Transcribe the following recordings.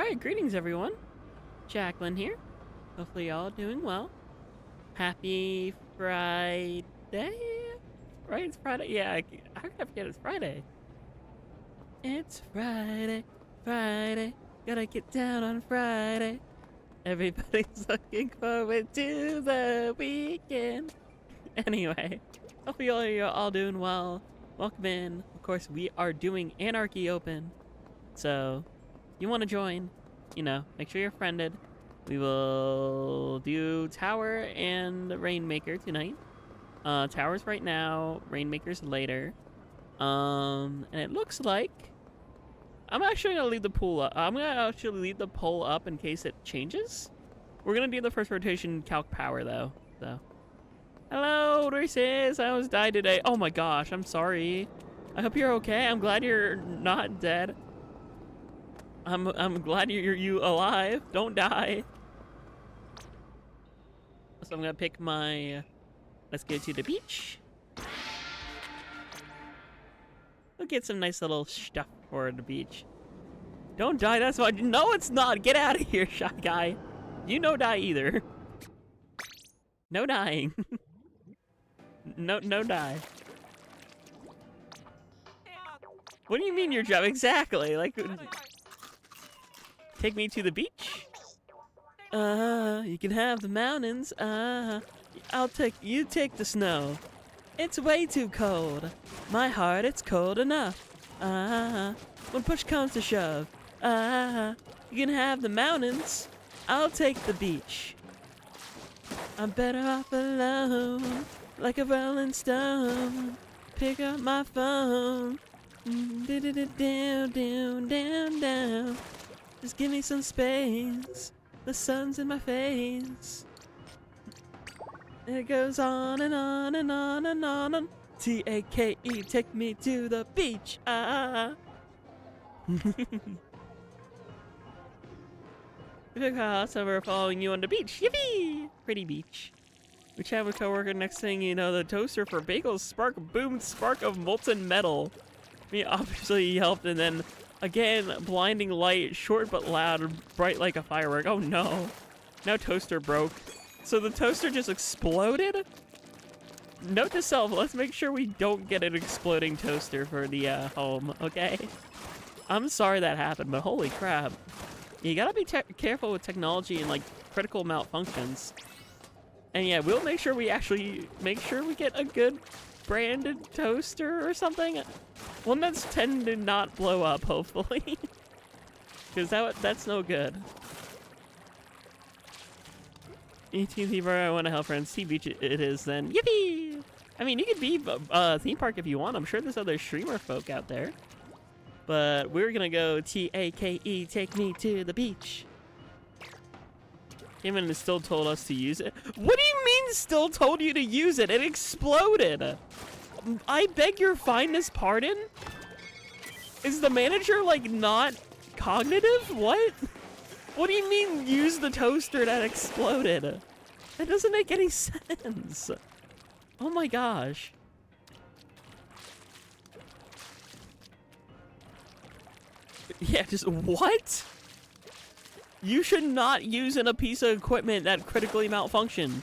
Alright, greetings everyone. Jackogień here. Hopefully y'all doing well. Happy Friday? Right, it's Friday? Yeah, how could I forget it's Friday? It's Friday, Friday. Gotta get down on Friday. Everybody's looking forward to the weekend. Anyway, hopefully you're all doing well. Welcome in. Of course, we are doing Anarchy Open. So, you want to join, you know, make sure you're friended. We will do Tower and Rainmaker tonight. Tower's right now, Rainmaker's later. And it looks like I'm actually gonna leave the pool up. I'm gonna actually leave the poll up in case it changes. We're gonna do the first rotation calc power though. So, hello, Reese's. I almost died today. Oh my gosh, I'm sorry. I hope you're okay. I'm glad you're not dead. I'm glad you're alive. Don't die. So I'm gonna pick my. Let's go to the beach. We'll get some nice little stuff for the beach. Don't die. That's why. No, it's not. Get out of here, shy guy. You no die either. No dying. No die. What do you mean your job? Exactly. Like. Take me to the beach? You can have the mountains. You take the snow. It's way too cold. My heart, it's cold enough. When push comes to shove. You can have the mountains. I'll take the beach. I'm better off alone, like a rolling stone. Pick up my phone. Down, down, down, down. Just give me some space. The sun's in my face. It goes on and on and on and on. T-A-K-E, take me to the beach. Because we're following you on the beach. Yippee! Pretty beach. We chat with coworker. Next thing you know, the toaster for bagels spark boom spark of molten metal. Me obviously helped, and then again, blinding light, short but loud, bright like a firework. Oh no. Now toaster broke. So the toaster just exploded? Note to self, let's make sure we don't get an exploding toaster for the home, okay? I'm sorry that happened, but holy crap. You gotta be careful with technology and like critical malfunctions. And yeah, we'll make sure we actually get a good branded toaster or something. One that's tend to not blow up, hopefully. Because that's no good. ET I want to help friends. Sea Beach it is then. Yippee! I mean, you could be theme park if you want. I'm sure there's other streamer folk out there. But we're gonna go T-A-K-E, take me to the beach. Kevin still told us to use it. What do you mean still told you to use it? It exploded. I beg your finest pardon? Is the manager, like, not cognitive? What? What do you mean use the toaster that exploded? That doesn't make any sense. Oh my gosh. Yeah, just what? You should not use a piece of equipment that critically malfunctioned.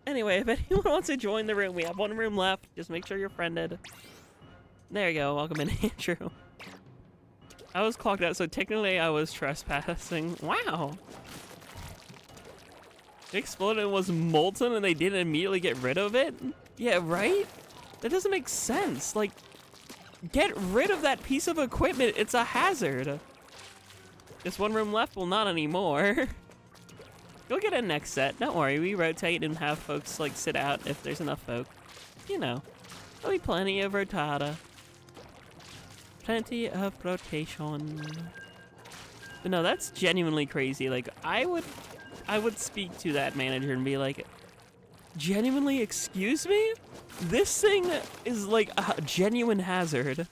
Anyway, if anyone wants to join the room, we have one room left. Just make sure you're friended. There you go. Welcome in, Andrew. I was clocked out, so technically I was trespassing. Wow. It exploded and was molten and they didn't immediately get rid of it? Yeah, right? That doesn't make sense. Like, get rid of that piece of equipment. It's a hazard. Just one room left? Well, not anymore. Go get a next set. Don't worry, we rotate and have folks like sit out if there's enough folk. You know, there'll be plenty of rotata. Plenty of rotation. But no, that's genuinely crazy. Like, I would speak to that manager and be like, genuinely, excuse me? This thing is like a genuine hazard.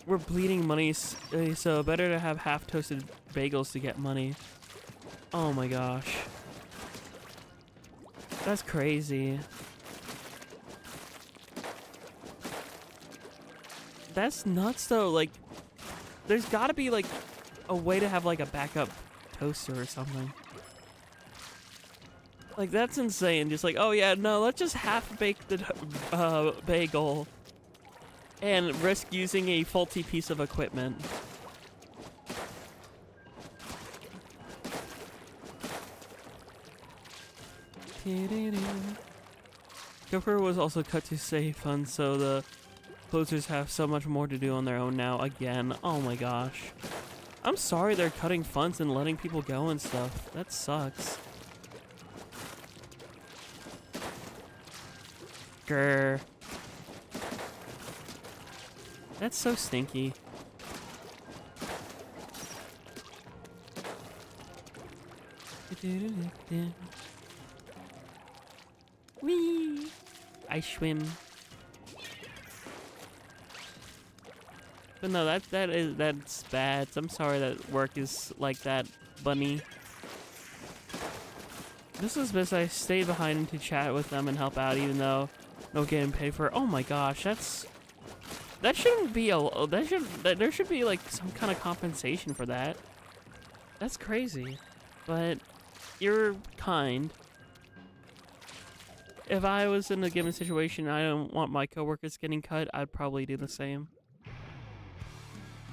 We're bleeding money, so better to have half-toasted bagels to get money. Oh my gosh. That's crazy. That's nuts though. Like, there's gotta be like a way to have like a backup toaster or something. Like, that's insane. Just like, oh yeah, no, let's just half bake the bagel and risk using a faulty piece of equipment. Gopher was also cut to save funds, so the closers have so much more to do on their own now again. Oh my gosh. I'm sorry they're cutting funds and letting people go and stuff. That sucks. Grr. That's so stinky. Whee! I swim. But no, that's bad. I'm sorry that work is like that, bunny. This is best I stayed behind to chat with them and help out, even though no getting paid for it. Oh my gosh, that shouldn't be there should be like some kind of compensation for that. That's crazy, but you're kind. If I was in a given situation, I don't want my coworkers getting cut, I'd probably do the same.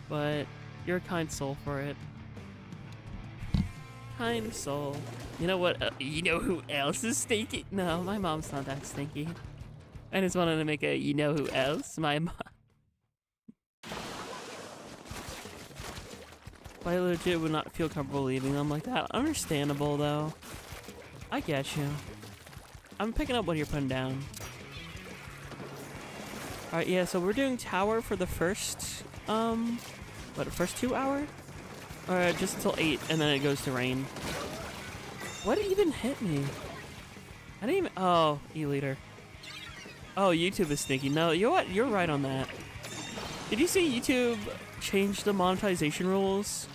But you're a kind soul for it. Kind soul. You know what? You know who else is stinky? No, my mom's not that stinky. I just wanted to make a you know who else? My mom. I legit would not feel comfortable leaving them like that. Understandable though. I get you. I'm picking up what you're putting down. Alright, yeah, so we're doing tower for the first, first 2 hours? Or just until 8, and then it goes to rain. What even hit me? I didn't even, oh, E-liter. Oh, YouTube is stinky. No, you know what? You're right on that. Did you see YouTube change the monetization rules?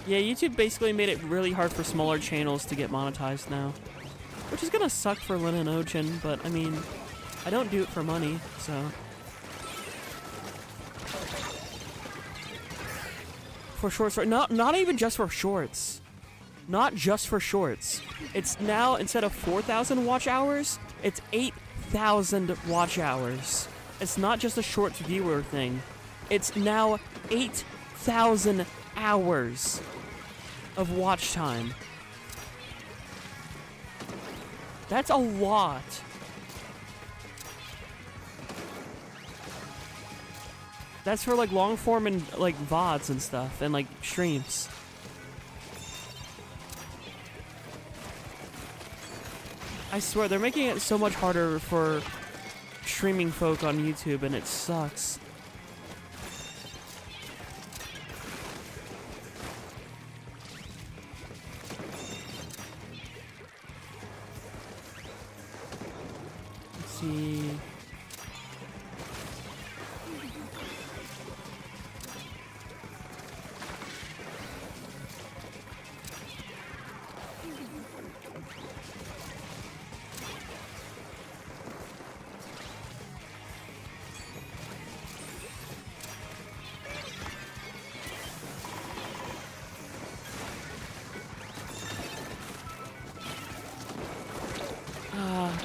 Yeah, YouTube basically made it really hard for smaller channels to get monetized now. Which is gonna suck for Lin and Ochin, but I mean, I don't do it for money, so. For shorts, not even just for shorts. Not just for shorts. It's now, instead of 4,000 watch hours, it's 8,000 watch hours. It's not just a shorts viewer thing. It's now 8,000 hours of watch time. That's a lot. That's for like long form and like VODs and stuff and like streams. I swear they're making it so much harder for streaming folk on YouTube and it sucks. Let's see.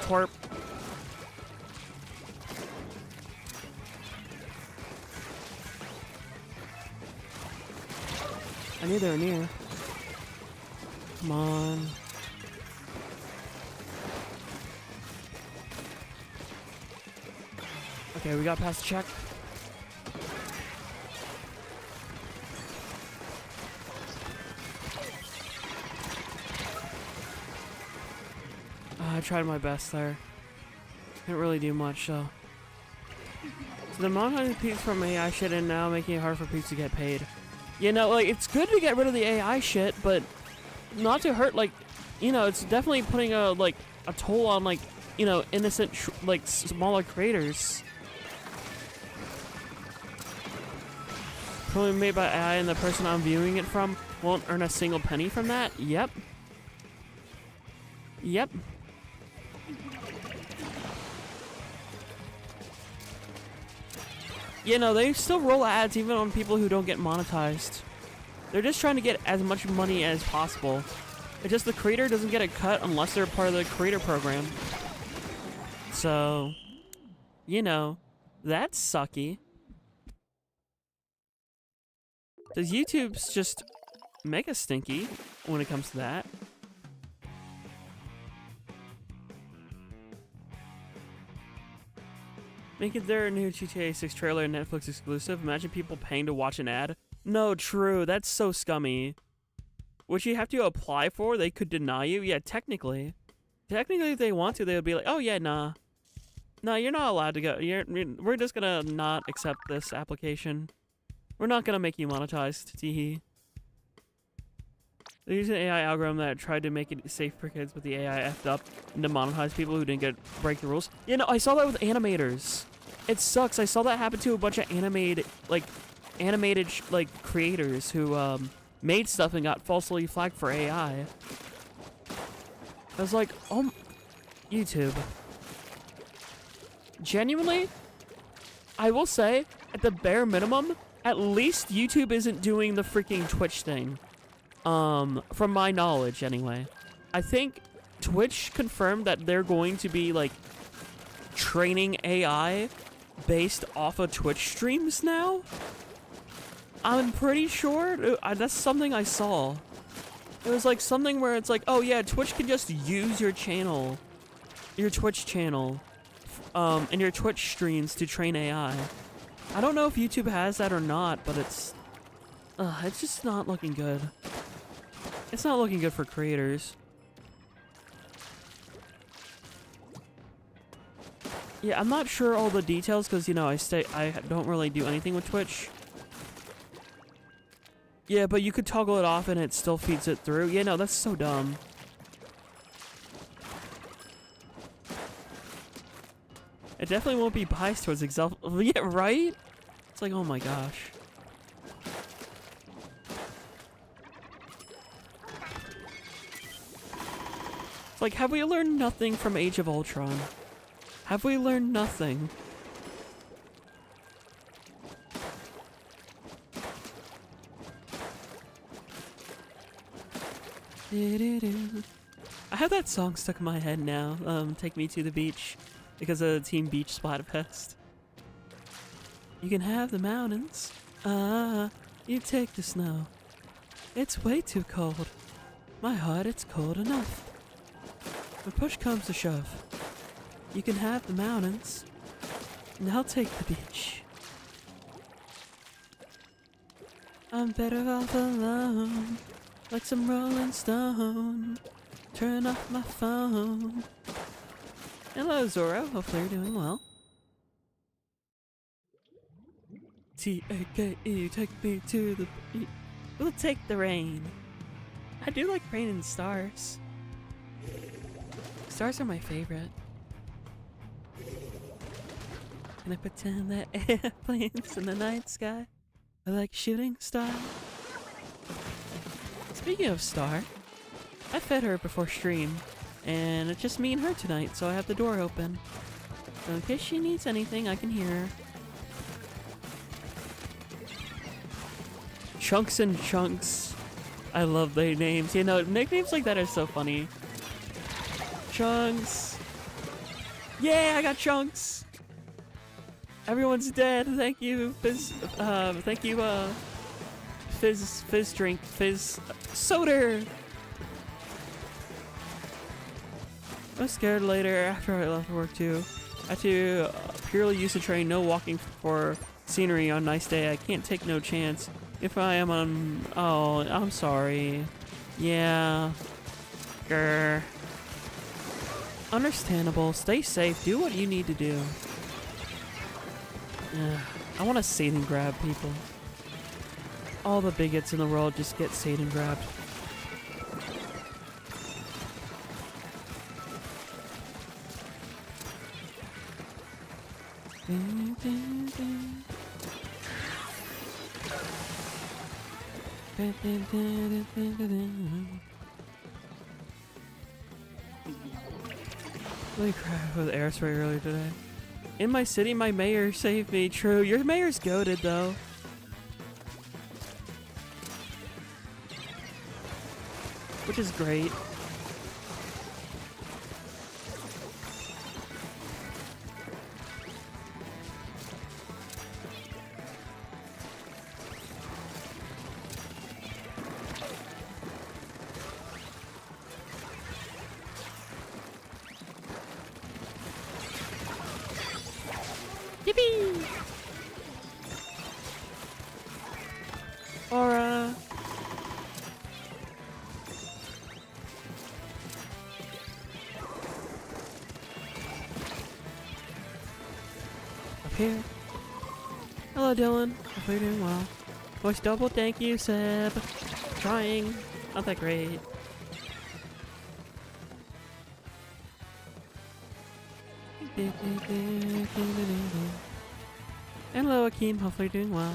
Twerp. I knew they were near. Come on. Okay, we got past the check. I tried my best there. Didn't really do much, though. So the monetizing peeps from AI shit and now making it hard for peeps to get paid. You know, like, it's good to get rid of the AI shit, but not to hurt, like, you know, it's definitely putting a, like, a toll on, like, you know, innocent, like, smaller creators. Probably made by AI and the person I'm viewing it from won't earn a single penny from that? Yep. Yep. You know, they still roll ads even on people who don't get monetized. They're just trying to get as much money as possible. It's just the creator doesn't get a cut unless they're part of the creator program. So, you know, that's sucky. Does YouTube's just make us stinky when it comes to that? Making their new GTA 6 trailer a Netflix exclusive. Imagine people paying to watch an ad. No, true. That's so scummy. Which you have to apply for. They could deny you. Yeah, technically. Technically, if they want to, they would be like, oh, yeah, nah. No, you're not allowed to go. We're just gonna not accept this application. We're not gonna make you monetized. Teehee. They used an AI algorithm that tried to make it safe for kids, but the AI effed up and demonetized people who didn't break the rules. You know, I saw that with animators. It sucks. I saw that happen to a bunch of animated creators who made stuff and got falsely flagged for AI. I was like, oh, YouTube. Genuinely, I will say, at the bare minimum, at least YouTube isn't doing the freaking Twitch thing. From my knowledge, anyway. I think Twitch confirmed that they're going to be, like, training AI based off of Twitch streams now. I'm pretty sure. That's something I saw. It was, like, something where it's like, oh, yeah, Twitch can just use your channel, your Twitch channel, and your Twitch streams to train AI. I don't know if YouTube has that or not, but it's just not looking good. It's not looking good for creators. Yeah, I'm not sure all the details because, you know, I don't really do anything with Twitch. Yeah, but you could toggle it off and it still feeds it through. Yeah, no, that's so dumb. It definitely won't be biased towards itself. Yeah, right? It's like, oh my gosh. It's like, have we learned nothing from Age of Ultron? Have we learned nothing? I have that song stuck in my head now, Take Me to the Beach, because of Team Beach Splatfest. You can have the mountains, you take the snow. It's way too cold. My heart, it's cold enough. When push comes to shove, you can have the mountains, and I'll take the beach. I'm better off alone, like some Rolling Stone. Turn off my phone. Hello, Zorro. Hopefully you're doing well. T-A-K-E, take me to the beach. We'll take the rain. I do like rain and stars. Stars are my favorite. Can I pretend that airplanes in the night sky are like shooting star? Speaking of Star, I fed her before stream, and it's just me and her tonight, so I have the door open. So in case she needs anything, I can hear her. Chunks and Chunks. I love their names. You know, nicknames like that are so funny. Chunks. Yeah, I got Chunks. Everyone's dead. Thank you, Fizz. Thank you, Fizz drink. Fizz soda. I was scared later after I left work too. I had to purely use the train, no walking for scenery on a nice day. I can't take no chance. If I am on... Oh, I'm sorry. Yeah. Grr. Understandable. Stay safe. Do what you need to do. I want to Satan grab people. All the bigots in the world just get Satan grabbed. Really cried with air spray earlier today. In my city, my mayor saved me. True, your mayor's goated though. Which is great. Yippee! Aura. Up here. Hello, Dylan. Hope you're doing well. Voice double, thank you, Seb. Trying. Not that great. And hello, Akeem. Hopefully you're doing well.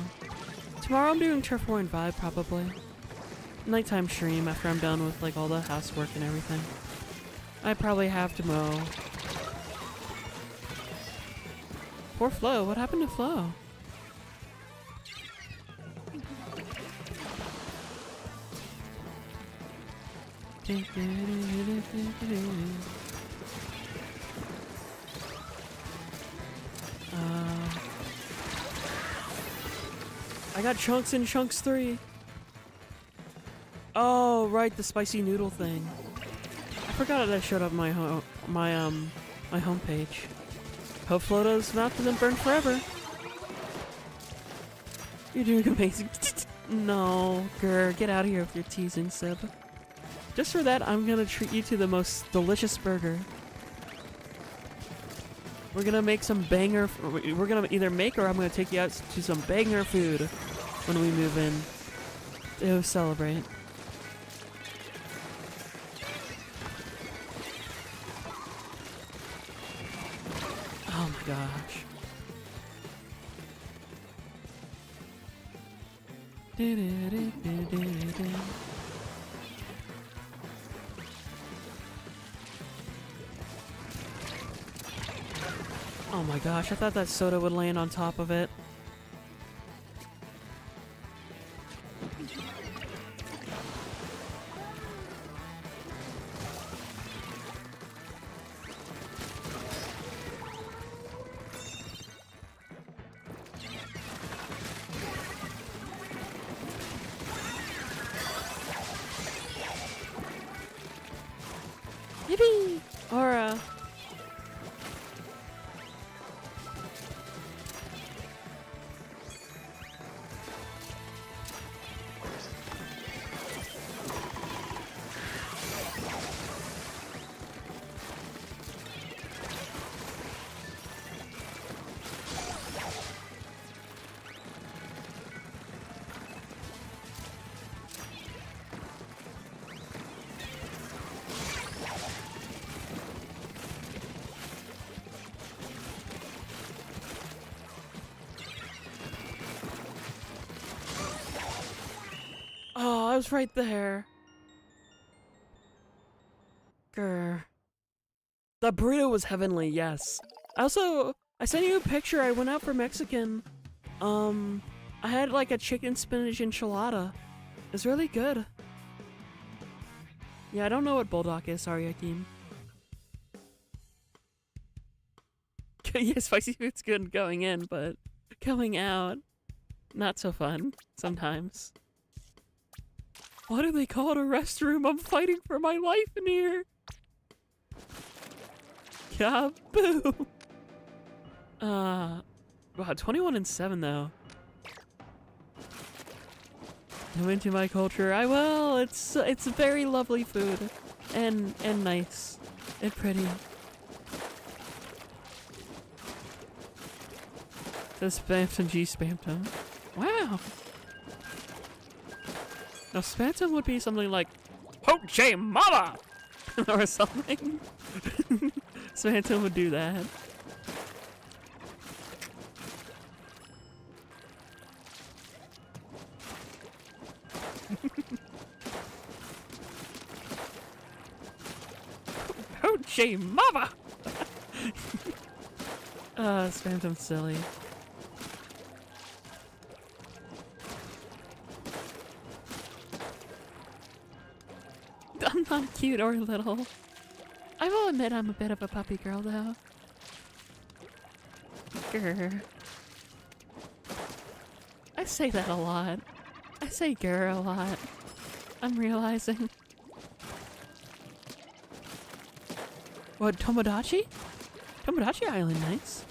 Tomorrow I'm doing Turf War and Vibe, probably. Nighttime stream after I'm done with like all the housework and everything. I probably have to mow. Poor Flo. What happened to Flo? I got Chunks in Chunks 3. Oh, right, the spicy noodle thing. I forgot that showed up on my homepage. Hope Floto's mouth doesn't burn forever. You're doing amazing. No, grr, get out of here with your teasing, Seb. Just for that, I'm gonna treat you to the most delicious burger. We're gonna make some banger. We're gonna either make or I'm gonna take you out to some banger food when we move in to celebrate. Oh my gosh. Oh my gosh, I thought that soda would land on top of it. Yippee! Aura! Oh, I was right there. Grr. The burrito was heavenly, yes. I sent you a picture. I went out for Mexican. I had like a chicken spinach enchilada. It's really good. Yeah, I don't know what bulldog is. Sorry, Akeem. Yeah, spicy food's good going in, but going out, not so fun sometimes. Why do they call it a restroom? I'm fighting for my life in here. Yeah, boo. Wow, 21-7 though. I'm into my culture. I will. It's very lovely food, and nice, and pretty. The Spamton G Spamton. Wow. Now Spamton would be something like Hoche Mama or something. Spamton would do that. Hoche Mama. This phantom's silly. I'm not cute or little. I will admit I'm a bit of a puppy girl, though. Grr. I say that a lot. I say grr a lot. I'm realizing. What, Tomodachi? Tomodachi Island, nice.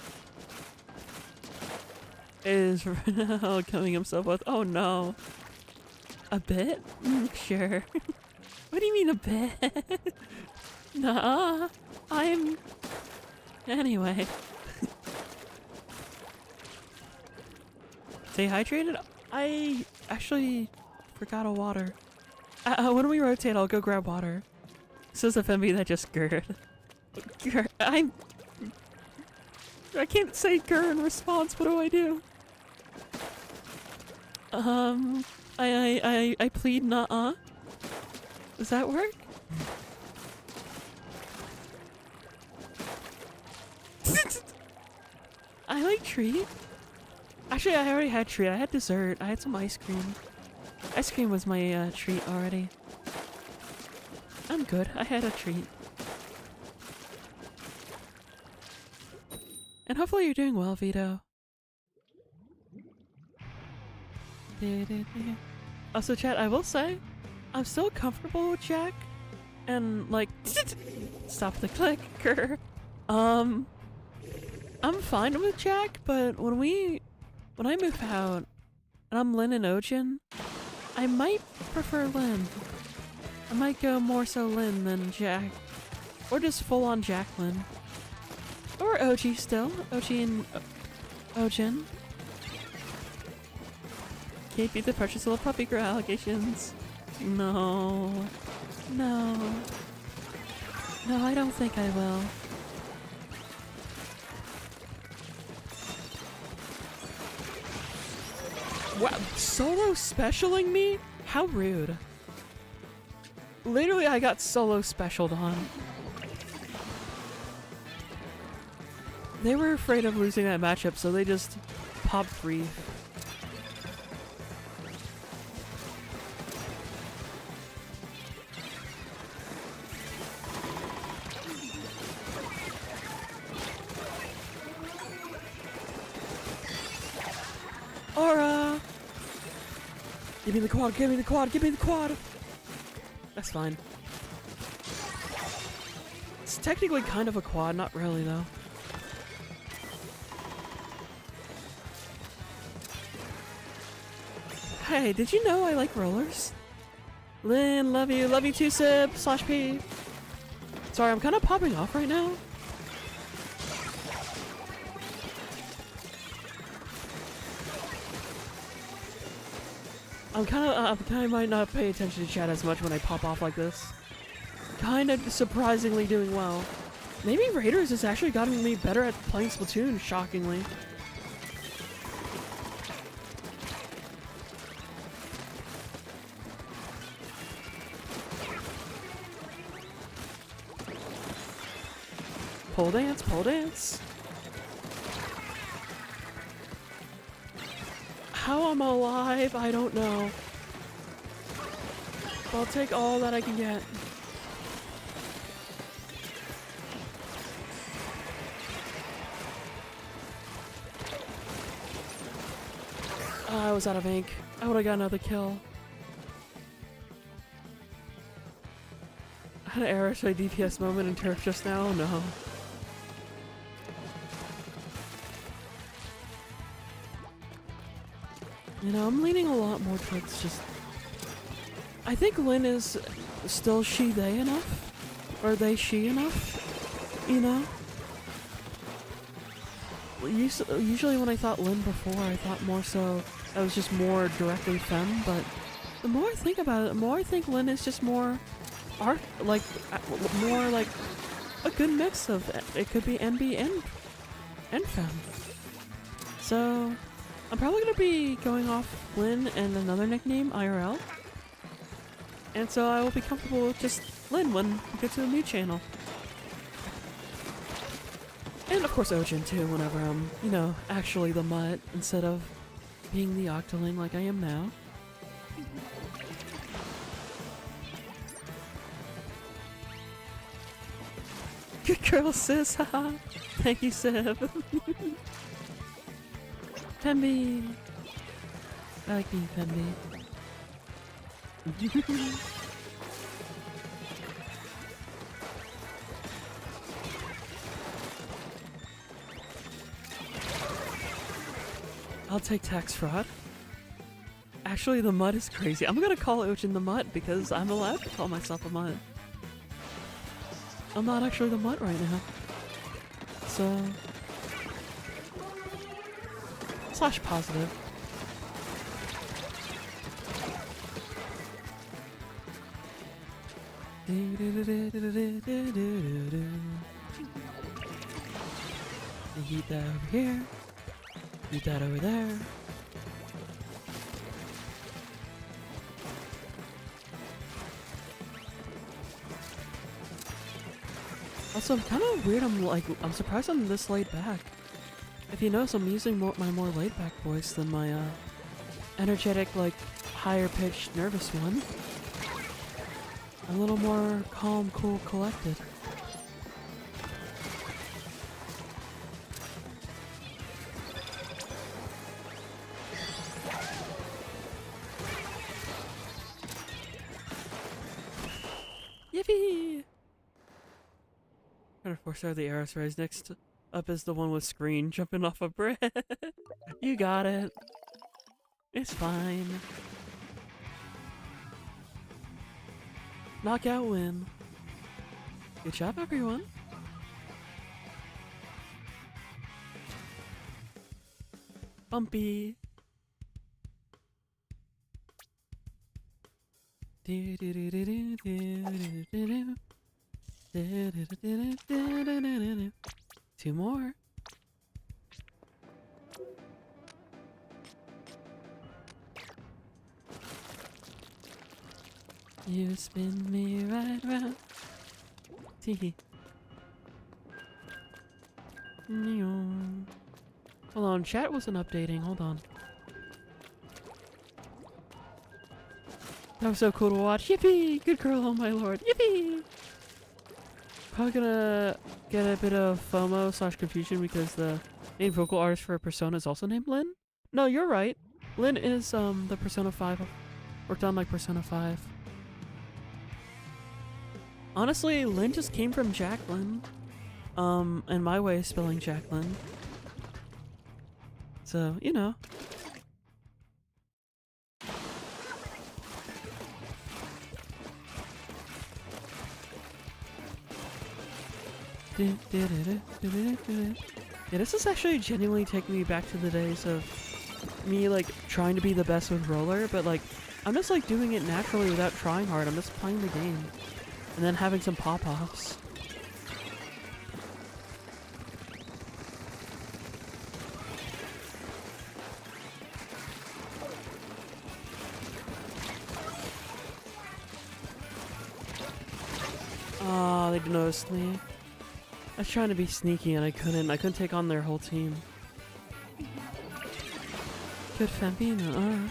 Is killing himself with, oh no. A bit? Sure. What do you mean a bit? Nah, I'm... Anyway. Stay hydrated? I actually forgot a water. When we rotate, I'll go grab water. Says a Femby that just grrred. I can't say grr in response. What do I do? I plead nuh-uh. Does that work? I like treat. Actually, I already had treat. I had dessert. I had some ice cream. Ice cream was my treat already. I'm good. I had a treat. And hopefully you're doing well, Vito. Also, chat, I will say, I'm still comfortable with Jack. And, like, stop the clicker. I'm fine with Jack, but when I move out, and I'm Lynn and Ojin, I might prefer Lynn. I might go more so Lynn than Jack. Or just full on Jacqueline. Or OG still. OG and Ojin. Can't beat the precious little puppy girl allegations. No. No. No, I don't think I will. Wow, solo specialing me? How rude. Literally, I got solo specialed on. They were afraid of losing that matchup, so they just popped brief. Aura! Give me the quad, give me the quad, give me the quad! That's fine. It's technically kind of a quad, not really though. Hey, did you know I like rollers? Lynn, love you too, Sib, /P. Sorry, I'm kind of popping off right now. I might not pay attention to chat as much when I pop off like this. Kind of surprisingly doing well. Maybe Raiders has actually gotten me better at playing Splatoon, shockingly. Pole dance, pole dance. How I'm alive, I don't know. But I'll take all that I can get. I was out of ink. I would have got another kill. I had an error to a DPS moment in turf just now. Oh, no. You know, I'm leaning a lot more towards just... I think Lynn is still she-they enough. Or they-she enough. You know? Usually when I thought Lynn before, I thought more so I was just more directly femme, but the more I think about it, the more I think Lynn is just more art, like, more like a good mix of, it could be MB and femme. So... I'm probably going to be going off Lynn and another nickname, IRL. And so I will be comfortable with just Lynn when we get to a new channel. And of course Ojin too, whenever I'm, you know, actually the mutt instead of being the octoling like I am now. Good girl, sis, haha. Thank you, Seb. Pemby. I like being Pemby. I'll take tax fraud. Actually, the mutt is crazy. I'm gonna call Ojin the mutt because I'm allowed to call myself a mutt. I'm not actually the mutt right now. So... slash positive. Heat that over here. Heat that over there. Also, I'm kind of weird. I'm surprised I'm this laid back. If you notice, I'm using my more laid back voice than my energetic, like higher pitched, nervous one. A little more calm, cool, collected. Yippee! Gonna force out the arrows rise. Next up is the one with screen jumping off a bridge. You got it. It's fine. Knockout win. Good job, everyone. Bumpy. Two more. You spin me right round. Tee. Hold on, chat wasn't updating. Hold on. That was so cool to watch. Yippee! Good girl, oh my lord. Yippee! Probably gonna get a bit of FOMO / confusion because the main vocal artist for Persona is also named Lynn. No, you're right. Lynn is the Persona 5. Worked on like Persona 5. Honestly, Lynn just came from Jacqueline. And my way of spelling Jacqueline. So, you know. Yeah, this is actually genuinely taking me back to the days of me like trying to be the best with roller, but like I'm just like doing it naturally without trying hard. I'm just playing the game and then having some pop-offs. Oh, they noticed me. I was trying to be sneaky and I couldn't take on their whole team. Good Fambino,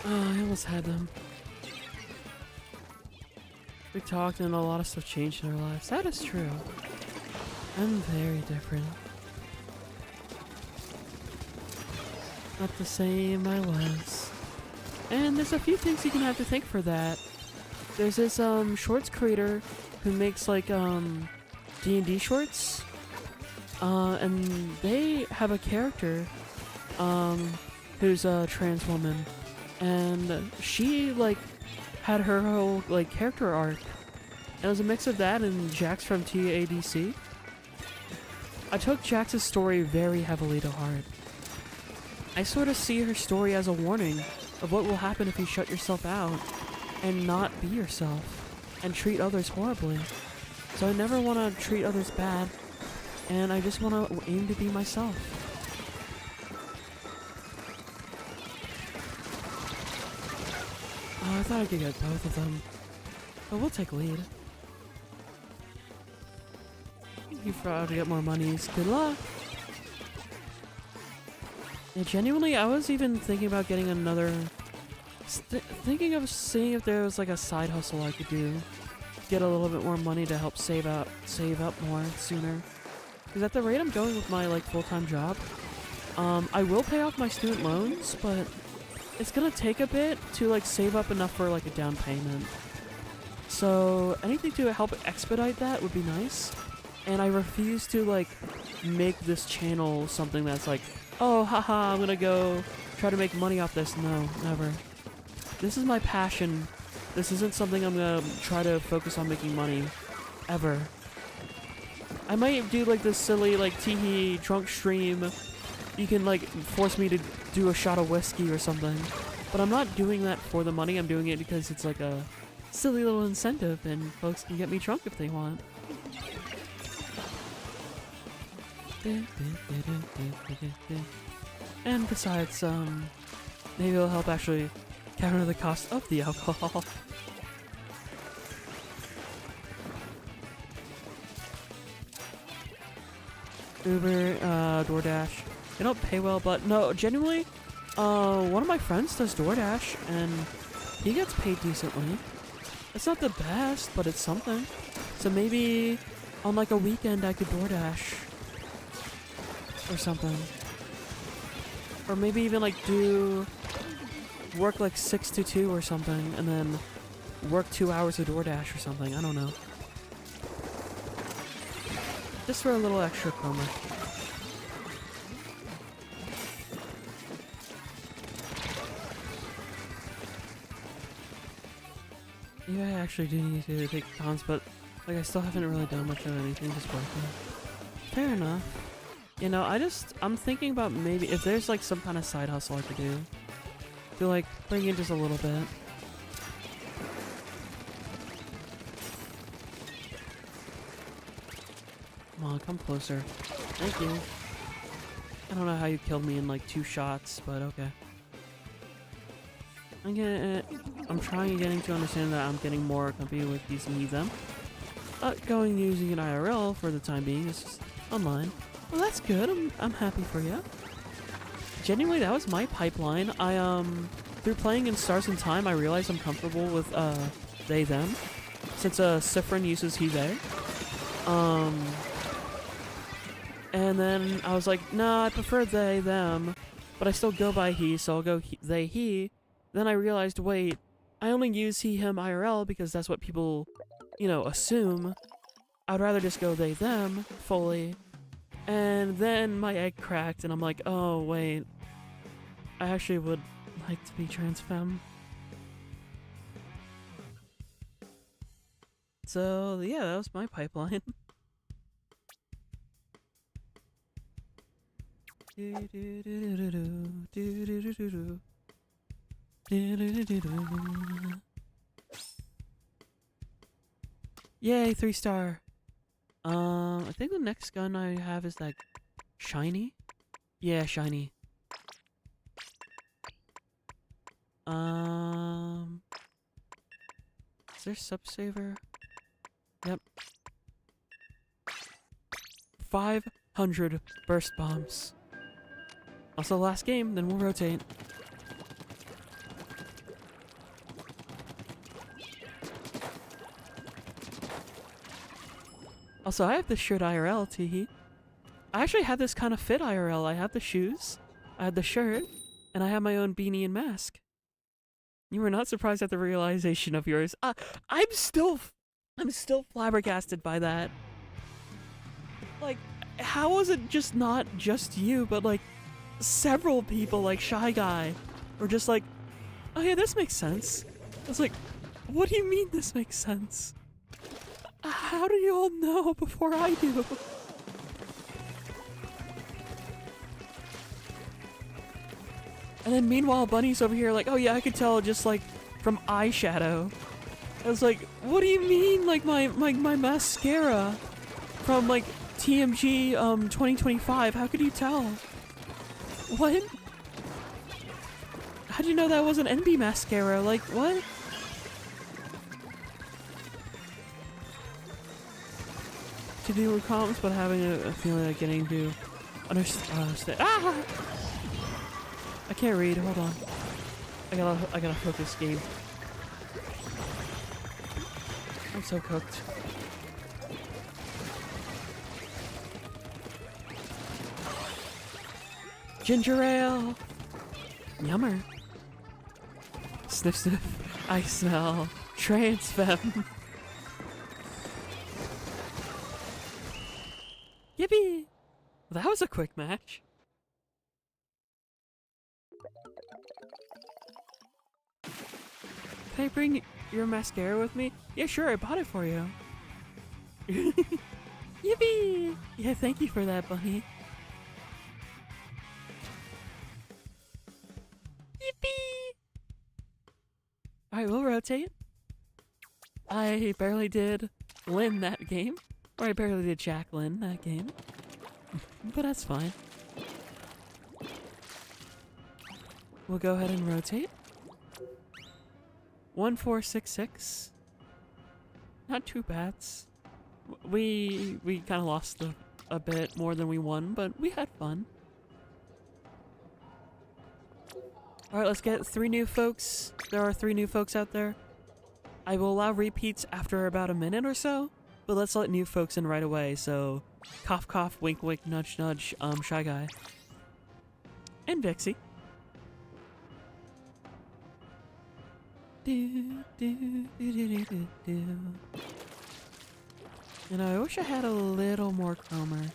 Oh, I almost had them. We talked and a lot of stuff changed in our lives. That is true. I'm very different. Not the same I was. And there's a few things you can have to thank for that. There's this shorts creator who makes like D&D shorts. And they have a character who's a trans woman. And she like had her whole like character arc. It was a mix of that and Jax from TADC. I took Jax's story very heavily to heart. I sort of see her story as a warning of what will happen if you shut yourself out and not be yourself and treat others horribly. So I never want to treat others bad, and I just want to aim to be myself. Oh, I thought I could get both of them, but we'll take lead. Thank you for how to get more monies. Good luck! Yeah, genuinely, I was even thinking about getting another... thinking of seeing if there was like a side hustle I could do. Get a little bit more money to help save up more sooner. Because at the rate I'm going with my like full-time job, I will pay off my student loans, but it's gonna take a bit to like save up enough for like a down payment. So anything to help expedite that would be nice. And I refuse to like make this channel something that's like, oh haha, I'm gonna go try to make money off this. No, never. This is my passion. This isn't something I'm gonna try to focus on making money. Ever. I might do like this silly like teehee drunk stream. You can like force me to do a shot of whiskey or something. But I'm not doing that for the money. I'm doing it because it's like a silly little incentive and folks can get me drunk if they want. And besides, maybe it'll help actually counter the cost of the alcohol. Uber, DoorDash. They don't pay well, but no, genuinely, one of my friends does DoorDash, and he gets paid decently. It's not the best, but it's something. So maybe on like a weekend I could DoorDash. Or something. Or maybe even like work like 6 to 2 or something, and then work 2 hours of DoorDash or something. I don't know. Just for a little extra promo. Yeah, I actually do need to take cons, but like I still haven't really done much of anything, just working. Fair enough. You know, I'm thinking about maybe if there's like some kind of side hustle I could do to like bring in just a little bit. Come on, come closer. Thank you. I don't know how you killed me in like 2 shots, but okay. I'm trying getting to understand that I'm getting more company with these and them. Going using an IRL for the time being is just online. Well, that's good. I'm happy for you. Genuinely, that was my pipeline. Through playing in Stars in Time, I realized I'm comfortable with they them, since Sifrin uses he they. And then I was like, nah, I prefer they them, but I still go by he, so I'll go they he. Then I realized, wait, I only use he him IRL because that's what people, you know, assume. I'd rather just go they them fully. And then my egg cracked, and I'm like, oh, wait. I actually would like to be trans femme. So, yeah, that was my pipeline. Yay, 3-star. I think the next gun I have is that shiny. Yeah, shiny. Is there sub-saver? Yep. 500 burst bombs. Also, last game, then we'll rotate. Also, I have this shirt IRL, teehee. I actually have this kind of fit IRL. I have the shoes, I have the shirt, and I have my own beanie and mask. You were not surprised at the realization of yours. I'm still flabbergasted by that. Like, how was it just not just you, but like several people, like Shy Guy, were just like, oh yeah, this makes sense. I was like, what do you mean this makes sense? How do you all know before I do? And then meanwhile, Bunny's over here like, oh yeah, I could tell just like from eyeshadow. I was like, what do you mean, like, my mascara from, like, TMG, 2025? How could you tell? What? How'd you know that wasn't NB mascara? Like, what? To deal with comps, but having a feeling like getting to understand. Ah! I can't read. Hold on. I gotta focus, game. I'm so cooked. Ginger ale. Yummer. Sniff sniff. I smell trans femme. Yippee! That was a quick match. Can I bring your mascara with me? Yeah, sure, I bought it for you. Yippee! Yeah, thank you for that, bunny. Yippee! Alright, we'll rotate. I barely did Lynn that game. Or I barely did Jacqueline that game. But that's fine. We'll go ahead and rotate. 1466. Not two bats. We kind of lost a bit more than we won, but we had fun. Alright, let's get 3 new folks. There are 3 new folks out there. I will allow repeats after about a minute or so, but let's let new folks in right away, so cough cough, wink wink, nudge nudge, Shy Guy. And Vixie. Do, do, do, do, do, do. And I wish I had a little more chromer.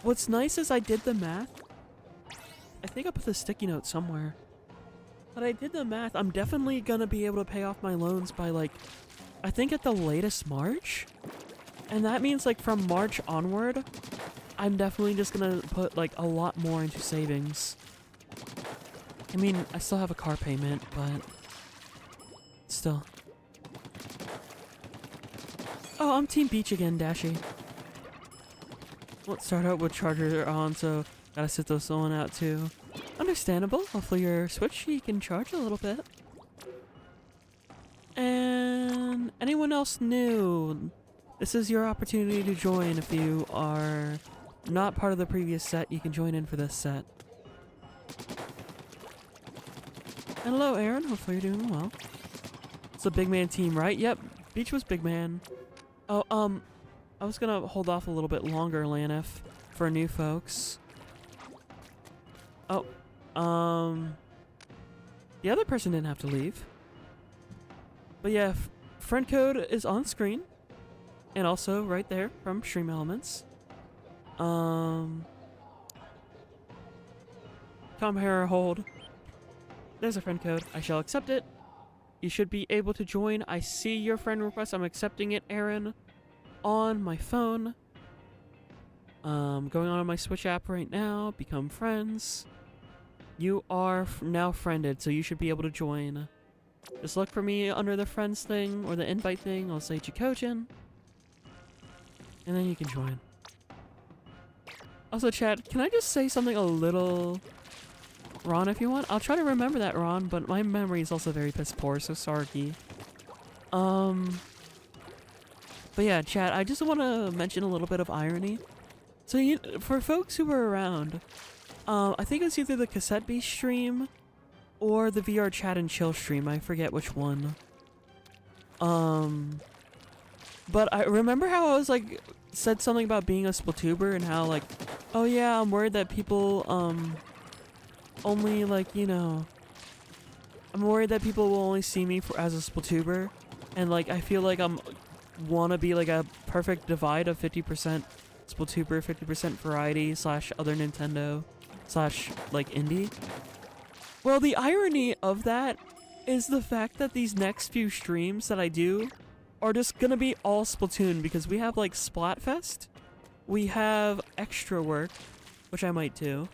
What's nice is I did the math. I think I put the sticky note somewhere. But I did the math. I'm definitely gonna be able to pay off my loans by, like, I think at the latest March. And that means, like, from March onward, I'm definitely just gonna put, like, a lot more into savings. I mean, I still have a car payment, but still. Oh, I'm Team Beach again, Dashy. Let's start out with charger on, so gotta sit those one out too. Understandable. Hopefully your Switch, you can charge a little bit. And anyone else new? This is your opportunity to join. If you are not part of the previous set, you can join in for this set. And hello, Aaron. Hopefully you're doing well. It's a big man team, right? Yep. Beach was big man. Oh, I was gonna hold off a little bit longer, Lanif, for new folks. Oh, the other person didn't have to leave. But yeah, friend code is on screen. And also right there from Stream Elements. Compare hold. There's a friend code. I shall accept it. You should be able to join. I see your friend request. I'm accepting it, Aaron, on my phone. Going on my Switch app right now. Become friends. You are now friended, so you should be able to join. Just look for me under the friends thing or the invite thing. I'll say Jackogień. And then you can join. Also, chat, can I just say something a little... Ron, if you want? I'll try to remember that, Ron, but my memory is also very piss poor, so sorry. But yeah, chat, I just want to mention a little bit of irony. So, for folks who were around, I think it was either the Cassette Beast stream or the VR Chat and Chill stream. I forget which one. But I remember how I was like, said something about being a Splatuber and how like, oh yeah, I'm worried that people, only like, you know, I'm worried that people will only see me as a Splatuber. And like, I feel like wanna be like a perfect divide of 50% Splatuber, 50% variety / other Nintendo / like indie. Well, the irony of that is the fact that these next few streams that I do are just gonna be all Splatoon because we have like Splatfest, we have extra work, which I might do,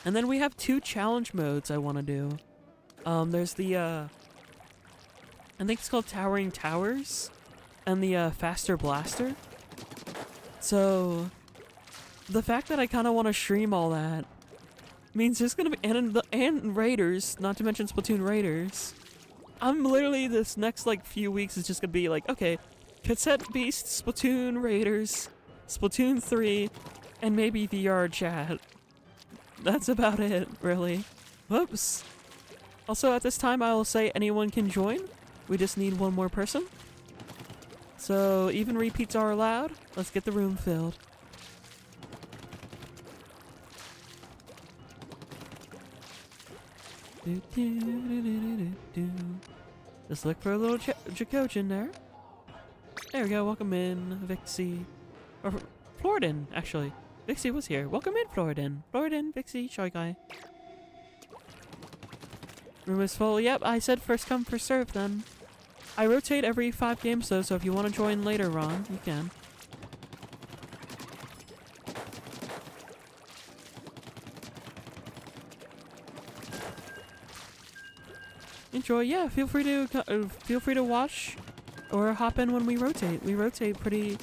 and then we have 2 challenge modes I want to do. There's the I think it's called Towering Towers, and the Faster Blaster. So the fact that I kind of want to stream all that means there's gonna be and Raiders, not to mention Splatoon Raiders. I'm literally this next like few weeks is just gonna be like, okay, Cassette Beast, Splatoon Raiders, Splatoon 3, and maybe VR chat. That's about it, really. Whoops. Also, at this time, I will say anyone can join. We just need one more person. So, even repeats are allowed. Let's get the room filled. Just look for a little Jackogień there. There we go. Welcome in, Vixie. Or Floridan, actually. Vixie was here. Welcome in, Floridan. Floridan, Vixie, Shy Guy. Room is full. Yep, I said first come, first serve then. I rotate every 5 games though, so if you want to join later, Ron, you can. Enjoy, yeah. Feel free to watch or hop in when we rotate. We rotate pretty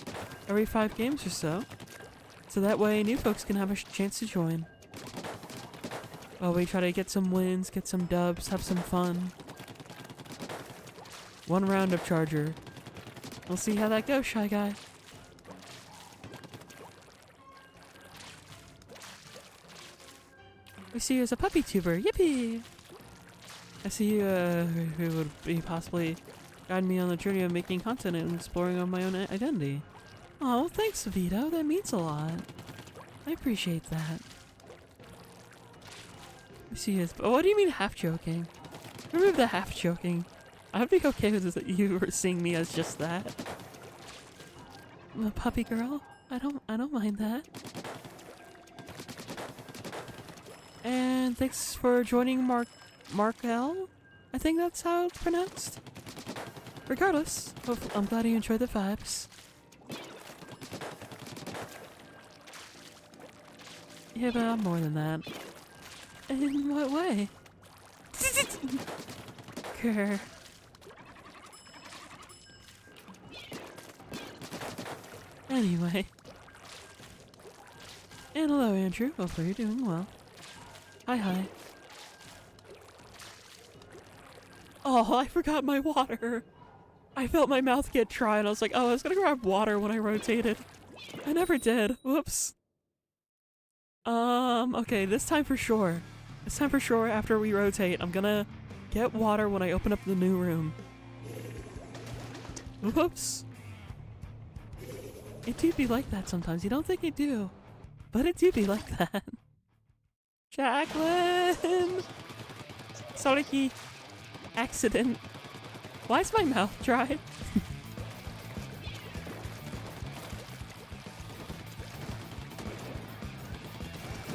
every 5 games or so, so that way new folks can have a chance to join. While we try to get some wins, get some dubs, have some fun. 1 round of Charger. We'll see how that goes, Shy Guy. We see you as a puppy tuber. Yippee! I see you who would be possibly guide me on the journey of making content and exploring on my own identity. Oh, thanks, Vito. That means a lot. I appreciate that. I see you as— oh, what do you mean half joking? Remove the half joking. I'd be okay with you seeing me as just that. I'm a puppy girl. I don't mind that. And thanks for joining Markel? I think that's how it's pronounced. Regardless, I'm glad you enjoyed the vibes. Yeah, but I'm more than that. In what way? Grr. Anyway. And hello, Andrew. Hopefully you're doing well. Hi. Oh, I forgot my water. I felt my mouth get dry and I was like, oh, I was gonna grab water when I rotated. I never did. Whoops. Okay, this time for sure. This time for sure after we rotate, I'm gonna get water when I open up the new room. Whoops. It do be like that sometimes. You don't think it do, but it do be like that. Jacqueline! Sorry. Accident. Why is my mouth dry?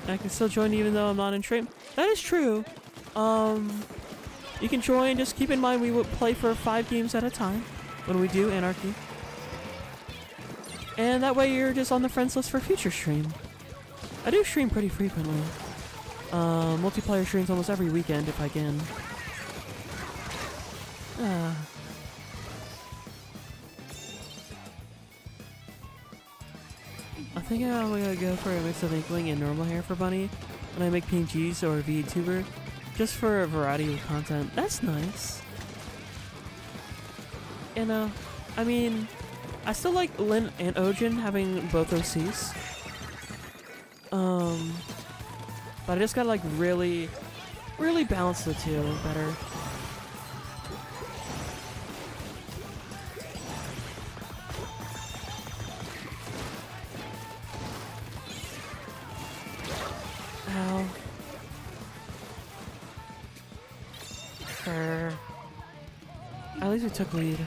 I can still join even though I'm not in stream. That is true. You can join. Just keep in mind we will play for 5 games at a time when we do Anarchy. And that way you're just on the friends list for future stream. I do stream pretty frequently. Multiplayer streams almost every weekend if I can. I think I'm gonna go for a mix of Inkling and normal hair for Bunny when I make PNGs or VTuber, just for a variety of content. That's nice. And I mean, I still like Lin and Ojin having both OCs. But I just gotta like really balance the two better. Ow. At least we took lead.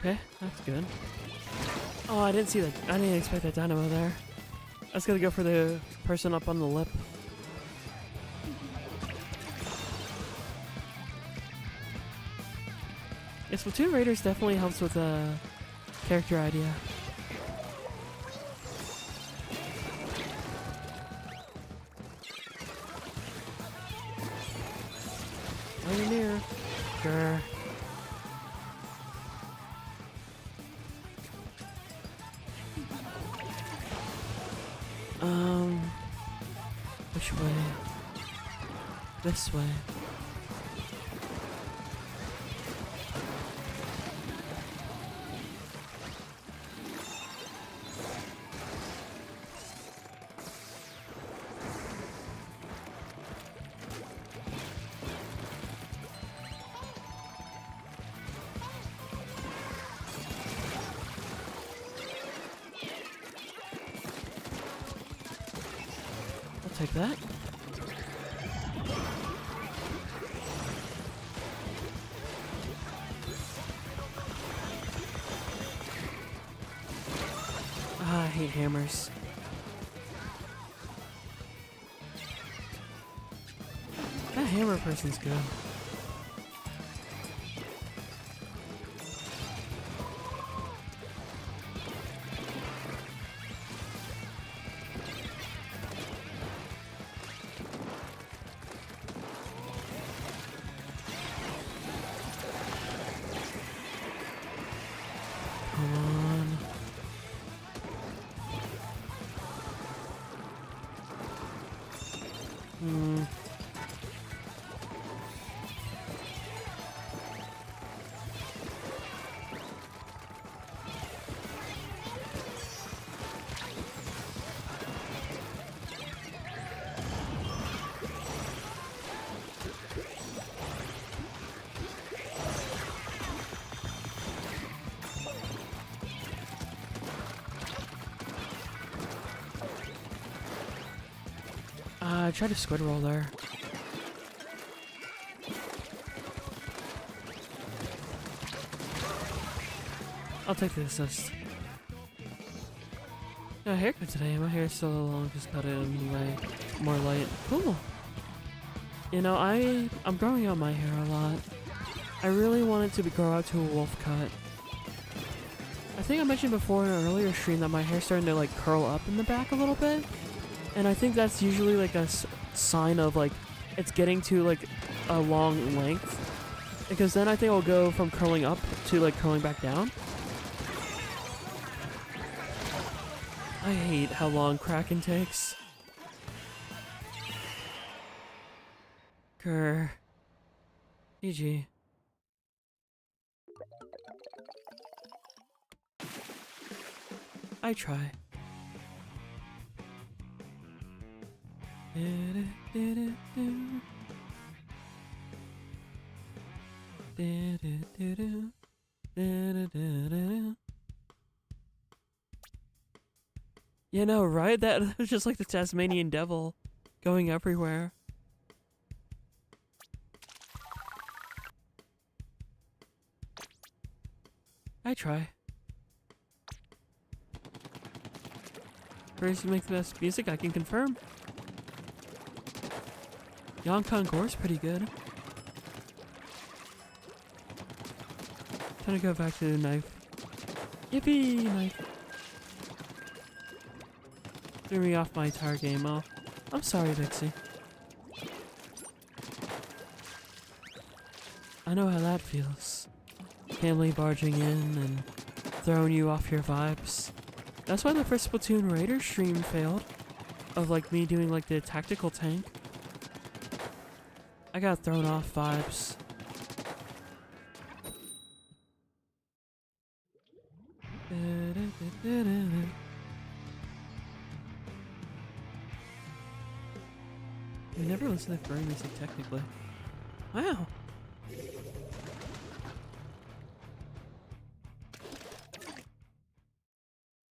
Okay, that's good. Oh, I didn't see that. I didn't expect that dynamo there. I was gonna go for the person up on the lip. Yeah, Splatoon Raiders definitely helps with a character idea. Pioneer. Grr. Which way? This way. I'll take that. Ah, I hate hammers. That hammer person's good. Come on. I tried to squid roll there. I'll take the assist. No haircut today. My hair's still a little long. Just cut it in way more light. Cool. You know, I'm growing out my hair a lot. I really wanted to grow out to a wolf cut. I think I mentioned before in an earlier stream that my hair's starting to like curl up in the back a little bit. And I think that's usually like a sign of like it's getting to like a long length. Because then I think I'll go from curling up to like curling back down. I hate how long Kraken takes. Grr. GG. I try. You know, right? That was just like the Tasmanian devil going everywhere. I try. Crazy to make the best music, I can confirm. Yonkon Gore's pretty good. Trying to go back to the knife. Yippee! Knife. Threw me off my entire game off. I'm sorry, Vixie. I know how that feels. Family barging in and throwing you off your vibes. That's why the first Splatoon Raider stream failed. Of like me doing like the tactical tank. I got thrown off vibes. I never listened to furry music technically. Wow.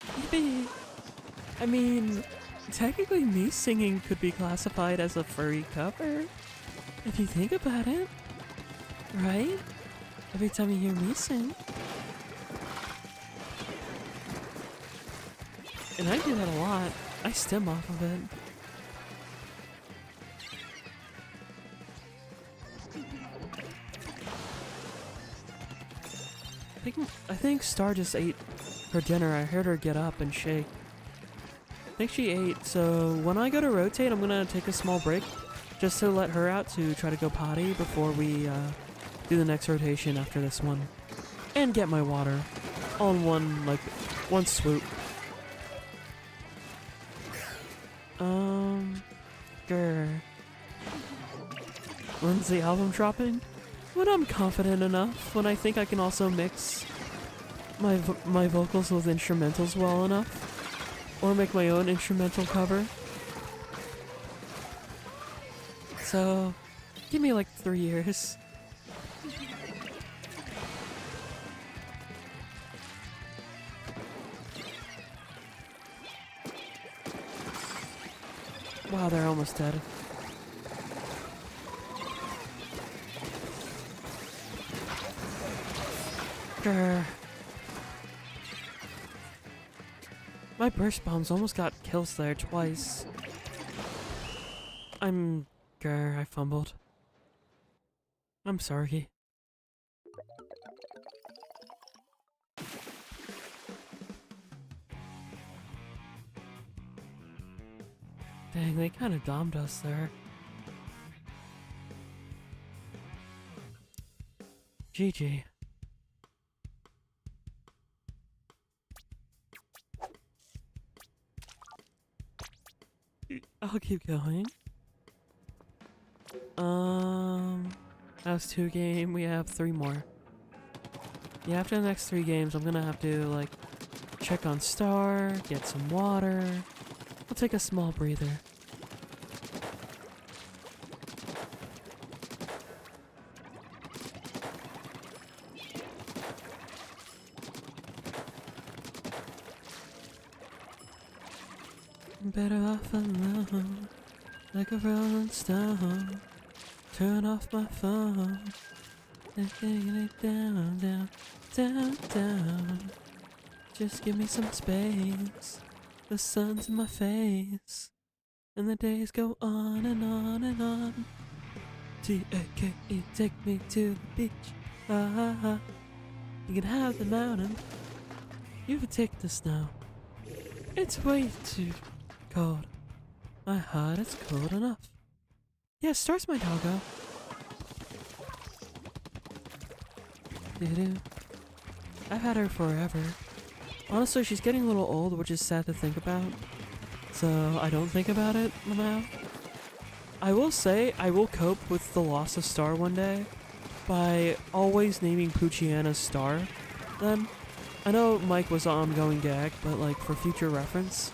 Yippee. I mean, technically me singing could be classified as a furry cover. If you think about it. Right? Every time you hear me sing. And I do that a lot. I stem off of it. I think Star just ate her dinner. I heard her get up and shake. I think she ate, so when I go to rotate, I'm gonna take a small break just to let her out to try to go potty before we do the next rotation after this one. And get my water all in one swoop. Grr. When's the album dropping? When I'm confident enough, when I think I can also mix my vocals with instrumentals well enough, or make my own instrumental cover. So, give me like 3 years. Wow, they're almost dead. Grr. My burst bombs almost got kills there twice. I fumbled. I'm sorry. Dang, they kind of domed us there. GG. I'll keep going. That was 2 games. We have 3 more. Yeah, after the next 3 games, I'm gonna have to, like, check on Star, get some water. I'll take a small breather. Better off alone, like a rolling stone. Turn off my phone, and taking it down, down, down, down. Just give me some space. The sun's in my face, and the days go on and on and on. T-A-K-E, take me to the beach. Ah, you can have the mountain. You can take the snow. It's way too cold. My heart is cold enough. Yeah, Star's my doggo. Doo-doo. I've had her forever. Honestly, she's getting a little old, which is sad to think about. So I don't think about it now. I will say I will cope with the loss of Star one day by always naming Poochiana Star. Then I know Mike was an ongoing gag, but like for future reference,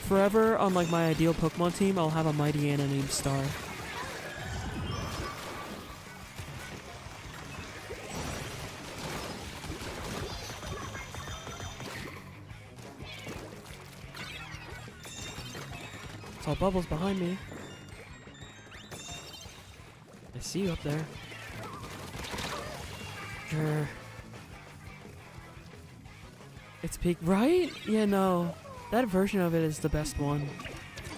forever on like my ideal Pokemon team, I'll have a Mighty Anna named Star. Saw Bubbles behind me. I see you up there. Sure. It's peak, right? Yeah, no. That version of it is the best one.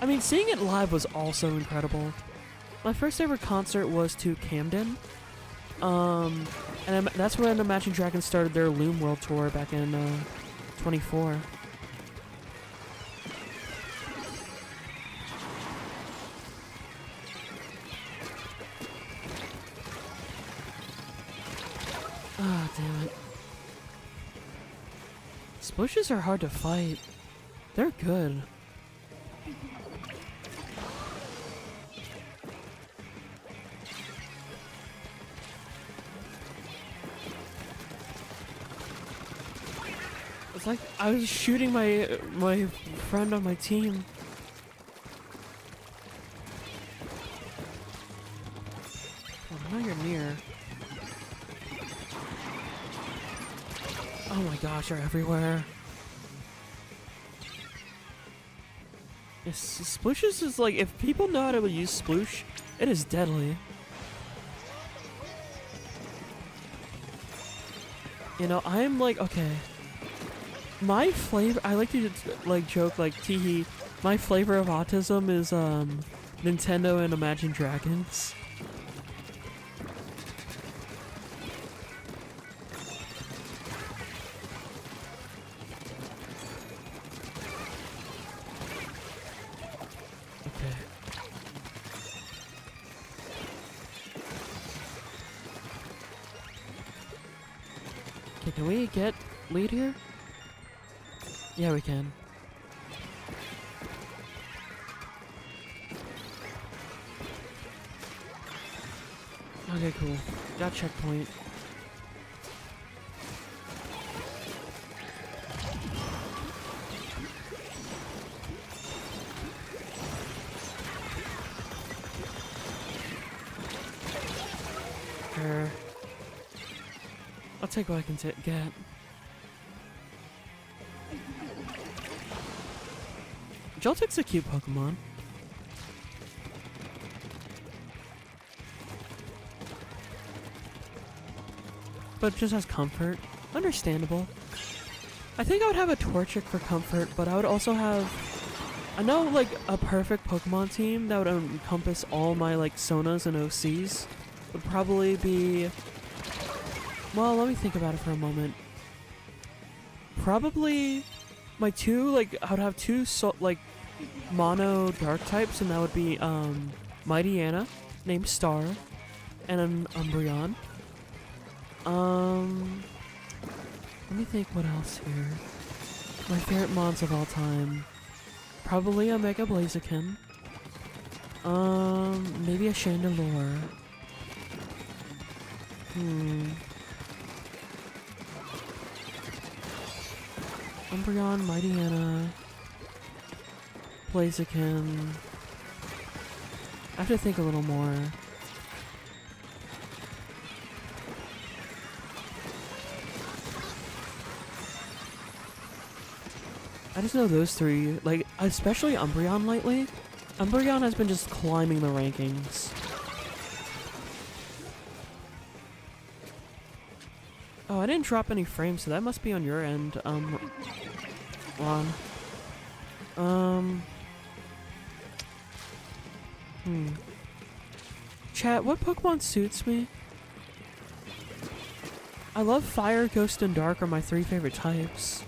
I mean, seeing it live was also incredible. My first ever concert was to Camden. And that's when Imagine Dragons started their Loom World Tour back in 24. Ah, damn it. Splooshes are hard to fight. They're good. It's like I was shooting my friend on my team. Oh, now you're near. Oh my gosh, they're everywhere. Splooshes is like, if people know how to use Sploosh, it is deadly. You know, I'm like, okay. My flavor, I like to like joke like teehee. My flavor of autism is Nintendo and Imagine Dragons. Okay. Okay, can we get lead here? Yeah, we can. Okay, cool. Got checkpoint. Sure. I'll take what I can get. Joltik's a cute Pokemon. But just has comfort. Understandable. I think I would have a Torchic for comfort, but I would also have... I know, like, a perfect Pokemon team that would encompass all my, like, Sonas and OCs would probably be... Well, let me think about it for a moment. Probably... My two, like, I would have two, like, mono dark types, and that would be, Mighty Anna, named Star, and an Umbreon. Let me think what else here. My favorite mons of all time. Probably a Mega Blaziken. Maybe a Chandelure. Umbreon, Mighty Anna, Blaziken. I have to think a little more. I just know those three, like, especially Umbreon lately. Umbreon has been just climbing the rankings. Oh, I didn't drop any frames, so that must be on your end, Ron. Chat, what Pokemon suits me? I love Fire, Ghost, and Dark are my three favorite types.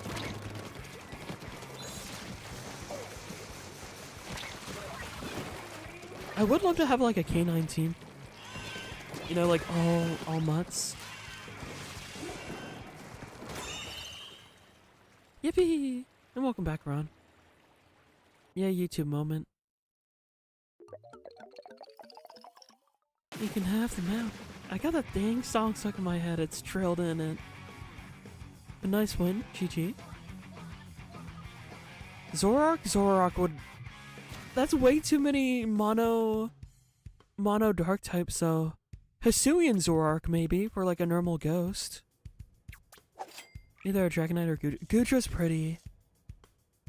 I would love to have like a canine team. You know, like all mutts. Yippee! And welcome back, Ron. Yeah, YouTube moment. You can have them out. I got that dang song stuck in my head. It's drilled in it. A nice win. GG. Zoroark would... That's way too many mono dark types, so... Hisuian Zoroark, maybe, for like a normal ghost. Either a Dragonite or Goodra. Goodra's pretty.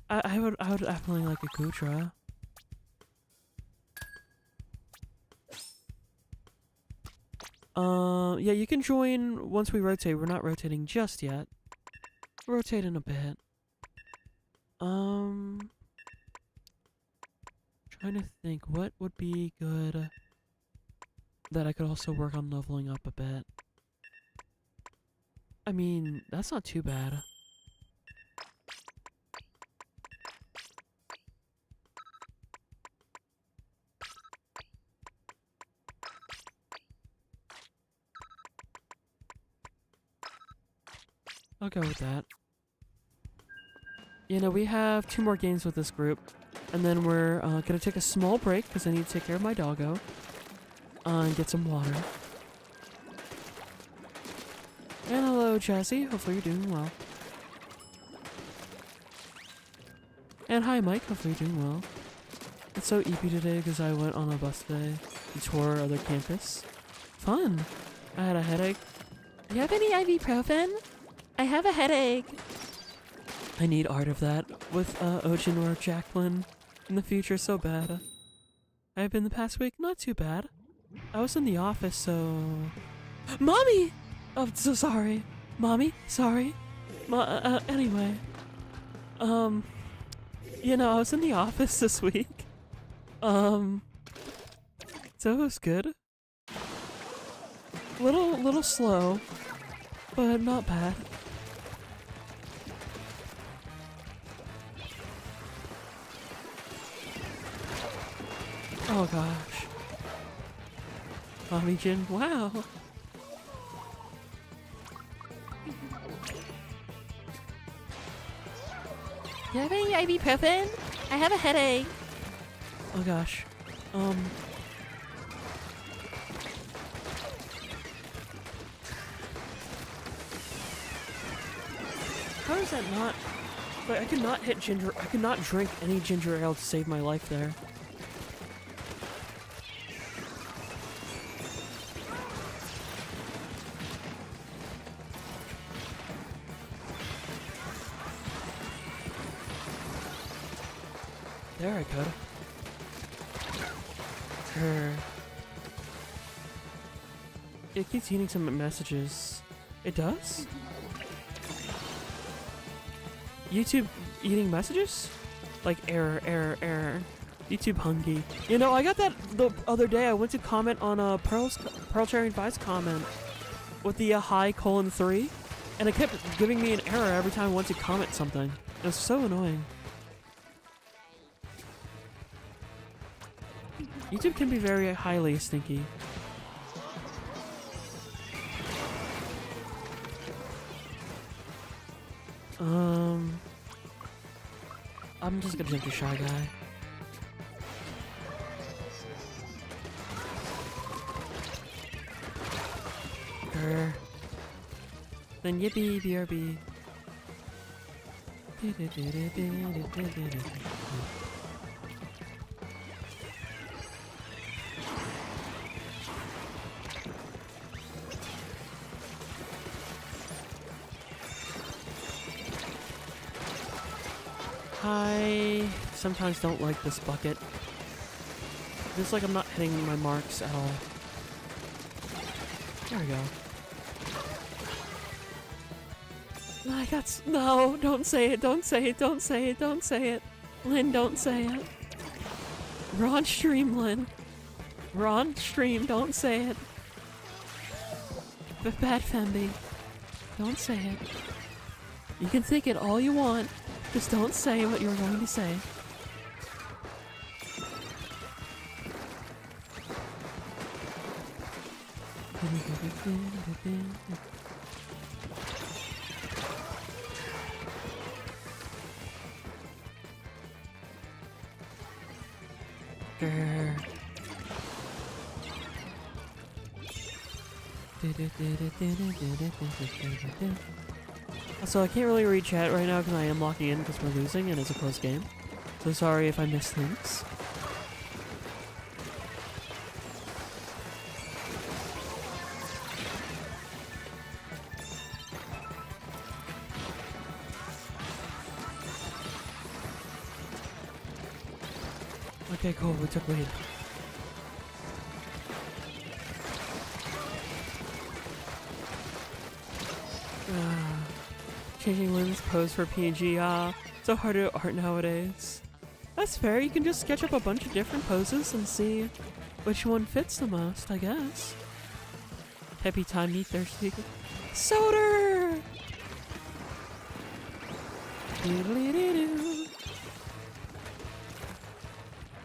I would definitely like a Goodra. Yeah, you can join once we rotate. We're not rotating just yet. We'll rotate in a bit. Trying to think, what would be good that I could also work on leveling up a bit. I mean, that's not too bad. I'll go with that. You know, we have 2 more games with this group, and then we're gonna take a small break because I need to take care of my doggo and get some water. And hello, Jazzy. Hopefully you're doing well. And hi, Mike. Hopefully you're doing well. It's so eepy today because I went on a bus today to tour other campus. Fun. I had a headache. Do you have any ibuprofen? I have a headache. I need art of that with Ojin or Jacqueline in the future so bad. I've been the past week not too bad. I was in the office, so... Mommy! Oh, so sorry. Mommy, sorry. Anyway. You know, I was in the office this week. So it was good. Little slow, but not bad. Oh gosh. Mommy Jin, wow. Do you have any ibuprofen? I have a headache. Oh gosh. How is that not? But I could not hit ginger. I could not drink any ginger ale to save my life there. There I could. It keeps eating some messages. It does? YouTube eating messages? Like error, error, error. YouTube hungry. You know, I got that the other day. I went to comment on a Pearl Cherry Vice comment with the hi:3, and it kept giving me an error every time I went to comment something. It was so annoying. YouTube can be very highly stinky. I'm just gonna drink a Shy Guy. Grr. Then yippee BRB. I sometimes don't like this bucket. It's like I'm not hitting my marks at all. There we go. I got no, don't say it, don't say it, don't say it, don't say it. Lynn, don't say it. We're on stream, Lynn. We're on stream, don't say it. But bad Femby. Don't say it. You can think it all you want. Just don't say what you're going to say. So I can't really read chat right now because I am locking in because we're losing and it's a close game. So sorry if I miss things. Okay, cool, we took lead. Changing Lynn's pose for PNG, so hard to art nowadays. That's fair, you can just sketch up a bunch of different poses and see which one fits the most, I guess. Happy time, me thirsty. Soda!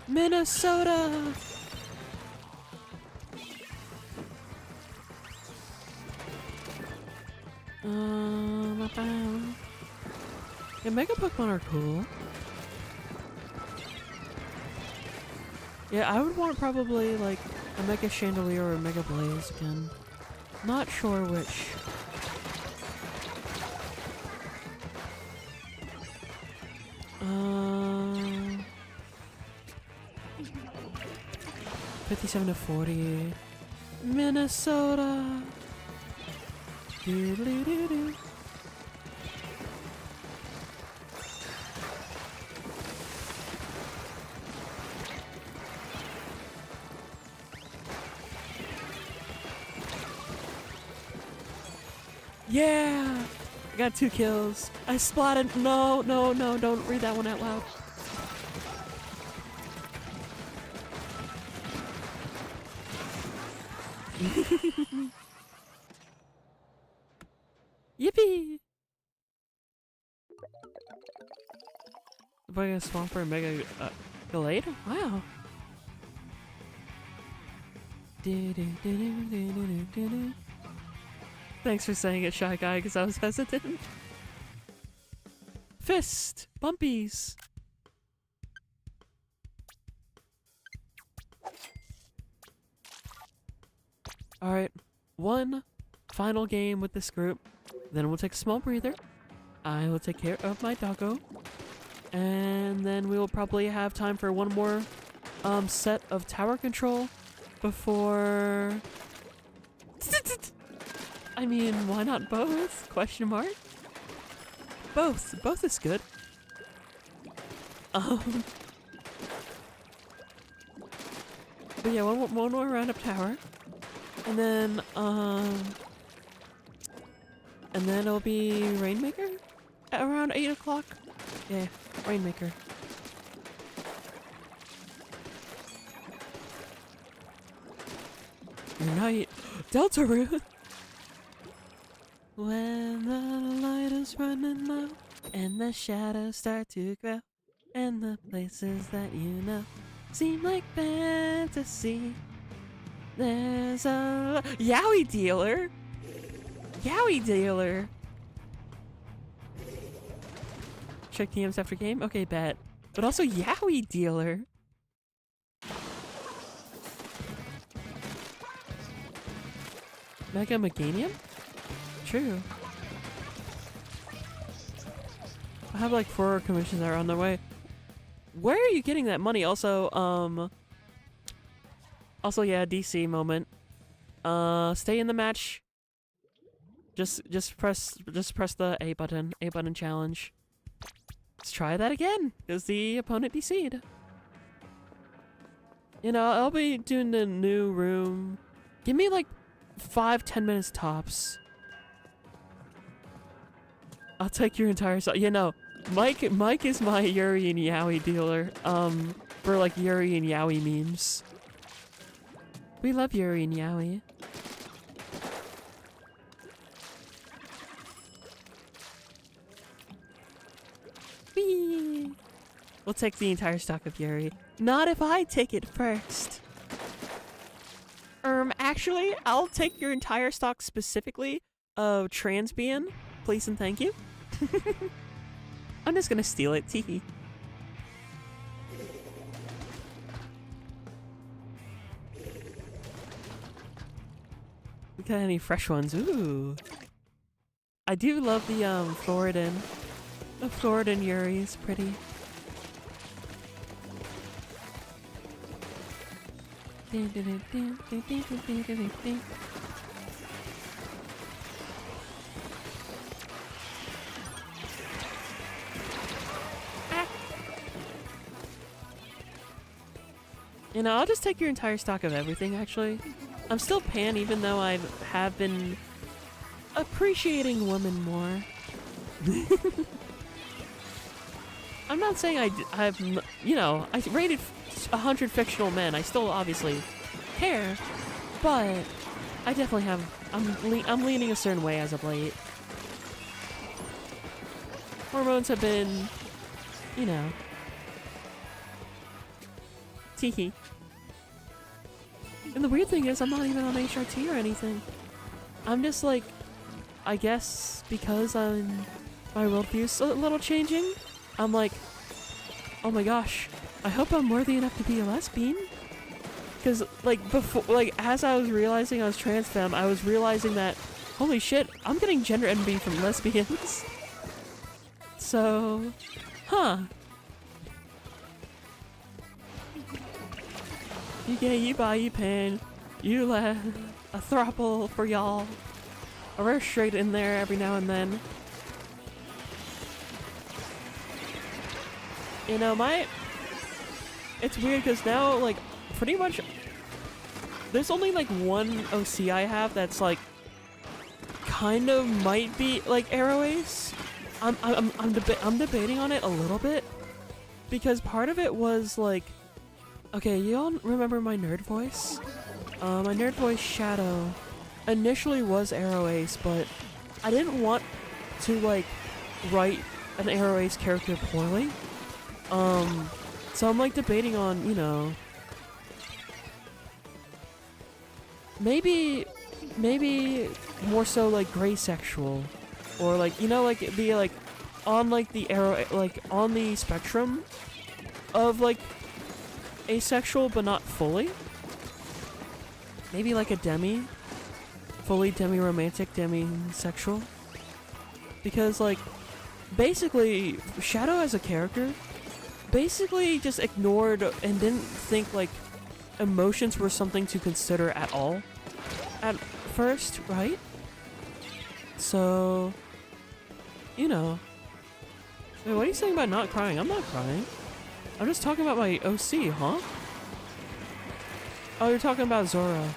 Minnesota! Yeah, Mega Pokemon are cool. Yeah, I would want probably like a Mega Chandelier or a Mega Blaze again. Not sure which. Uh, 57 to 40. Minnesota. Doo-doo-doo-doo. Yeah! got 2 kills. I splatted. No, no, no, don't read that one out loud. Yippee! Bring a Swamper and Mega Gallade? Wow. Thanks for saying it, Shy Guy, because I was hesitant. Fist! Bumpies! Alright, one final game with this group. Then we'll take a small breather. I will take care of my doggo. And then we will probably have time for one more set of tower control before... I mean, why not both? Question mark? Both. Both is good. But yeah, one more round of tower. And then it'll be Rainmaker at around 8 o'clock. Yeah, Rainmaker. Night. Delta Root! When the light is running low and the shadows start to grow and the places that you know seem like fantasy, there's a Yowie Dealer! Yowie Dealer! Check DMs after game? Okay, bet. But also Yowie Dealer! Mega Meganium? True. I have like 4 commissions that are on their way. Where are you getting that money? Also, yeah, DC moment. Stay in the match. Just press the A button challenge. Let's try that again, because the opponent DC'd. You know, I'll be doing the new room. Give me like 5-10 minutes tops. I'll take your entire you know, Mike is my Yuri and Yowie dealer, for like Yuri and Yowie memes. We love Yuri and Yowie. Whee! We'll take the entire stock of Yuri. Not if I take it first. Actually, I'll take your entire stock specifically of Transbian. Please and thank you. I'm just gonna steal it, teehee. We got any fresh ones? Ooh. I do love the Floridan. The Floridan Yuri is pretty. You know, I'll just take your entire stock of everything, actually. I'm still pan, even though I have been appreciating women more. I'm not saying I've, you know, I rated 100 fictional men. I still obviously care, but I definitely have, I'm leaning a certain way as of late. Hormones have been, you know, teehee. And the weird thing is, I'm not even on HRT or anything. I'm just like, I guess because my worldview's a little changing, I'm like, oh my gosh, I hope I'm worthy enough to be a lesbian. Because like before, like as I was realizing I was trans femme, I was realizing that, holy shit, I'm getting gender envy from lesbians. So, huh. You gay, you bi, you pan, you let a throuple for y'all. A rare straight in there every now and then. You know, it's weird because now, like, pretty much, there's only like one OC I have that's like kind of might be like Arrow Ace. I'm debating on it a little bit because part of it was like, okay, you all remember my nerd voice? My nerd voice Shadow initially was Arrow Ace, but I didn't want to like write an Arrow Ace character poorly. So I'm like debating on, you know, maybe more so like gray sexual, or like, you know, like the like on like the arrow, like on the spectrum of like asexual but not fully. Maybe like a demi, fully demi-romantic, demi-sexual. Because like basically Shadow as a character basically just ignored and didn't think like emotions were something to consider at all at first, right? So, you know. Wait, what are you saying about not crying? I'm not crying. I'm just talking about my OC, huh? Oh, you're talking about Zora.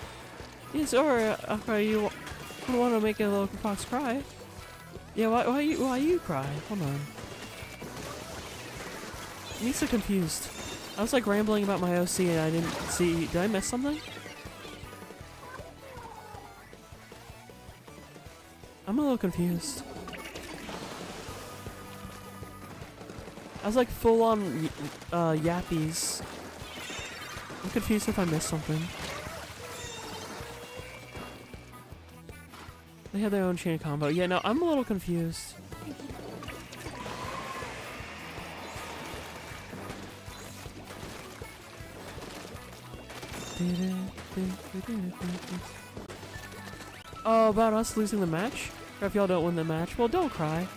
Yeah, Zora, okay, you want to make a little fox cry. Yeah, why you cry? Hold on. I'm so confused. I was like rambling about my OC and I didn't see. Did I miss something? I'm a little confused. I was like full on yappies. I'm confused if I missed something. They have their own chain combo. Yeah, no, I'm a little confused. Oh, about us losing the match? Or if y'all don't win the match, well, don't cry.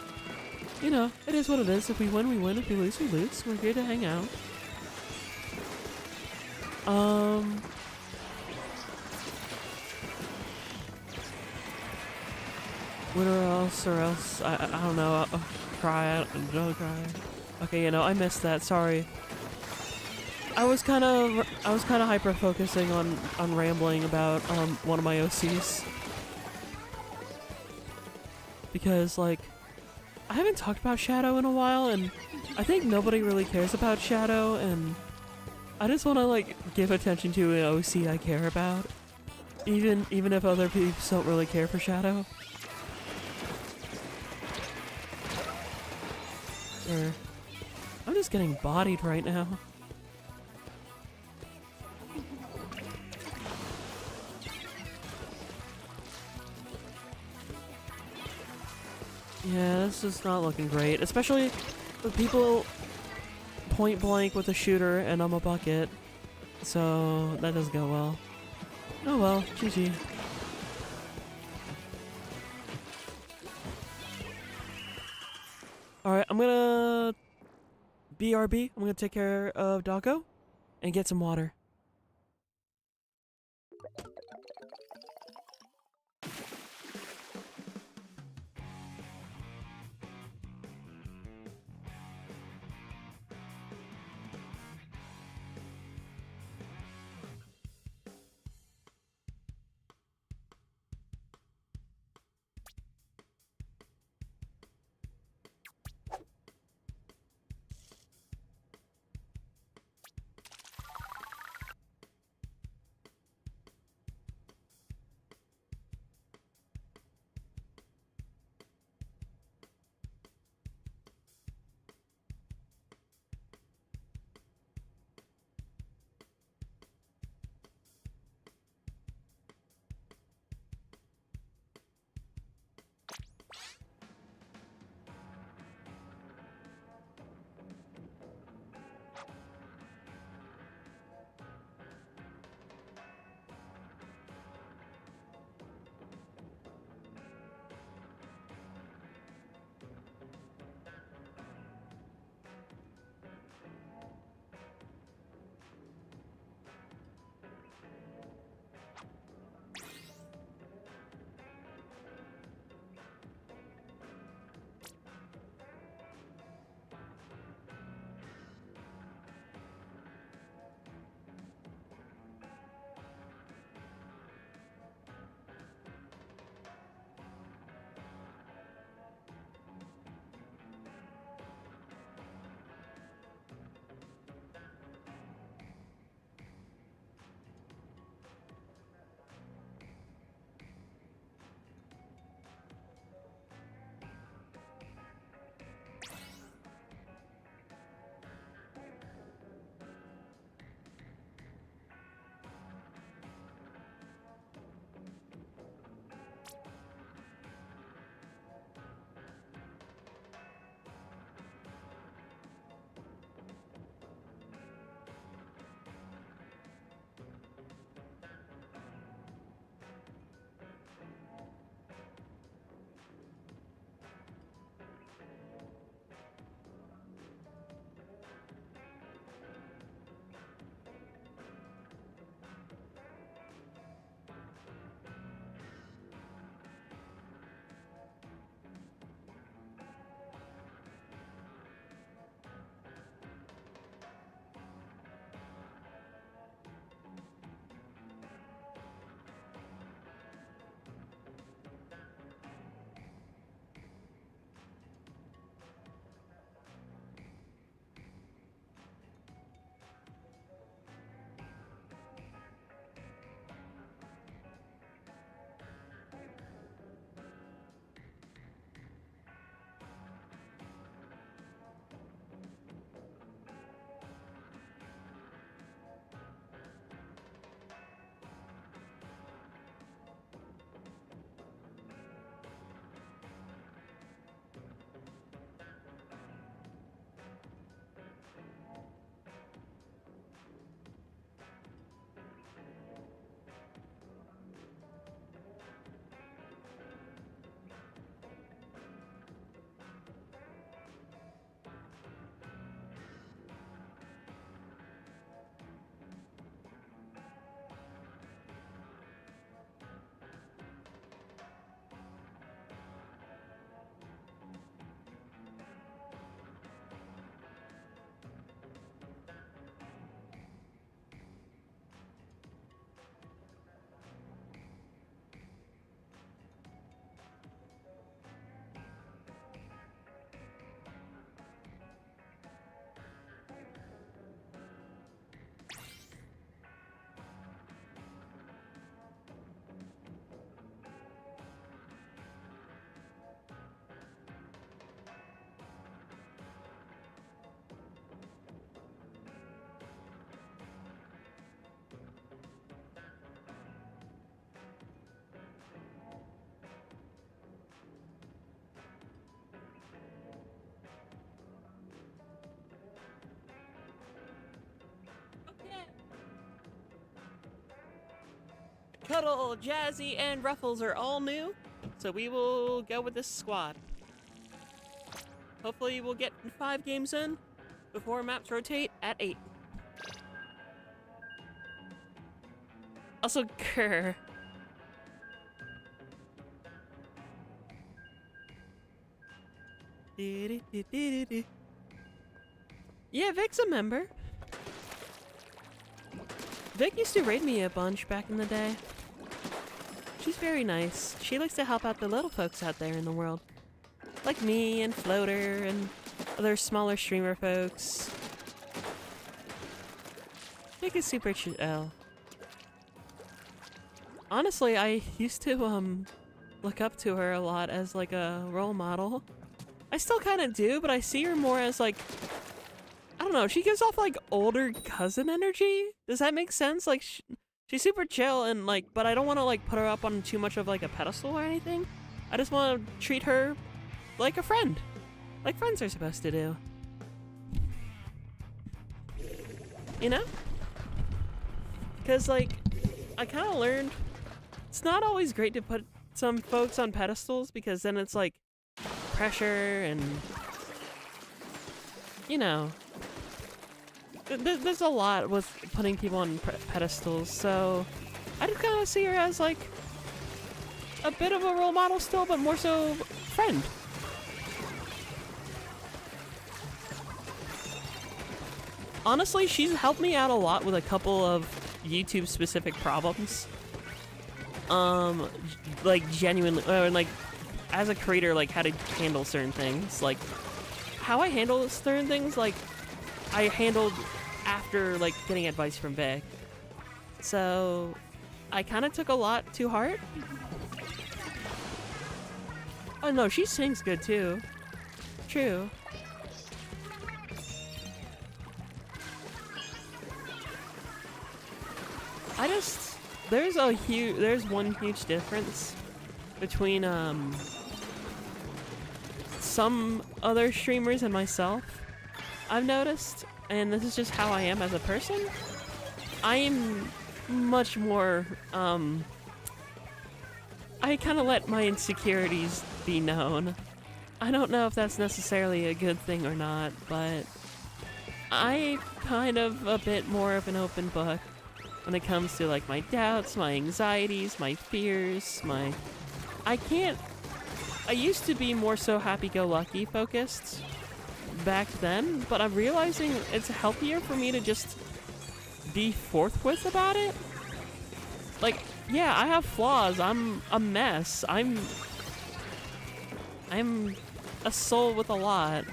You know, it is what it is. If we win, we win. If we lose, we lose. We're here to hang out. Win or else, I don't know. Cry, don't cry. Okay, you know, I missed that. Sorry. I was kind of hyper focusing on rambling about one of my OCs because like I haven't talked about Shadow in a while, and I think nobody really cares about Shadow, and I just want to like give attention to an OC I care about, even if other people don't really care for Shadow. I'm just getting bodied right now. Yeah, this is not looking great, especially with people point blank with a shooter and I'm a bucket. So that doesn't go well. Oh well, GG. Alright, I'm gonna BRB. I'm gonna take care of Doggo and get some water. Cuddle, Jazzy, and Ruffles are all new, so we will go with this squad. Hopefully we'll get 5 games in before maps rotate at 8. Also, grr. Yeah, Vic's a member. Vic used to raid me a bunch back in the day. She's very nice. She likes to help out the little folks out there in the world. Like me and Floater and other smaller streamer folks. Vic is super chill. Honestly, I used to look up to her a lot as like a role model. I still kind of do, but I see her more as like, I don't know, she gives off like older cousin energy. Does that make sense? Like she's super chill and like, but I don't want to like put her up on too much of like a pedestal or anything. I just want to treat her like a friend. Like friends are supposed to do. You know? Because like, I kind of learned it's not always great to put some folks on pedestals because then it's like pressure and, you know, there's a lot with putting people on pedestals, so I just kind of see her as like a bit of a role model still, but more so friend. Honestly, she's helped me out a lot with a couple of YouTube specific problems. Like genuinely, like as a creator, like how to handle certain things, like how I handle certain things, like I handled after like getting advice from Vic. So I kind of took a lot to heart. Oh no, she sings good too. True. There's one huge difference between some other streamers and myself, I've noticed, and this is just how I am as a person. I am much more, I kind of let my insecurities be known. I don't know if that's necessarily a good thing or not, but I'm kind of a bit more of an open book when it comes to like my doubts, my anxieties, my fears, I used to be more so happy-go-lucky focused back then, but I'm realizing it's healthier for me to just be forthwith about it. Like, yeah, I have flaws. I'm a mess. I'm a soul with a lot.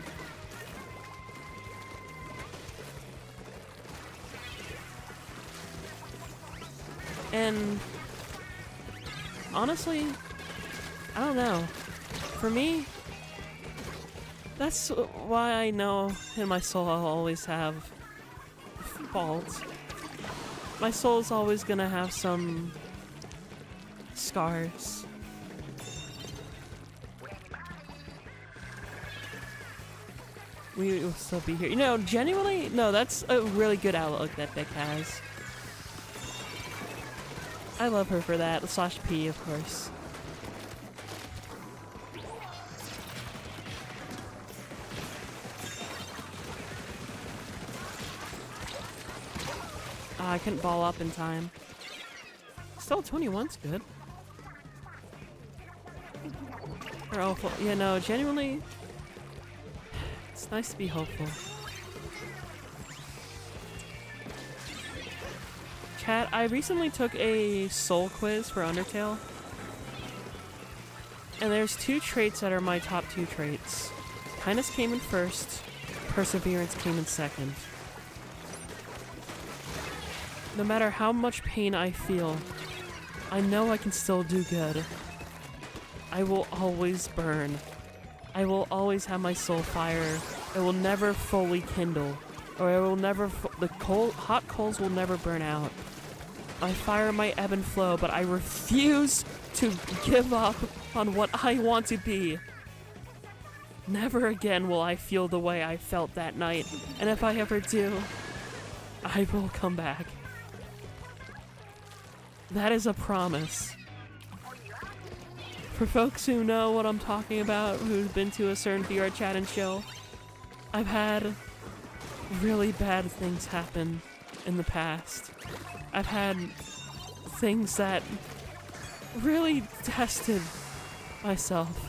And honestly, I don't know. For me, that's why I know in my soul I'll always have faults. My soul's always gonna have some scars. We will still be here. You know, genuinely, no, that's a really good outlook that Vic has. I love her for that. / P, of course. I couldn't ball up in time. Still 21's good. Or hopeful. Yeah, no, genuinely, it's nice to be hopeful. Chat, I recently took a soul quiz for Undertale. And there's 2 traits that are my top 2 traits. Kindness came in first, perseverance came in second. No matter how much pain I feel, I know I can still do good. I will always burn. I will always have my soul fire. It will never fully kindle. Or it will never, hot coals will never burn out. My fire might ebb and flow, but I refuse to give up on what I want to be. Never again will I feel the way I felt that night, and if I ever do, I will come back. That is a promise. For folks who know what I'm talking about, who've been to a certain VR chat and chill, I've had really bad things happen in the past. I've had things that really tested myself.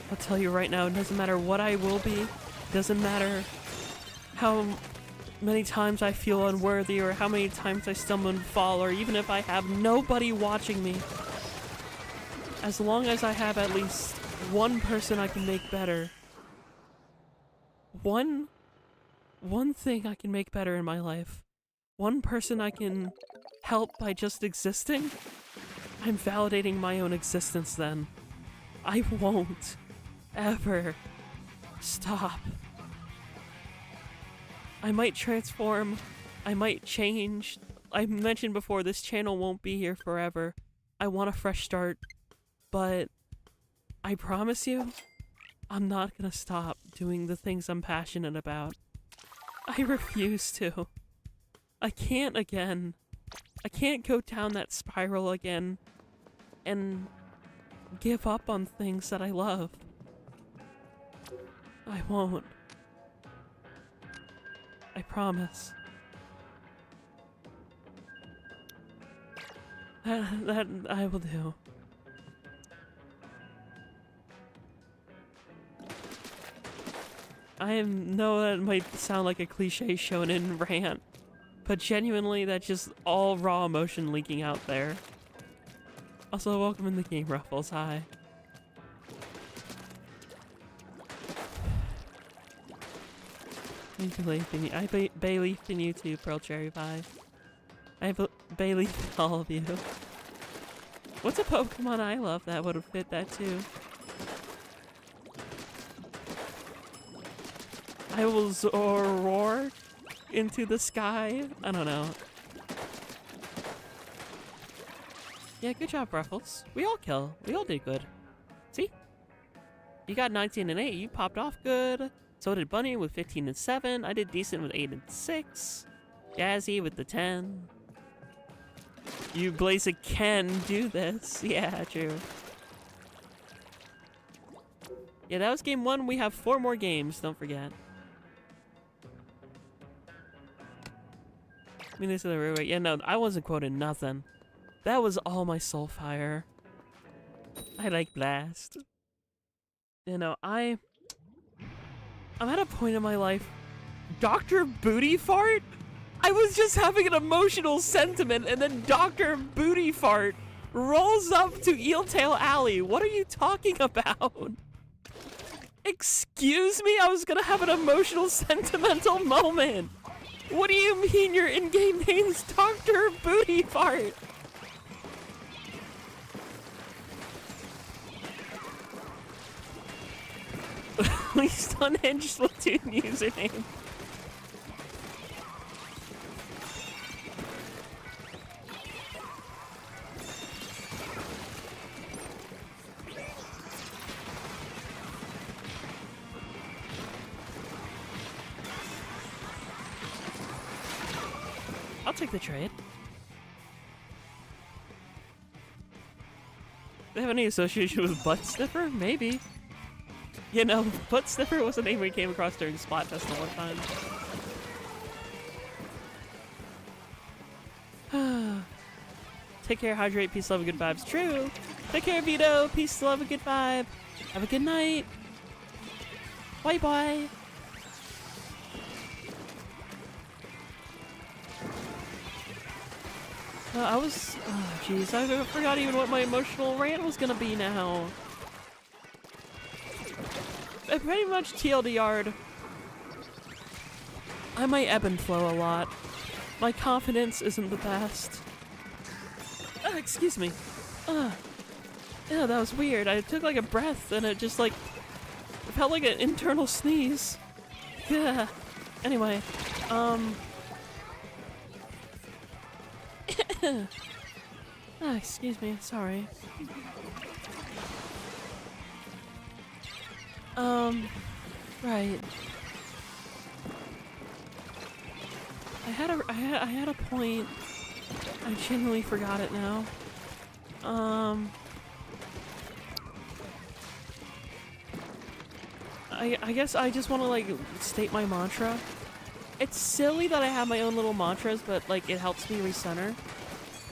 I'll tell you right now, it doesn't matter what I will be, it doesn't matter how many times I feel unworthy or how many times I stumble and fall, or even if I have nobody watching me. As long as I have at least one person I can make better, one thing I can make better in my life, one person I can help by just existing, I'm validating my own existence then. I won't ever stop. I might transform, I might change. I mentioned before, this channel won't be here forever. I want a fresh start, but I promise you, I'm not gonna stop doing the things I'm passionate about. I refuse to. I can't again. I can't go down that spiral again and give up on things that I love. I won't. I promise. That I will do. I know that might sound like a cliche shonen rant, but genuinely that's just all raw emotion leaking out there. Also, welcome in the game, Ruffles. Hi. I bayleafed in you too, Pearl Cherry Pie. I bayleafed all of you. What's a Pokemon I love that would have fit that too? I will roar into the sky? I don't know. Yeah, good job, Ruffles. We all kill. We all did good. See? You got 19 and 8. You popped off good. So did Bunny with 15 and 7. I did decent with 8 and 6. Jazzy with the 10. You Blazik can do this. Yeah, true. Yeah, that was game 1. We have 4 more games. Don't forget. I mean, this is the real way. Yeah, no, I wasn't quoting nothing. That was all my soul fire. I like Blast. You know, I'm at a point in my life. Dr. Booty Fart? I was just having an emotional sentiment, and then Dr. Booty Fart rolls up to Eeltail Alley. What are you talking about? Excuse me? I was gonna have an emotional, sentimental moment. What do you mean your in-game name's Dr. Booty Fart? Least unhinged Splatoon username. I'll take the trade. Do they have any association with Butt Sniffer? Maybe. You know, Butt Sniffer was a name we came across during Spot Festival one time. Take care, hydrate, peace, love, and good vibes. True. Take care, Vito. Peace, love, and good vibe. Have a good night. Bye bye. Oh jeez, I forgot even what my emotional rant was gonna be now. I pretty much TLDR'd. I might ebb and flow a lot. My confidence isn't the best. Excuse me. Yeah, that was weird. I took like a breath and it just like felt like an internal sneeze. Yeah. Anyway, excuse me, sorry. Right. I had a point. I genuinely forgot it now. I guess I just want to like state my mantra. It's silly that I have my own little mantras, but like it helps me recenter.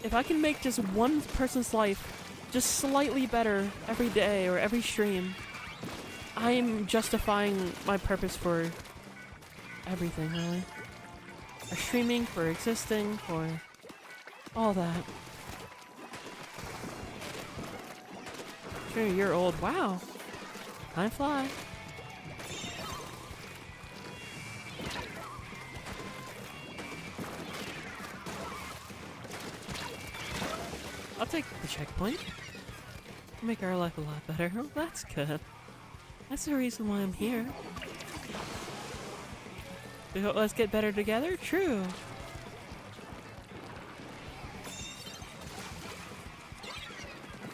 If I can make just one person's life just slightly better every day or every stream, I'm justifying my purpose for everything, really. For streaming, for existing, for all that. Sure, you're old. Wow. Time fly. I'll take the checkpoint. Make our life a lot better. Oh, that's good. That's the reason why I'm here. Let's get better together? True.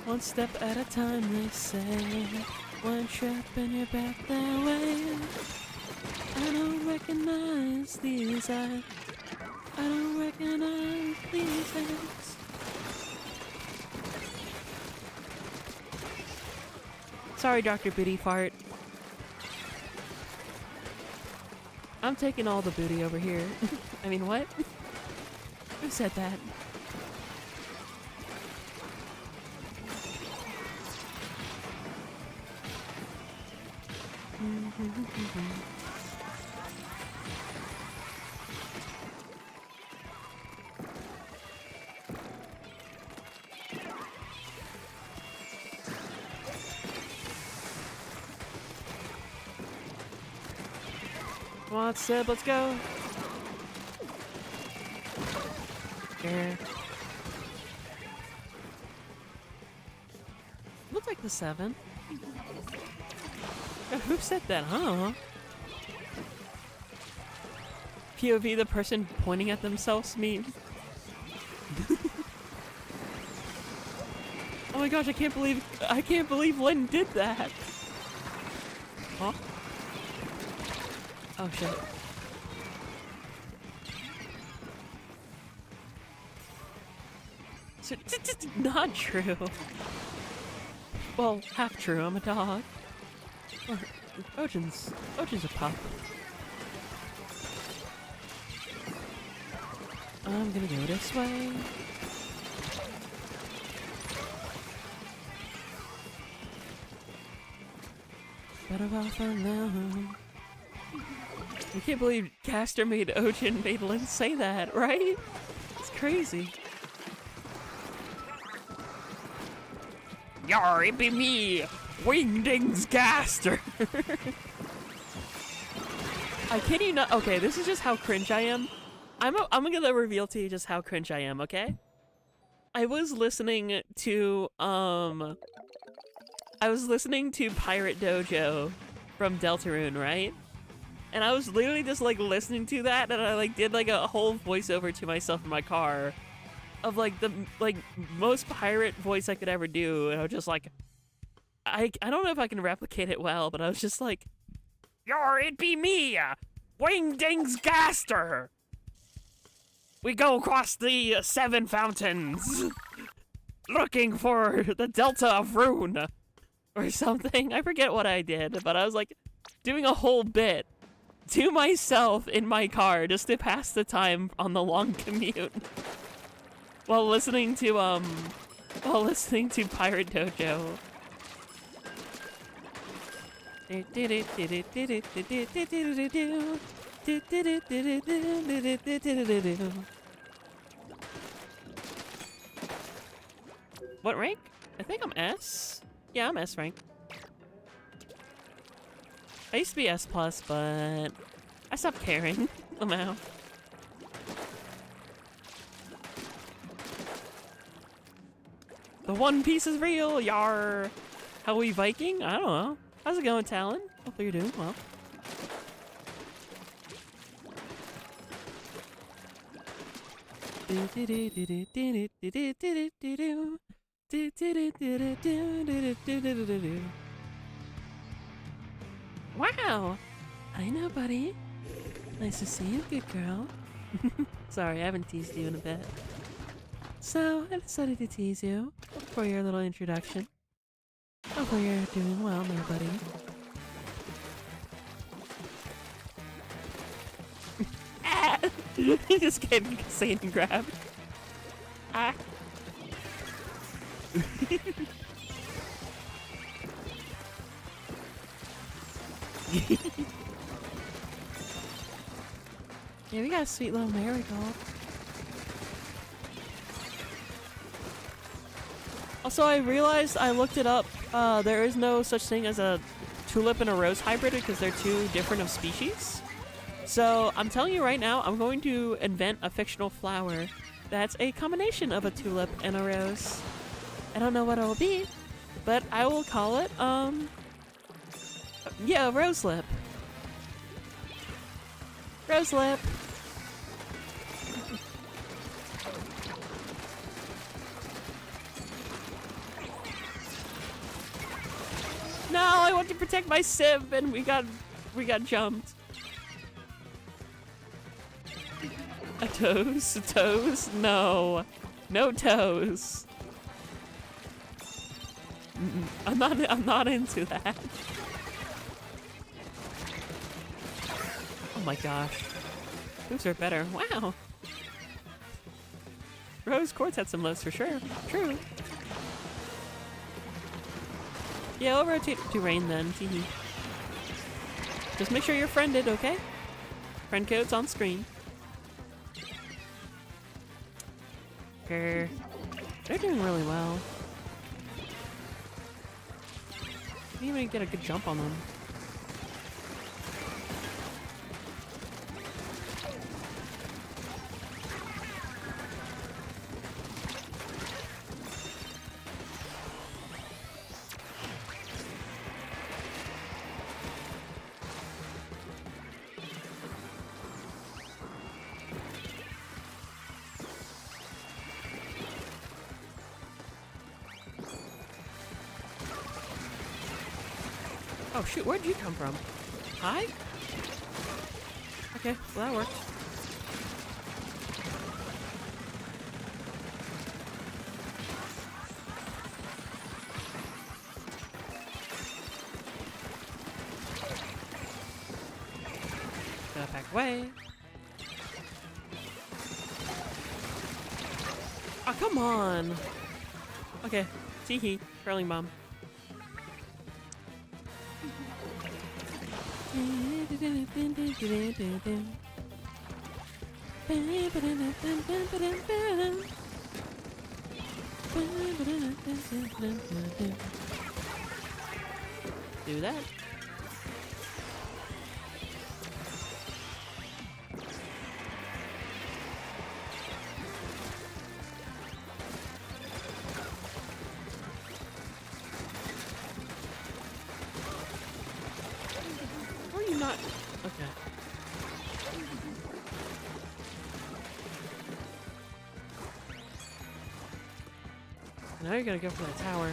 One step at a time, they say. One trap and you're back that way. I don't recognize these eyes. I don't recognize these hands. Sorry, Dr. Booty Fart. I'm taking all the booty over here. I mean, what? Who said that? Come on, Sib, let's go. Here. Looks like the 7. God, who said that, huh? POV, the person pointing at themselves meme. Oh my gosh, I can't believe Lynn did that. Huh? Oh shit. So, not true. Well, half true, I'm a dog. Or, Ojin's a pup. I'm gonna go this way. Better off alone. I can't believe Caster made Ojin made Lynn say that, right? It's crazy. Yar, it be me, Wingdings Caster. I kid you not. Okay, this is just how cringe I am. I'm gonna reveal to you just how cringe I am. Okay. I was listening to Pirate Dojo from Deltarune, right? And I was literally just like listening to that, and I like did like a whole voiceover to myself in my car of like the most pirate voice I could ever do, and I was just like, I don't know if I can replicate it well, but I was just like, "Yar, it be me, Wingdings Gaster. We go across the 7 fountains, looking for the Delta of Rune, or something." I forget what I did, but I was like doing a whole bit to myself in my car just to pass the time on the long commute while listening to Pirate Dojo. What rank? I think I'm S. Yeah, I'm S rank. I used to be S+, but I stopped caring. Somehow. The One Piece is real, yar! How are we Viking? I don't know. How's it going, Talon? Hopefully you're doing well. Wow! Hi, nobody. Nice to see you, good girl. Sorry, I haven't teased you in a bit. So, I decided to tease you for your little introduction. Hopefully you're doing well, my buddy. Ah! He just getting insane and grabbed. Ah! Yeah, we got a sweet little marigold. Also, I realized I looked it up. There is no such thing as a tulip and a rose hybrid because they're two different of species. So I'm telling you right now, I'm going to invent a fictional flower that's a combination of a tulip and a rose. I don't know what it'll be, but I will call it, yeah, rose lip. Rose lip. No, I want to protect my sim, and we got jumped. A toes? A toes? No. No toes. I'm not into that. Oh my gosh. Those are better. Wow. Rose Quartz had some lows for sure. True. Yeah, I'll rotate to rain then. Teehee. Just make sure you're friended, okay? Friend code's on screen. Grr. They're doing really well. Didn't even get a good jump on them. Oh shoot, where'd you come from? Hi? Okay, well that worked. Gotta back away. Oh, come on! Okay, teehee, curling bomb. Do that. Or you not? Okay. Now you're gonna go for that tower.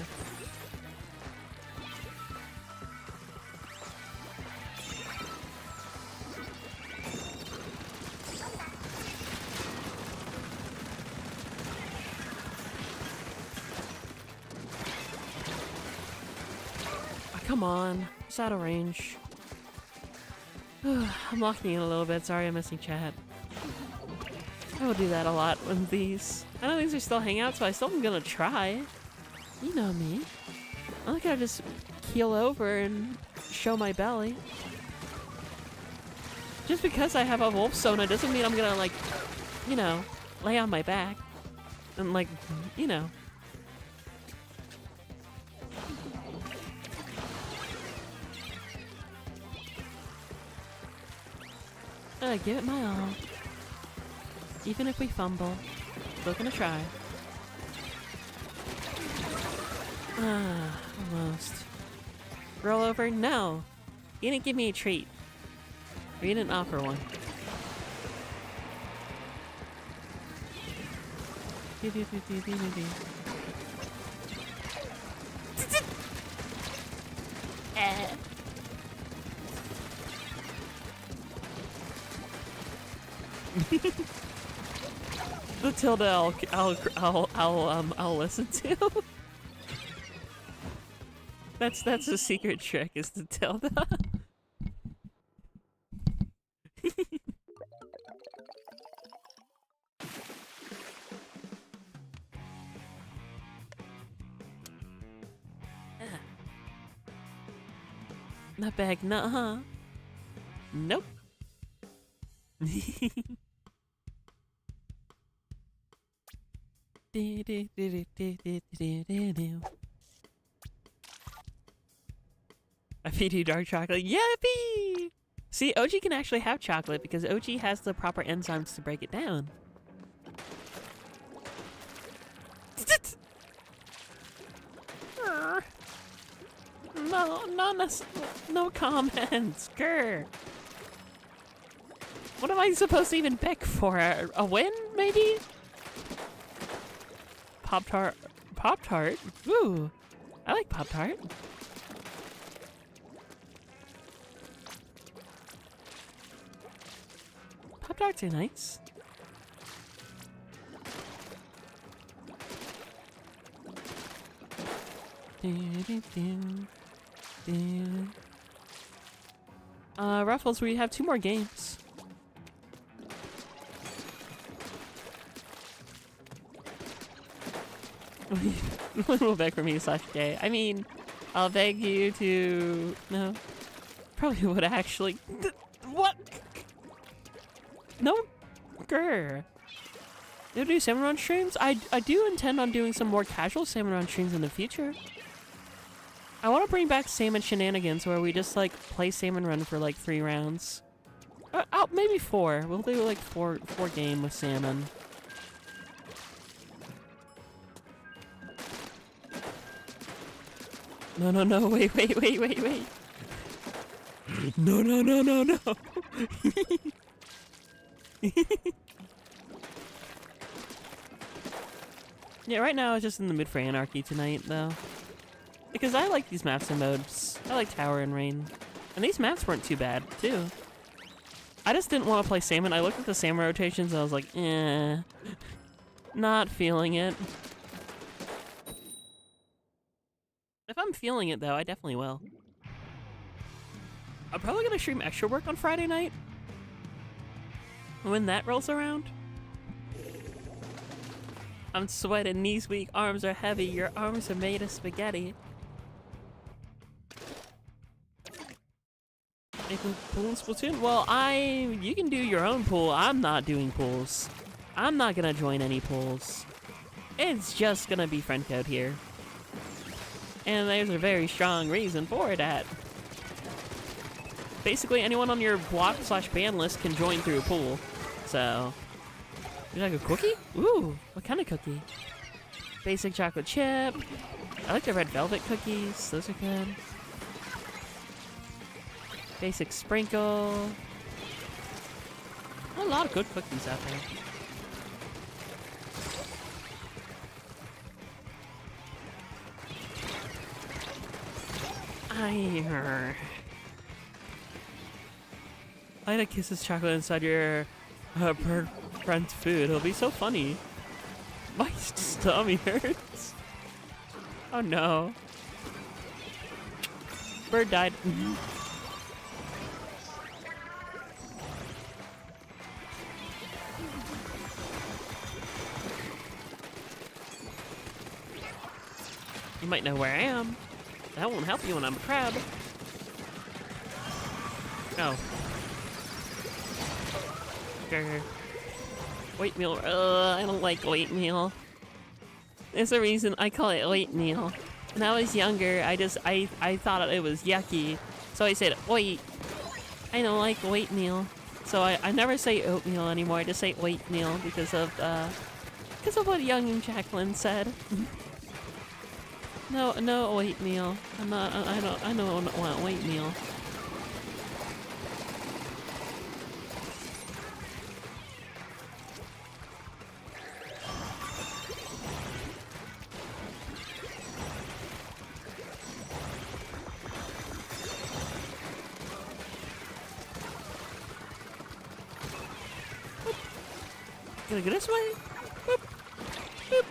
Oh, come on. It's out of range. I'm locking in a little bit. Sorry, I'm missing chat. I will do that a lot with these. I know these are still hangouts, but I still am gonna try. You know me. I'm not gonna just keel over and show my belly. Just because I have a wolf sona doesn't mean I'm gonna, like, you know, lay on my back. And, like, you know. Give it my all. Even if we fumble, still gonna try. Ah, almost. Roll over? No! You didn't give me a treat. Or you didn't offer one. The tilde I'll listen to. That's a secret trick, is the tilde. Not bag, nuh-huh. Nope. I feed you dark chocolate. Yippee! See, OG can actually have chocolate because OG has the proper enzymes to break it down. No comments. Grr. What am I supposed to even pick for? A win, maybe? Pop-Tart. Pop-Tart? Ooh. I like Pop-Tart. Pop-Tarts are nice. Ruffles, we have 2 more games. We'll beg for me / gay. I mean, I'll beg you to... No. Probably would actually... What? No? Grr. You'll do salmon run streams? I do intend on doing some more casual salmon run streams in the future. I want to bring back salmon shenanigans where we just like play salmon run for like 3 rounds. Maybe 4. We'll do like 4 game with salmon. No, wait. No. Yeah, right now I was just in the mood for Anarchy tonight, though. Because I like these maps and modes. I like Tower and Rain. And these maps weren't too bad, too. I just didn't want to play salmon. I looked at the salmon rotations and I was like, eh. Not feeling it. If I'm feeling it, though, I definitely will. I'm probably gonna stream extra work on Friday night. When that rolls around. I'm sweating, knees weak, arms are heavy, your arms are made of spaghetti. Making pool in Splatoon? Well, you can do your own pool. I'm not doing pools. I'm not gonna join any pools. It's just gonna be friend code here. And there's a very strong reason for that. Basically, anyone on your block/ban list can join through a pool. So, you like a cookie? Ooh, what kind of cookie? Basic chocolate chip. I like the red velvet cookies. Those are good. Basic sprinkle. A lot of good cookies out there. I had a kisses chocolate inside your friend's food. It'll be so funny. My stomach hurts. Oh no. Bird died. You might know where I am. That won't help you when I'm a crab. Oh. Grr. Oatmeal. I don't like oatmeal. There's a reason I call it oatmeal. When I was younger, I thought it was yucky. So I said, oat. I don't like oatmeal. So I never say oatmeal anymore. I just say oatmeal because of what young Jacqueline said. No oatmeal. I don't want oatmeal. Gonna go this way. Boop. Boop.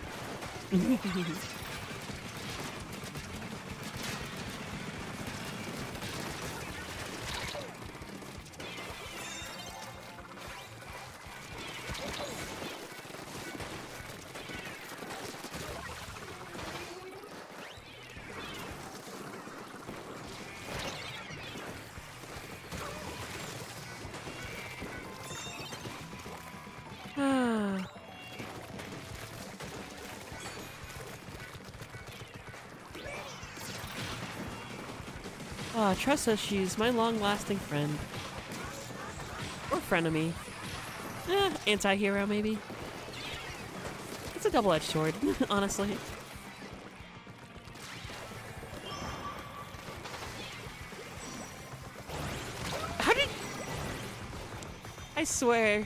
Tressa, she's my long-lasting friend. Or frenemy. Anti-hero, maybe? It's a double-edged sword, honestly. How did... I swear.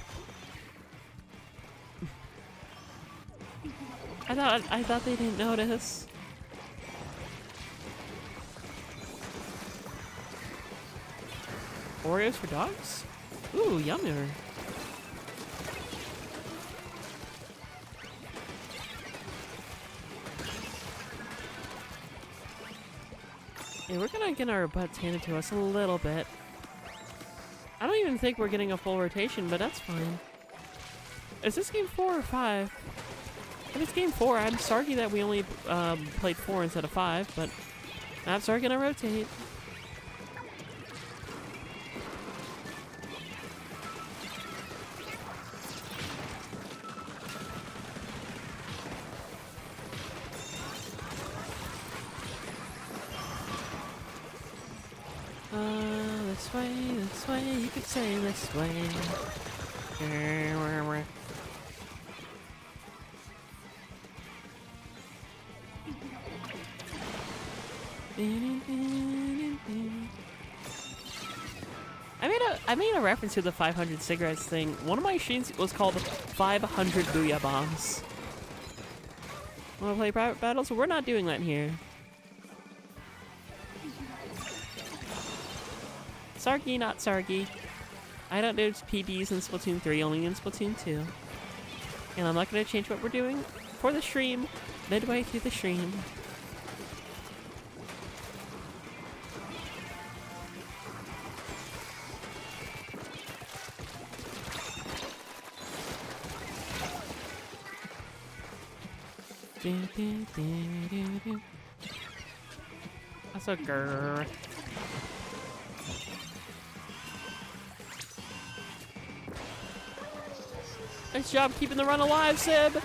I thought they didn't notice. Oreos for dogs? Ooh, yummier. Yeah, we're gonna get our butts handed to us a little bit. I don't even think we're getting a full rotation, but that's fine. Is this game 4 or 5? If it's game 4, I'm sorry that we only played 4 instead of 5, but I'm sorry gonna rotate. This way, you could say this way. I made a reference to the 500 cigarettes thing. One of my machines was called 500 Booyah Bombs. Wanna play private battles? We're not doing that here. Sarky, not Sarky. I don't do PBs in Splatoon 3, only in Splatoon 2. And I'm not going to change what we're doing for the stream, midway through the stream. That's a grrr. Nice job keeping the run alive, Sib!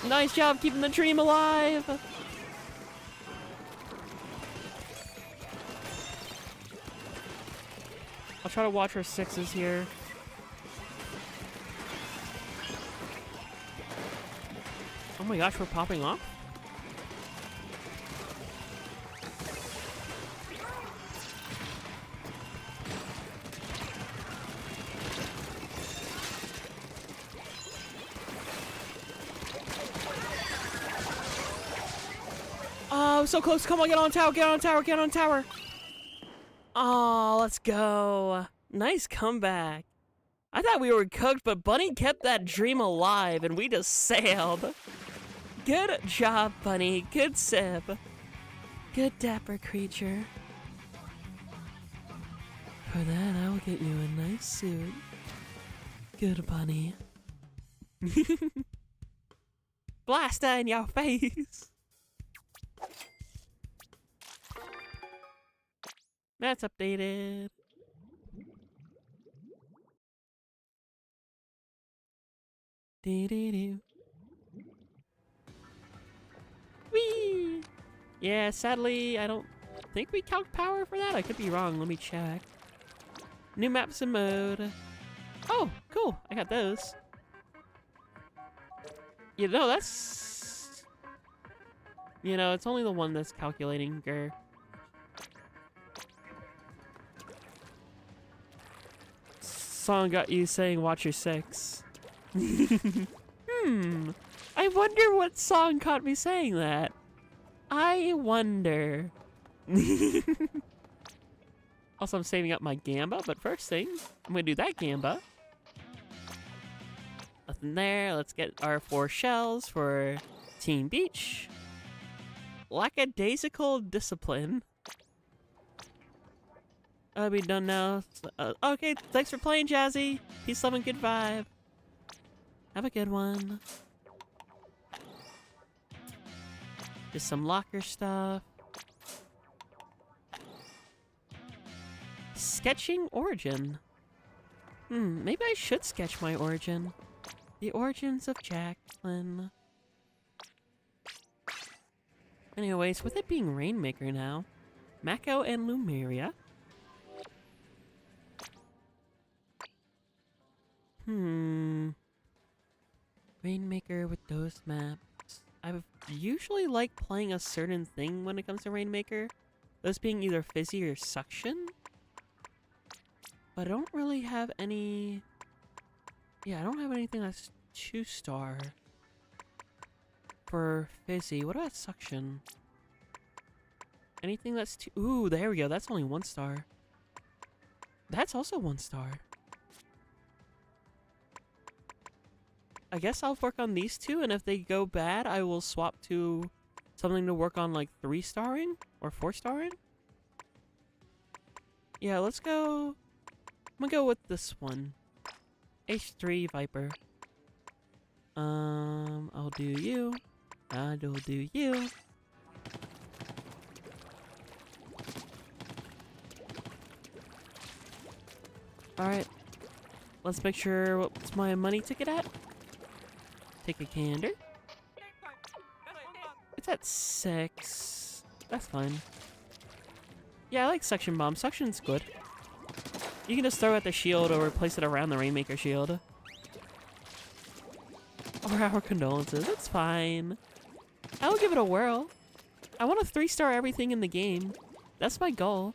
Nice job keeping the dream alive! I'll try to watch our 6s here. Oh my gosh, we're popping off? Oh, so close. Come on, get on tower, get on tower, get on tower. Oh, let's go. Nice comeback. I thought we were cooked, but Bunny kept that dream alive and we just sailed. Good job, Bunny. Good Sib. Good dapper creature. For that, I will get you a nice suit. Good Bunny. Blast in your face. That's updated. Dee-dee-doo. Whee! Yeah, sadly, I don't think we calc power for that. I could be wrong. Let me check. New maps and mode. Oh, cool. I got those. You know, that's... You know, it's only the one that's calculating. Grr. Song got you saying watch your 6. I wonder what song caught me saying that. I wonder. Also, I'm saving up my Gamba, but first thing, I'm gonna do that Gamba. Nothing there. Let's get our 4 shells for Team Beach. Lackadaisical discipline. I'll be done now. Okay, thanks for playing, Jazzy. Peace, love, and good vibe. Have a good one. Just some locker stuff. Sketching origin. Maybe I should sketch my origin. The origins of Jacqueline. Anyways, with it being Rainmaker now, Mako and Lumeria. Rainmaker with those maps. I usually like playing a certain thing when it comes to Rainmaker. Those being either Fizzy or Suction. But I don't really have any... Yeah, I don't have anything that's 2-star. For Fizzy. What about Suction? Anything that's 2... Ooh, there we go. That's only 1-star. That's also 1-star. I guess I'll work on these 2, and if they go bad, I will swap to something to work on, like, 3-starring? Or 4-starring? Yeah, let's go... I'm gonna go with this one. H3 Viper. I'll do you. I'll do you. Alright. Let's make sure what's my money ticket at. Take a candor. It's at 6. That's fine. Yeah, I like Suction Bomb. Suction's good. You can just throw out the shield or place it around the Rainmaker shield. Or our condolences. It's fine. I will give it a whirl. I want to 3-star everything in the game. That's my goal.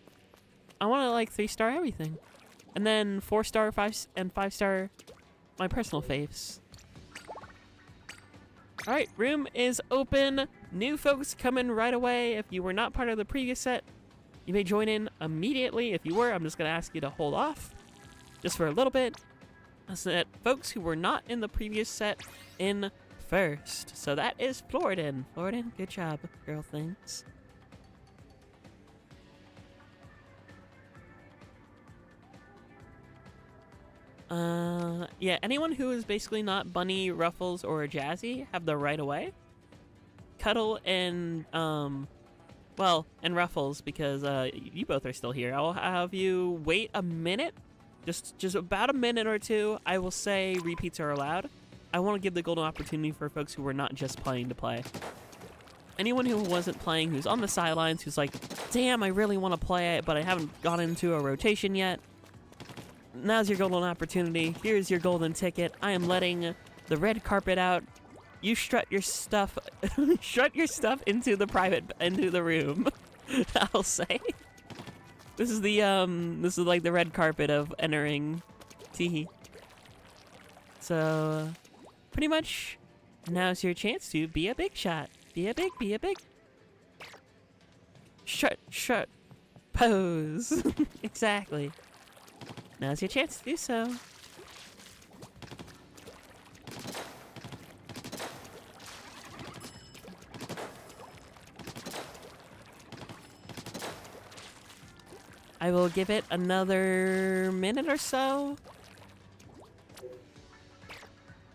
I want to like 3-star everything. And then 4-star, 5-star my personal faves. Alright, room is open. New folks coming right away. If you were not part of the previous set, you may join in immediately. If you were, I'm just going to ask you to hold off just for a little bit. So that folks who were not in the previous set in first. So that is Floridan. Floridan, good job, girl things. Yeah, anyone who is basically not Bunny, Ruffles, or Jazzy have the right away. Cuddle and, well, and Ruffles, because you both are still here. I'll have you wait a minute, just about a minute or two. I will say repeats are allowed. I want to give the golden opportunity for folks who were not just playing to play. Anyone who wasn't playing, who's on the sidelines, who's like, damn, I really want to play it, but I haven't gone into a rotation yet. Now's your golden opportunity. Here's your golden ticket. I am letting the red carpet out. You strut your stuff, strut your stuff into the room. I'll say. This is like the red carpet of entering Teehee. So, pretty much, now's your chance to be a big shot. Be a big. Strut, pose. Exactly. Now's your chance to do so. I will give it another minute or so.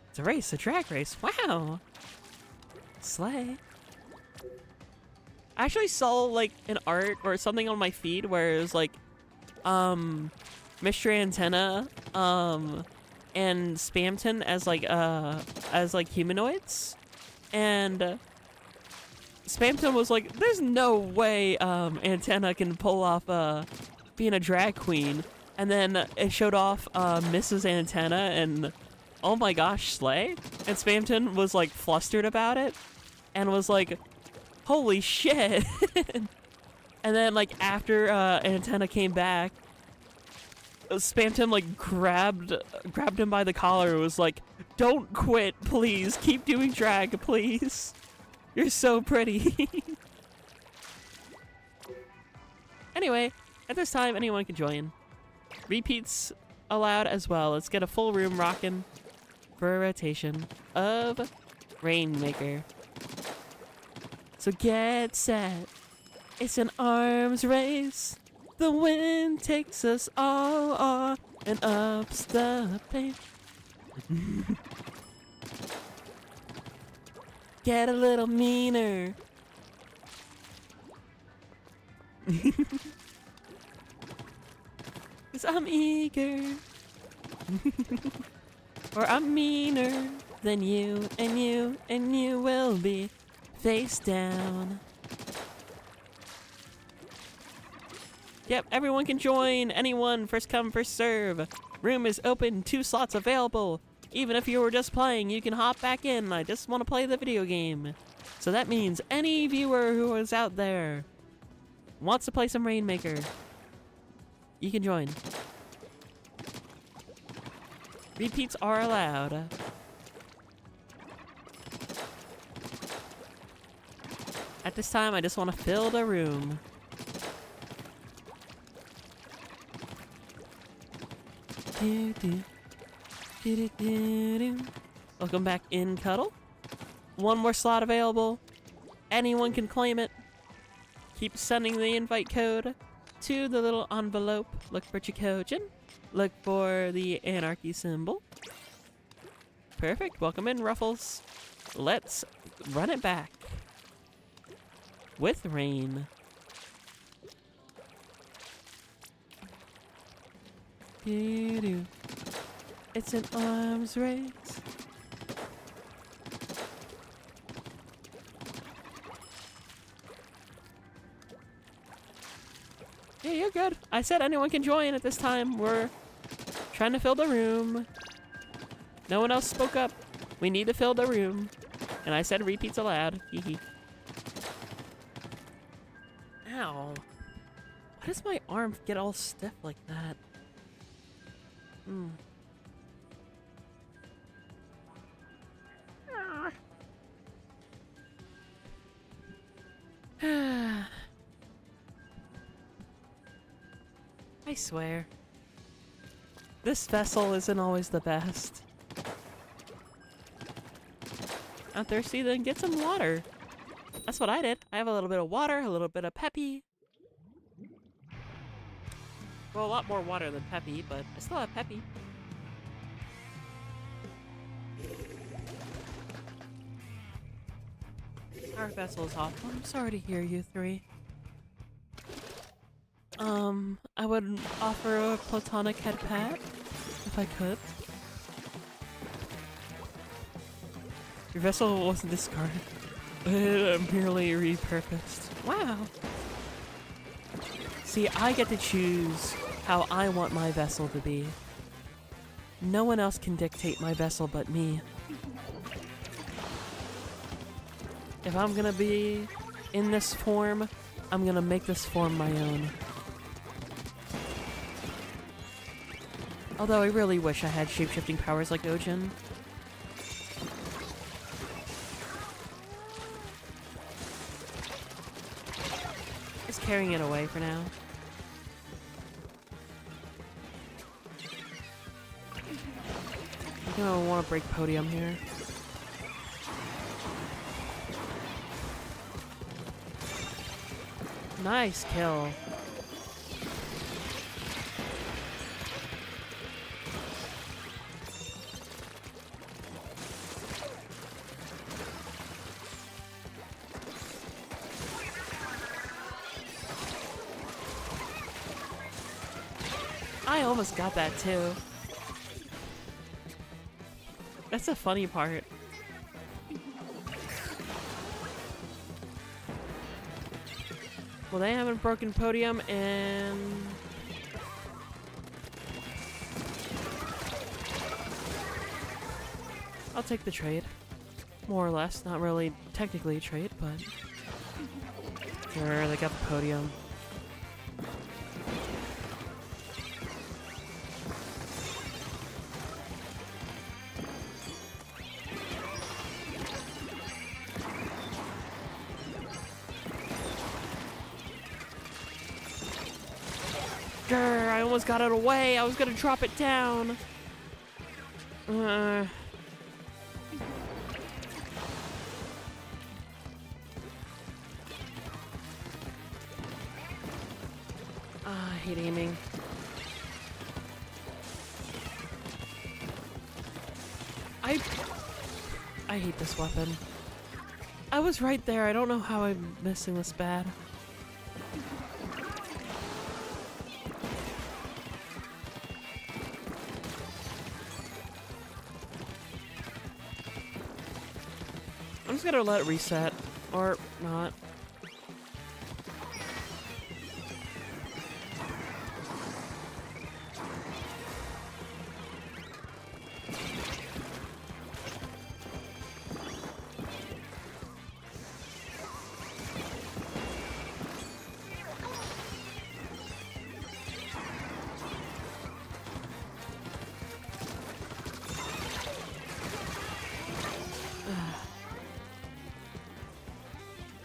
It's a race, a drag race. Wow. Slay. I actually saw like an art or something on my feed where it was like, Mystery Antenna, and Spamton as like humanoids, and Spamton was like, "There's no way Antenna can pull off being a drag queen," and then it showed off Mrs. Antenna, and oh my gosh, slay! And Spamton was like flustered about it, and was like, "Holy shit!" And then like after Antenna came back, Spamton like grabbed him by the collar and was like, "Don't quit, please. Keep doing drag, please. You're so pretty." Anyway, at this time, anyone can join. Repeats allowed as well. Let's get a full room rocking. for a rotation of Rainmaker. So get set. It's an arms race. The wind takes us all on and ups the pace. Get a little meaner. Cause I'm eager. Or I'm meaner than you, and you will be face down. Yep, everyone can join. Anyone, first come, first serve. Room is open, 2 slots available. Even if you were just playing, you can hop back in. I just want to play the video game. So that means any viewer who is out there wants to play some Rainmaker, you can join. Repeats are allowed. At this time, I just want to fill the room. Welcome back in, Cuddle. 1 more slot available. Anyone can claim it. Keep sending the invite code to the little envelope. Look for Jackogień. Look for the Anarchy symbol. Perfect. Welcome in, Ruffles. Let's run it back. With rain. It's an arms race. Yeah, you're good. I said anyone can join at this time. We're trying to fill the room. No one else spoke up. We need to fill the room. And I said repeats allowed. Hee. Ow. Why does my arm get all stiff like that? I swear. This vessel isn't always the best. Out thirsty? Then get some water. That's what I did. I have a little bit of water, a little bit of Peppy. Well, a lot more water than Peppy, but I still have Peppy. Our vessel is off. I'm sorry to hear you 3. I would offer a platonic head pat, if I could. Your vessel wasn't discarded. Merely repurposed. Wow. See, I get to choose how I want my vessel to be. No one else can dictate my vessel but me. If I'm gonna be in this form, I'm gonna make this form my own. Although I really wish I had shape-shifting powers like Ojin. Just carrying it away for now. I don't want to break podium here. Nice kill. I almost got that too. That's the funny part. Well, they haven't broken podium and I'll take the trade. More or less. Not really technically a trade, but sure, they got the podium. Grr, I almost got it away. I was gonna drop it down. Ah, I hate aiming. I hate this weapon. I was right there. I don't know how I'm missing this bad. I'm just gonna let it reset. Or not.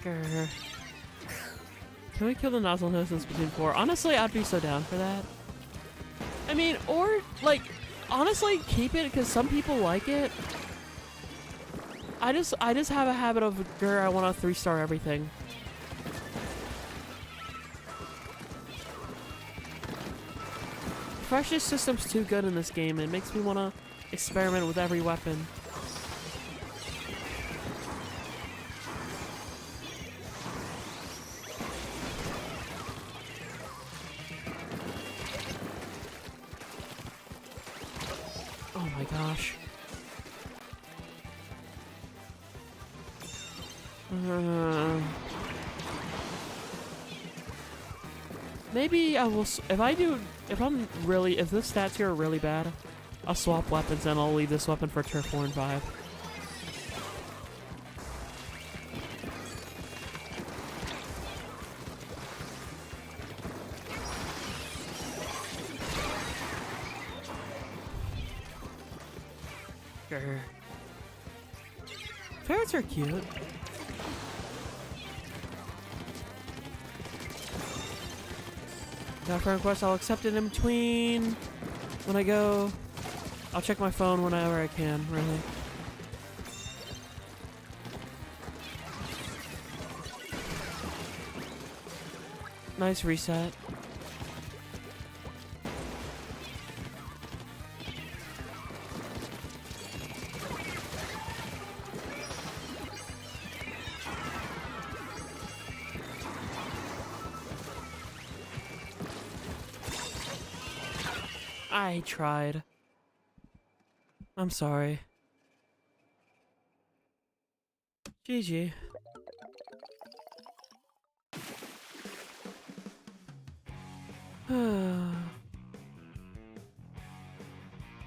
Grr. Can we kill the nozzle nose in Splatoon 4? Honestly, I'd be so down for that. I mean, or, like, honestly, keep it, because some people like it. I just have a habit of, grr, I want to 3-star everything. Freshness system's too good in this game. It makes me want to experiment with every weapon. Oh my gosh. Maybe I will, if this stats here are really bad, I'll swap weapons and I'll leave this weapon for Turf 4 and 5. Grr. Ferrets are cute. Got a friend request, I'll accept it in between. When I go, I'll check my phone whenever I can, really. Nice reset. I tried. I'm sorry. GG.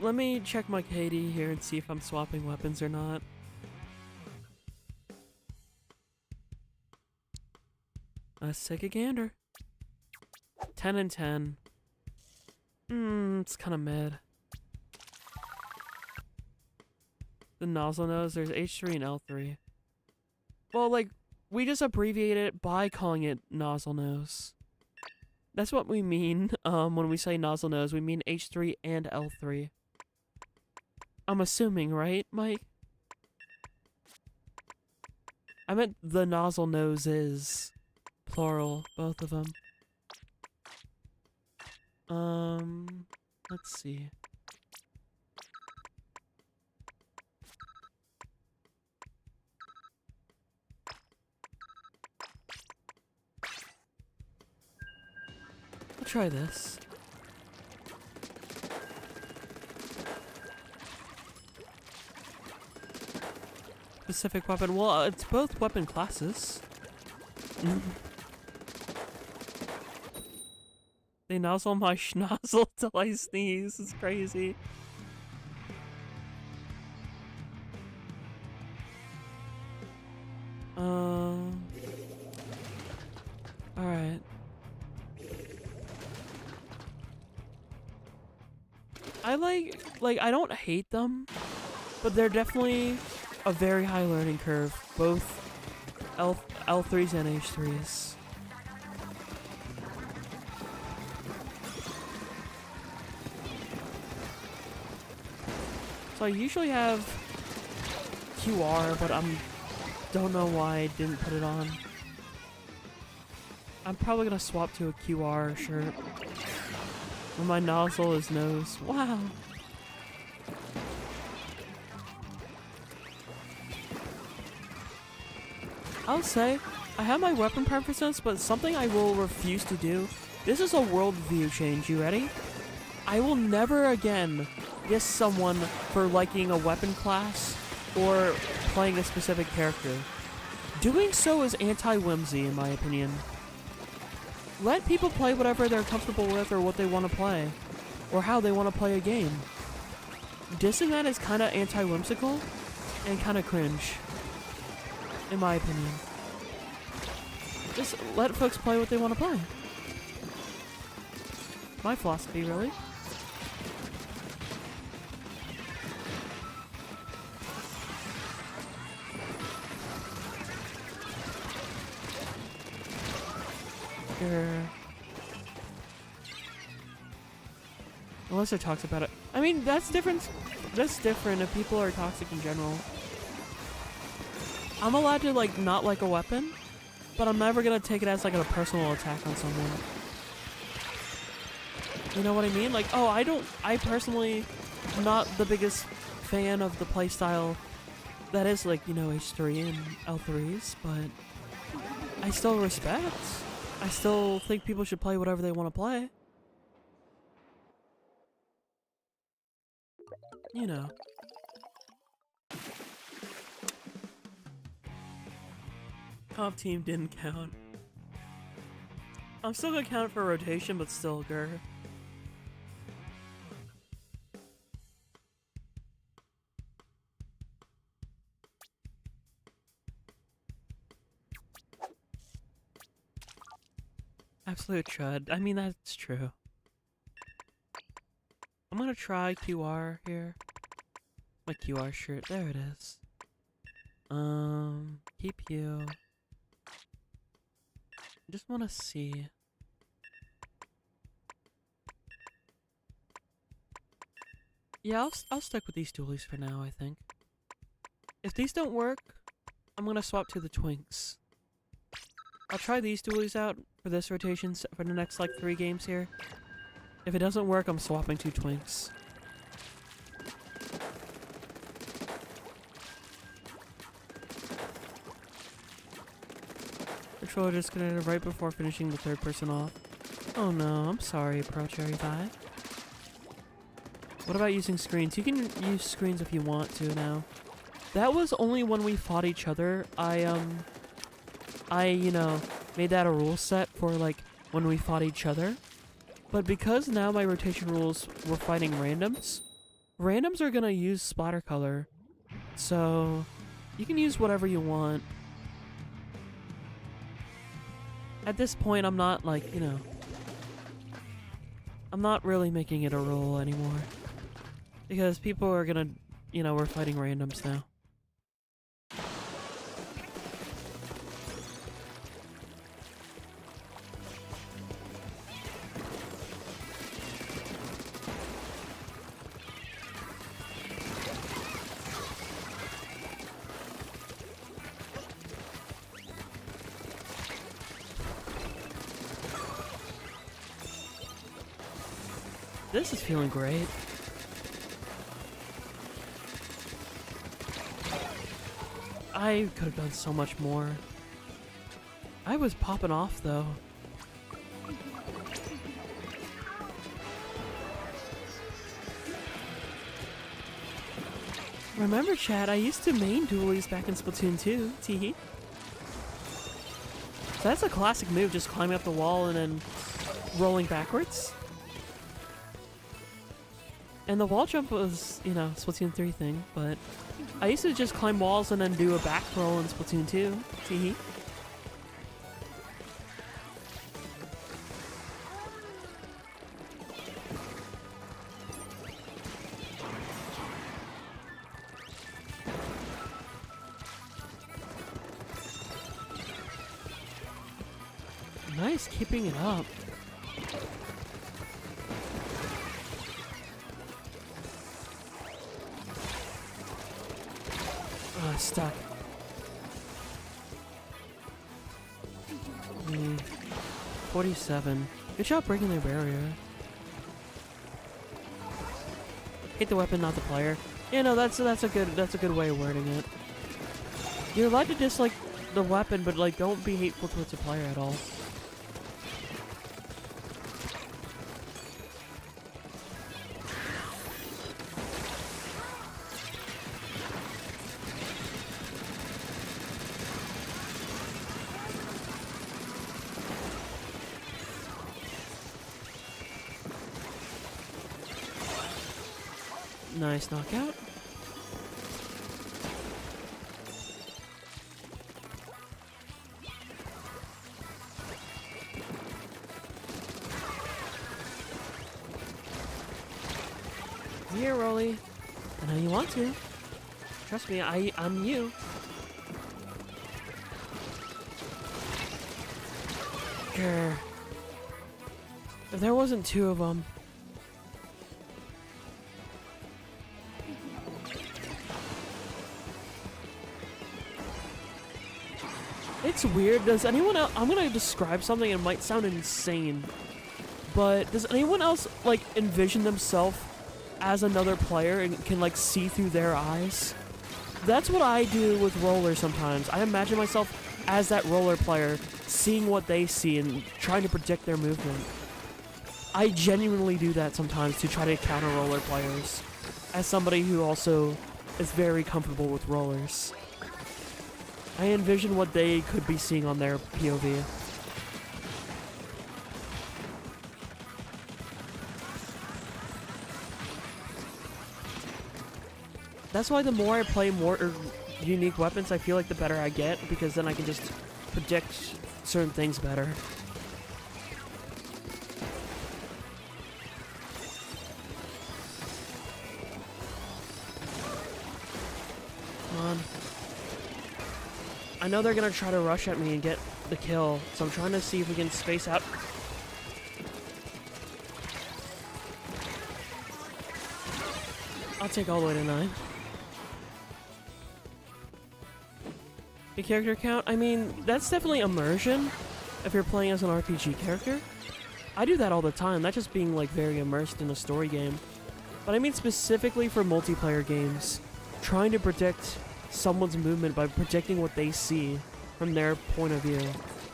Let me check my KD here and see if I'm swapping weapons or not. Let's take a gander. 10 and 10. It's kind of mid. The nozzle nose, there's H3 and L3. Well, like, we just abbreviate it by calling it nozzle nose. That's what we mean when we say nozzle nose. We mean H3 and L3. I'm assuming, right, Mike? I meant the nozzle noses. Plural, both of them. Let's see. I'll try this. Specific weapon. Well, it's both weapon classes. They nozzle my schnozzle till I sneeze. It's crazy. Alright. I like, I don't hate them, but they're definitely a very high learning curve. Both L3s and H3s. So I usually have QR, but don't know why I didn't put it on. I'm probably gonna swap to a QR shirt. When my nozzle is nose. Wow. I'll say, I have my weapon preferences, but something I will refuse to do. This is a worldview change, you ready? I will never again diss someone for liking a weapon class or playing a specific character. Doing so is anti-whimsy, in my opinion. Let people play whatever they're comfortable with or what they want to play, or how they want to play a game. Dissing that is kind of anti-whimsical and kind of cringe, in my opinion. Just let folks play what they want to play. My philosophy, really. Unless they're toxic about it. I mean, that's different. That's different if people are toxic in general. I'm allowed to, like, not like a weapon, but I'm never gonna take it as, like, a personal attack on someone. You know what I mean? Like, oh, I personally am not the biggest fan of the playstyle that is, like, you know, H3 and L3s, but I still respect. I still think people should play whatever they want to play. You know. Comp team didn't count. I'm still gonna count it for rotation, but still, grr. Absolute chud. I mean, that's true. I'm gonna try QR here. My QR shirt. There it is. Keep you. Just want to see. Yeah, I'll stick with these dualies for now, I think. If these don't work, I'm gonna swap to the twinks. I'll try these dualies out for this rotation for the next, like, 3 games here. If it doesn't work, I'm swapping to twinks. Controller disconnected right before finishing the 3rd person off. Oh no, I'm sorry, Pro Cherry Pie. What about using screens? You can use screens if you want to now. That was only when we fought each other. I, you know, made that a rule set for, like, when we fought each other. But because now my rotation rules we're fighting randoms, randoms are gonna use splatter color. So, you can use whatever you want. At this point, I'm not, like, you know, I'm not really making it a rule anymore. Because people are gonna, you know, we're fighting randoms now. This is feeling great. I could have done so much more. I was popping off though. Remember, chat, I used to main dualies back in Splatoon 2. Teehee. So that's a classic move, just climbing up the wall and then rolling backwards. And the wall jump was, you know, Splatoon 3 thing, but I used to just climb walls and then do a back roll in Splatoon 2. Teehee. Nice, keeping it up. Stuck. 47. Good job breaking their barrier. Hate the weapon, not the player. Yeah, no, that's a good way of wording it. You're allowed to dislike the weapon, but like don't be hateful towards the player at all. Nice knockout. Here, Rolly. I know you want to. Trust me, I'm you. Grr. If there wasn't two of them. It's weird. Does anyone else... I'm gonna describe something and it might sound insane. But does anyone else, like, envision themselves as another player and can, like, see through their eyes? That's what I do with roller sometimes. I imagine myself as that roller player, seeing what they see and trying to predict their movement. I genuinely do that sometimes to try to counter roller players, as somebody who also is very comfortable with rollers. I envision what they could be seeing on their POV. That's why the more I play more unique weapons, I feel like the better I get, because then I can just predict certain things better. Come on. I know they're gonna try to rush at me and get the kill, so I'm trying to see if we can space out. I'll take all the way to 9. The character count? I mean, that's definitely immersion if you're playing as an RPG character. I do that all the time, that's just being like very immersed in a story game. But I mean specifically for multiplayer games, trying to predict someone's movement by predicting what they see from their point of view,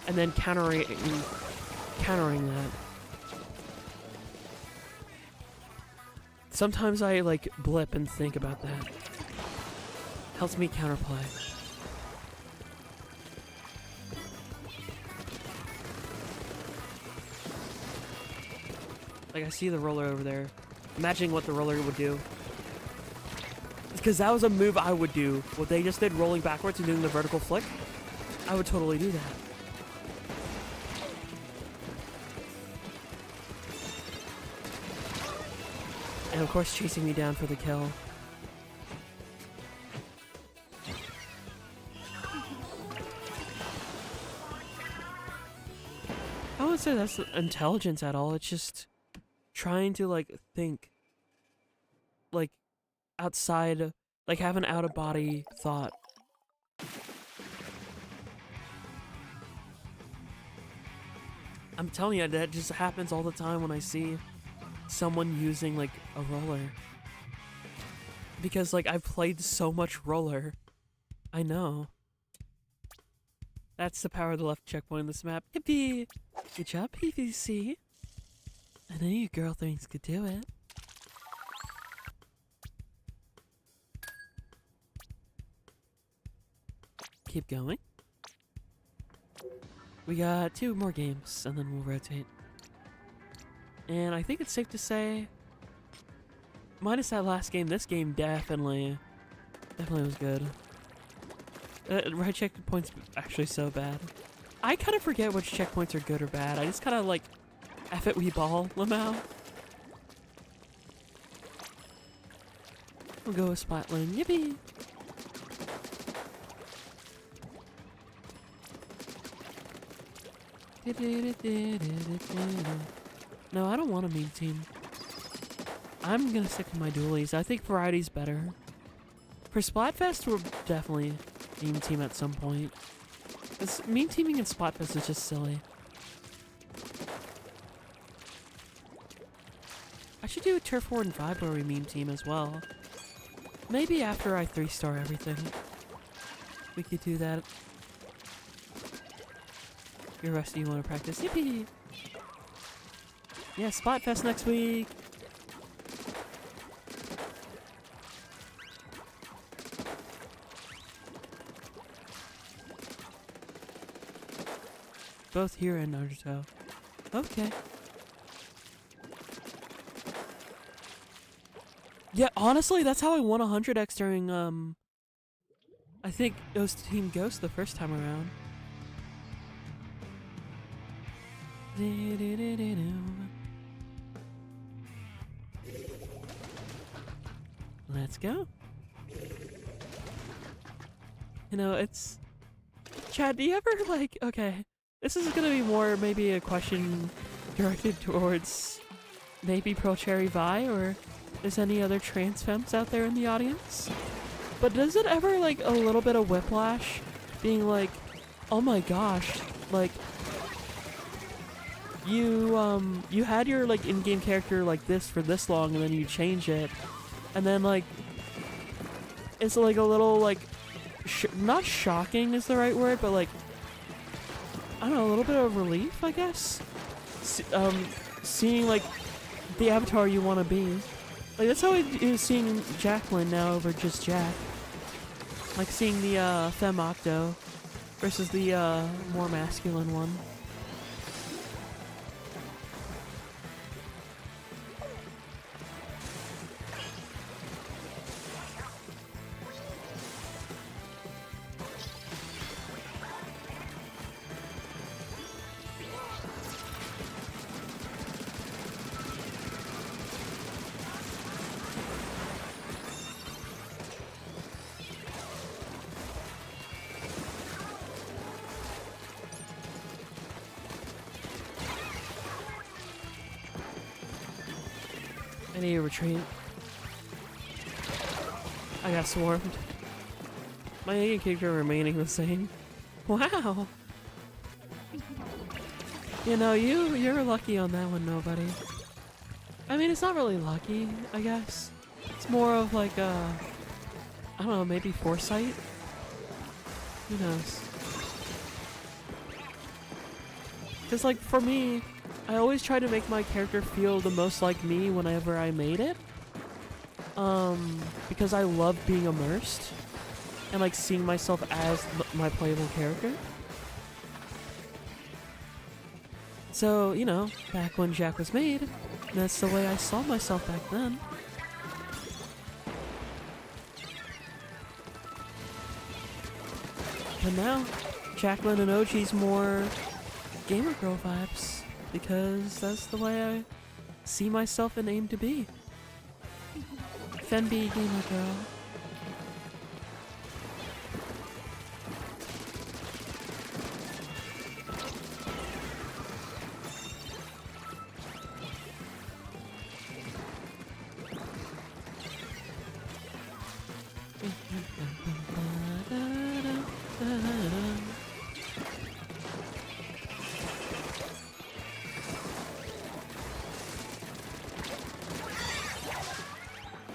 and then countering that. Sometimes I like blip and think about that. Helps me counterplay. Like I see the roller over there, imagining what the roller would do. Because that was a move I would do. What they just did, rolling backwards and doing the vertical flick, I would totally do that. And of course chasing me down for the kill. I wouldn't say that's intelligence at all, it's just trying to like think. Like outside, like have an out-of-body thought. I'm telling you, that just happens all the time when I see someone using like a roller. Because like I've played so much roller. I know. That's the power of the left checkpoint in this map. Yippee! Good job, PVC. I know you girl things could do it. Keep going. We got 2 more games, and then we'll rotate. And I think it's safe to say, minus that last game, this game definitely was good. Right checkpoint's actually so bad. I kind of forget which checkpoints are good or bad. I just kind of like, F it we ball, Lamau. We'll go with Splatoon. Yippee! No, I don't want a meme team. I'm gonna stick with my dualies. I think variety's better. For Splatfest, we're definitely meme team at some point. This meme teaming in Splatfest is just silly. should do a Turf War and Vibrary meme team as well. Maybe after I 3-star everything. We could do that. You're rusty, you want to practice? Yippee! Yeah, Spotfest next week! Both here and Naruto. Okay. Yeah, honestly, that's how I won 100x during, I think it was Team Ghost the first time around. Let's go. You know, it's... Chad, do you ever, like... Okay, this is gonna be more maybe a question directed towards maybe Pro Cherry Vi, or is any other trans femmes out there in the audience? But does it ever, like, a little bit of whiplash being like, oh my gosh, like, you had your, like, in-game character like this for this long and then you change it, and then, like, it's, like, a little, like, not shocking is the right word, but, like, I don't know, a little bit of relief, I guess? Seeing, like, the avatar you want to be. Like, that's how it is seeing Jacqueline now over just Jack. Like, seeing the, Femme Octo versus the, more masculine one. I need to retreat. I got swarmed. My alien character remaining the same. Wow! You know, you're lucky on that one, nobody. I mean, it's not really lucky, I guess. It's more of like I don't know, maybe foresight? Who knows? Because, like, for me, I always try to make my character feel the most like me whenever I made it. Because I love being immersed and, like, seeing myself as my playable character. So, you know, back when Jack was made, that's the way I saw myself back then. But now, Jacqueline and OG's more gamer girl vibes, because that's the way I see myself and aim to be. Femby gamer girl.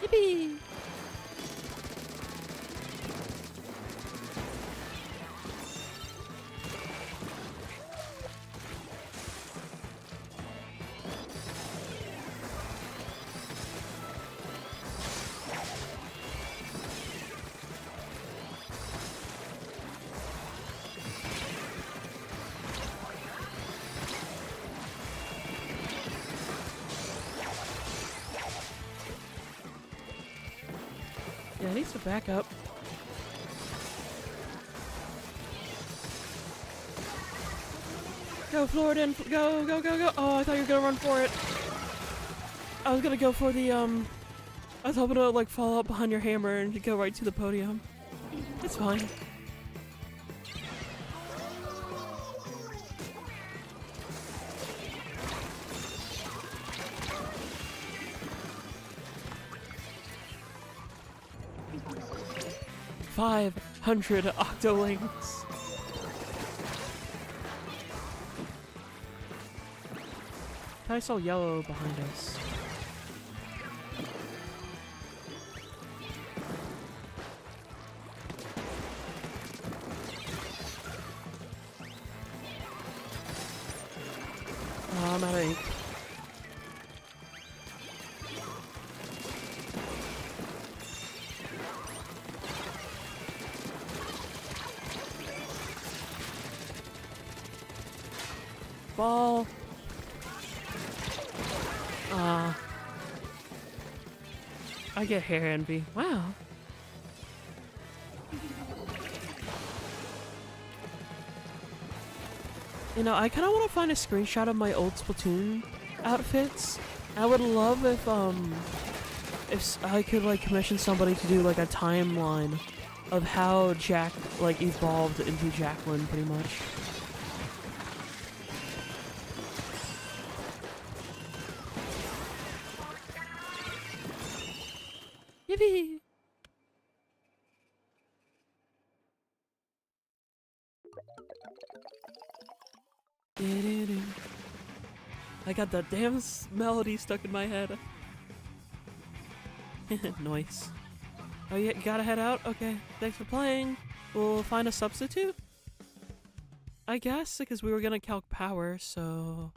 Yippee! Yeah, I need to back up. Go, Floridan! Go, go, go, go! Oh, I thought you were gonna run for it. I was gonna go for the, I was hoping to, like, fall up behind your hammer and go right to the podium. It's fine. $500 Octolinks. I saw yellow behind us. ball. I get hair envy. Wow. You know, I kind of want to find a screenshot of my old Splatoon outfits. I would love if I could like commission somebody to do like a timeline of how Jack like evolved into Jackogień pretty much. Yippee! I got that damn melody stuck in my head. Nice. Oh yeah, you gotta head out? Okay, thanks for playing. We'll find a substitute? I guess, because we were gonna calc power, so...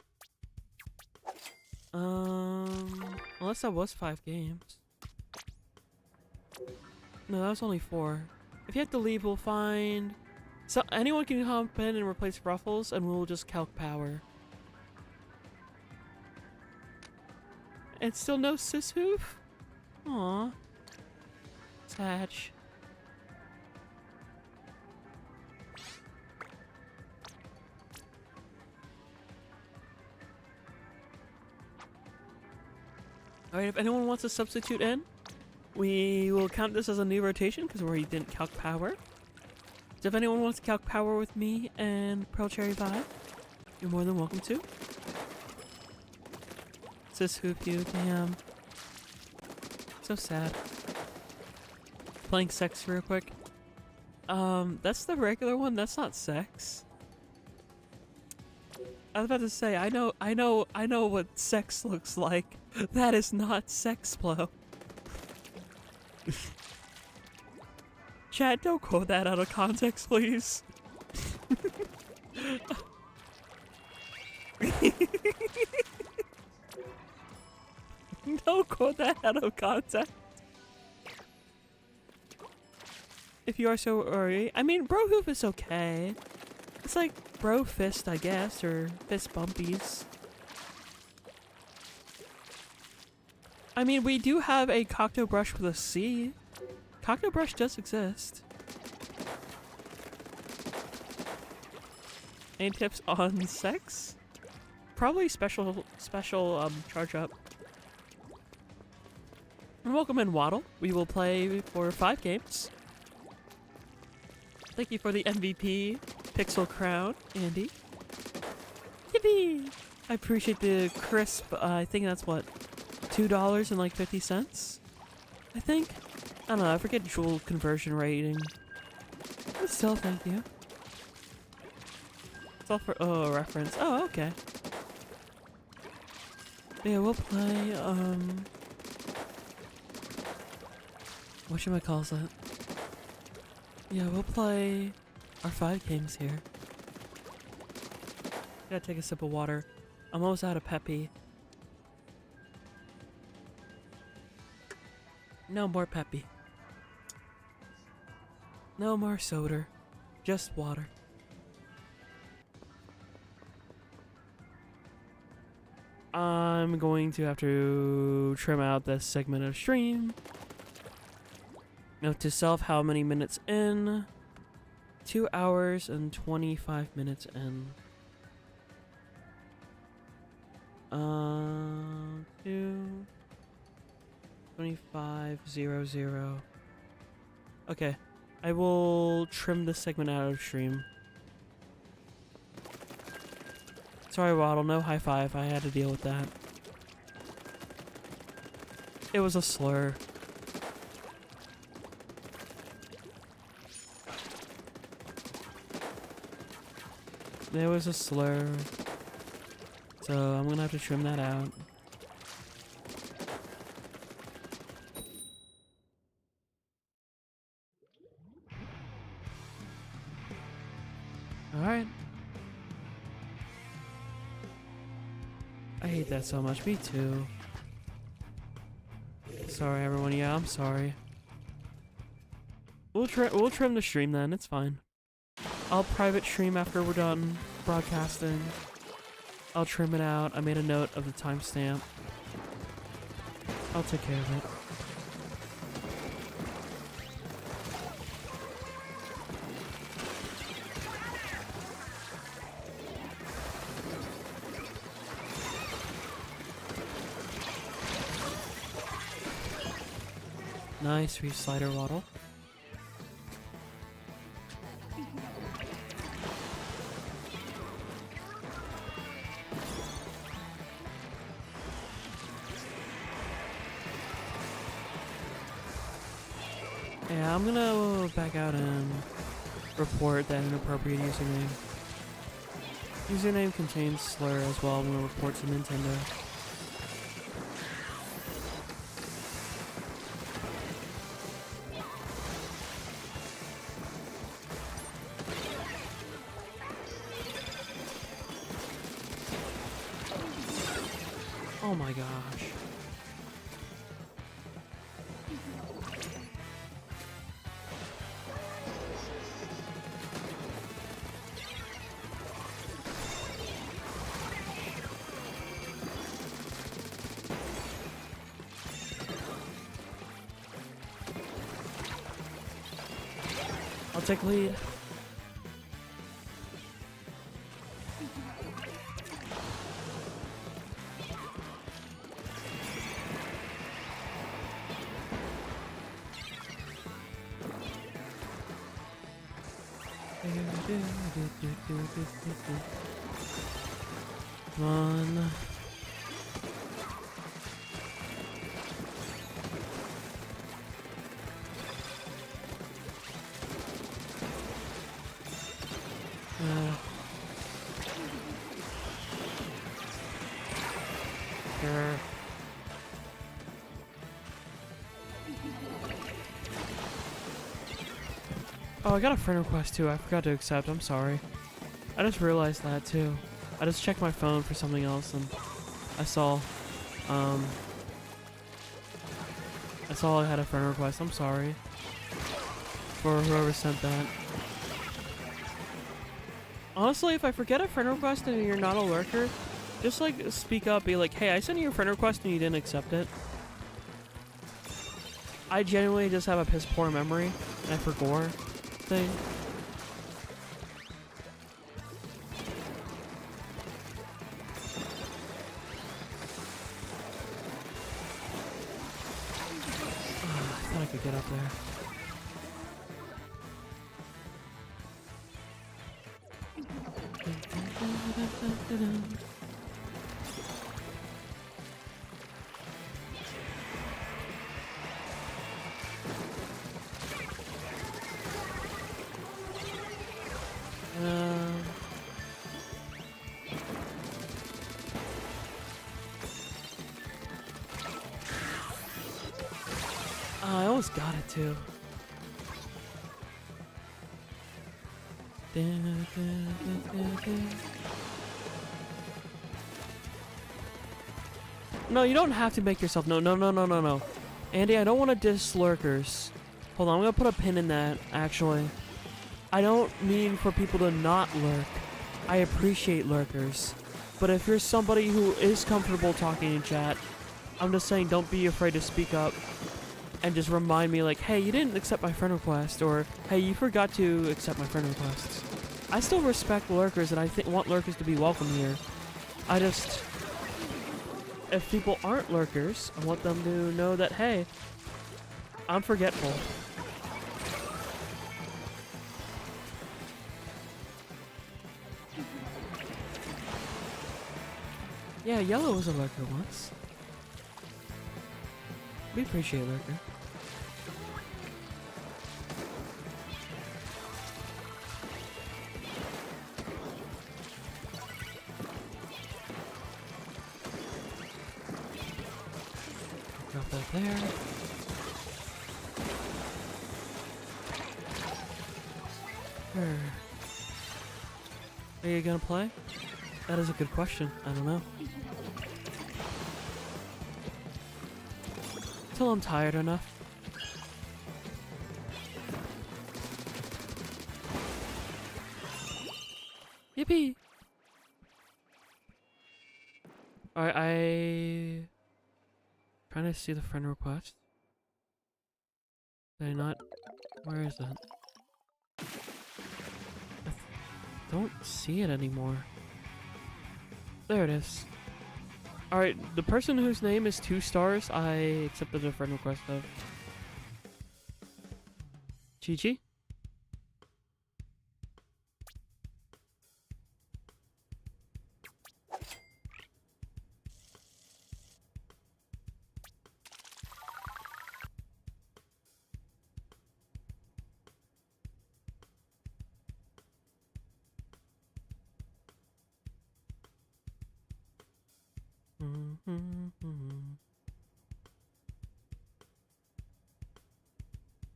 Unless that was 5 games. No, that was only 4. If you have to leave, we'll find... So anyone can hop in and replace Ruffles, and we'll just calc power. And still no sis hoof? Aww. Satch. Alright, if anyone wants to substitute in, we will count this as a new rotation because we didn't calc power. So if anyone wants to calc power with me and Pearl Cherry Vibe, you're more than welcome to. Sis hoop you, damn. So sad. Playing sex real quick. That's the regular one, that's not sex. I was about to say, I know what sex looks like. That is not sex blow. Chat, don't quote that out of context, please. Don't quote that out of context. If you are so worried. I mean, bro hoof is okay. It's like bro fist, I guess, or fist bumpies. I mean, we do have a cocktail brush with a C. Cocktail brush does exist. Any tips on sex? Probably special charge up. And welcome in, Waddle. We will play for 5 games. Thank you for the MVP Pixel Crown, Andy. Yippee! I appreciate the crisp, I think that's what, $2 and like 50 cents? I think? I don't know, I forget Joule conversion rating. But still, thank you. It's all for, oh, reference. Oh, okay. Yeah, we'll play, whatchamacallit? Yeah, we'll play our 5 games here. Gotta take a sip of water. I'm almost out of Peppy. No more Peppy. No more soda. Just water. I'm going to have to trim out this segment of stream. Note to self, how many minutes in? 2 hours and 25 minutes in. 25:00. Okay, I will trim this segment out of stream. Sorry, Waddle, no high five. I had to deal with that. It was a slur. There was a slur. So I'm gonna have to trim that out. Alright. I hate that so much. Me too. Sorry everyone, yeah, I'm sorry. We'll trim the stream then, it's fine. I'll private stream after we're done broadcasting. I'll trim it out. I made a note of the timestamp. I'll take care of it. Nice re-slider waddle. Yeah, I'm gonna back out and report that inappropriate username. Username contains slur as well. I'm gonna report to Nintendo. Oh my gosh. I'll take lead. Come on. Sure. Oh, I got a friend request too. I forgot to accept. I'm sorry. I just realized that too. I just checked my phone for something else and I saw I had a friend request. I'm sorry for whoever sent that. Honestly, if I forget a friend request and you're not a lurker, just like speak up, be like, hey, I sent you a friend request and you didn't accept it. I genuinely just have a piss poor memory and I forgot thing. I thought I could get up there. I almost got it too. No, you don't have to make yourself. No. Andy, I don't want to diss lurkers. Hold on, I'm gonna put a pin in that, actually. I don't mean for people to not lurk. I appreciate lurkers. But if you're somebody who is comfortable talking in chat, I'm just saying don't be afraid to speak up. And just remind me like, hey, you didn't accept my friend request, or hey, you forgot to accept my friend requests. I still respect lurkers, and I want lurkers to be welcome here. I just, if people aren't lurkers, I want them to know that, hey, I'm forgetful. Yeah, Yellow was a lurker once. We appreciate lurker. Drop that there. Are you gonna play? That is a good question. I don't know. Till I'm tired enough. Yippee! Alright, trying to see the friend request. Did I not? Where is it? I don't see it anymore. There it is. Alright, the person whose name is 2 stars, I accepted a friend request of. GG?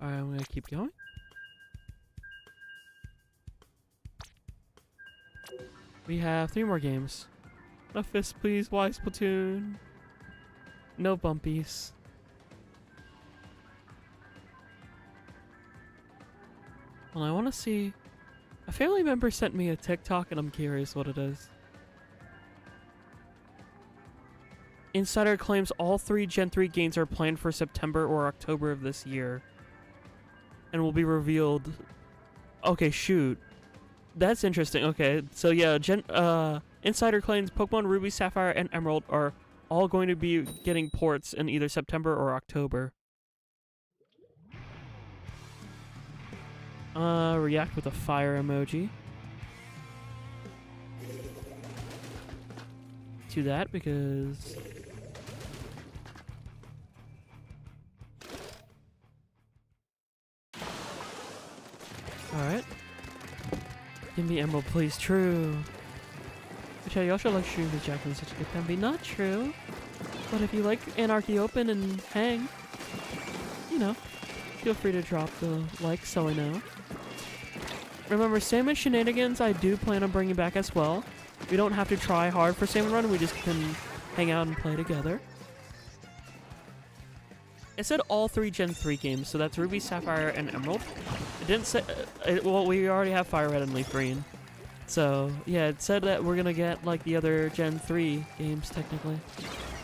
Alright, I'm gonna keep going. We have 3 more games. A fist, please. Why Splatoon? No bumpies. Well, I want to see. A family member sent me a TikTok, and I'm curious what it is. Insider claims all 3 Gen 3 games are planned for September or October of this year. And will be revealed. Okay, shoot. That's interesting. Okay, so yeah, Insider claims Pokemon Ruby, Sapphire, and Emerald are all going to be getting ports in either September or October. React with a fire emoji. To that because... Alright. Give me Emerald, please. True. Which I also like shooting the Jackogień such a good time. Be not true. But if you like Anarchy Open and hang, you know, feel free to drop the like so I know. Remember, Salmon Shenanigans I do plan on bringing back as well. We don't have to try hard for Salmon Run, we just can hang out and play together. It said all 3 Gen 3 games, so that's Ruby, Sapphire, and Emerald. It didn't say... well, we already have Fire Red and Leaf Green. So, yeah, it said that we're gonna get, like, the other Gen 3 games, technically.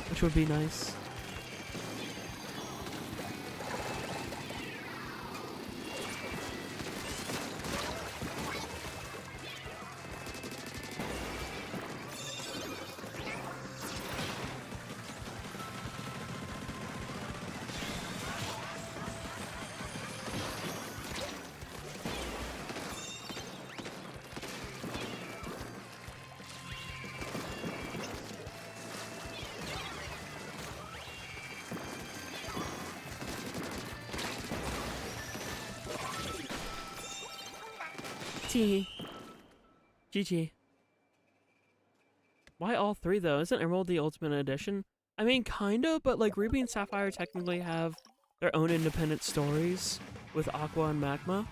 Which would be nice. GG. Why all 3 though? Isn't Emerald the Ultimate Edition? I mean, kinda, but like Ruby and Sapphire technically have their own independent stories with Aqua and Magma.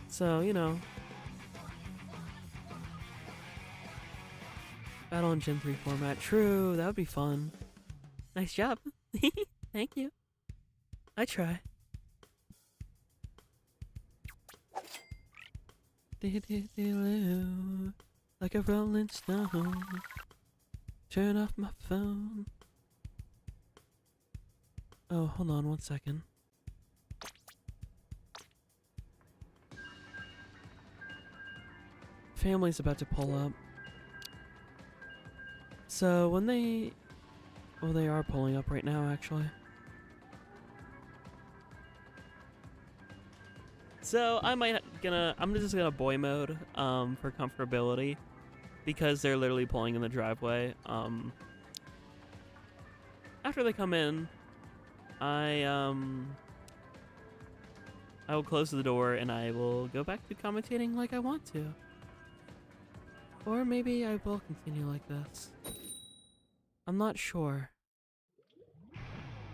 So, you know. Battle in Gen 3 format. True, that would be fun. Nice job. Thank you. I try. Like a rolling stone. Turn off my phone. Oh, hold on 1 second. Family's about to pull up. So when they... well, they are pulling up right now, actually. So I'm just gonna boy mode for comfortability because they're literally pulling in the driveway. After they come in, I will close the door and I will go back to commentating like I want to. Or maybe I will continue like this. I'm not sure.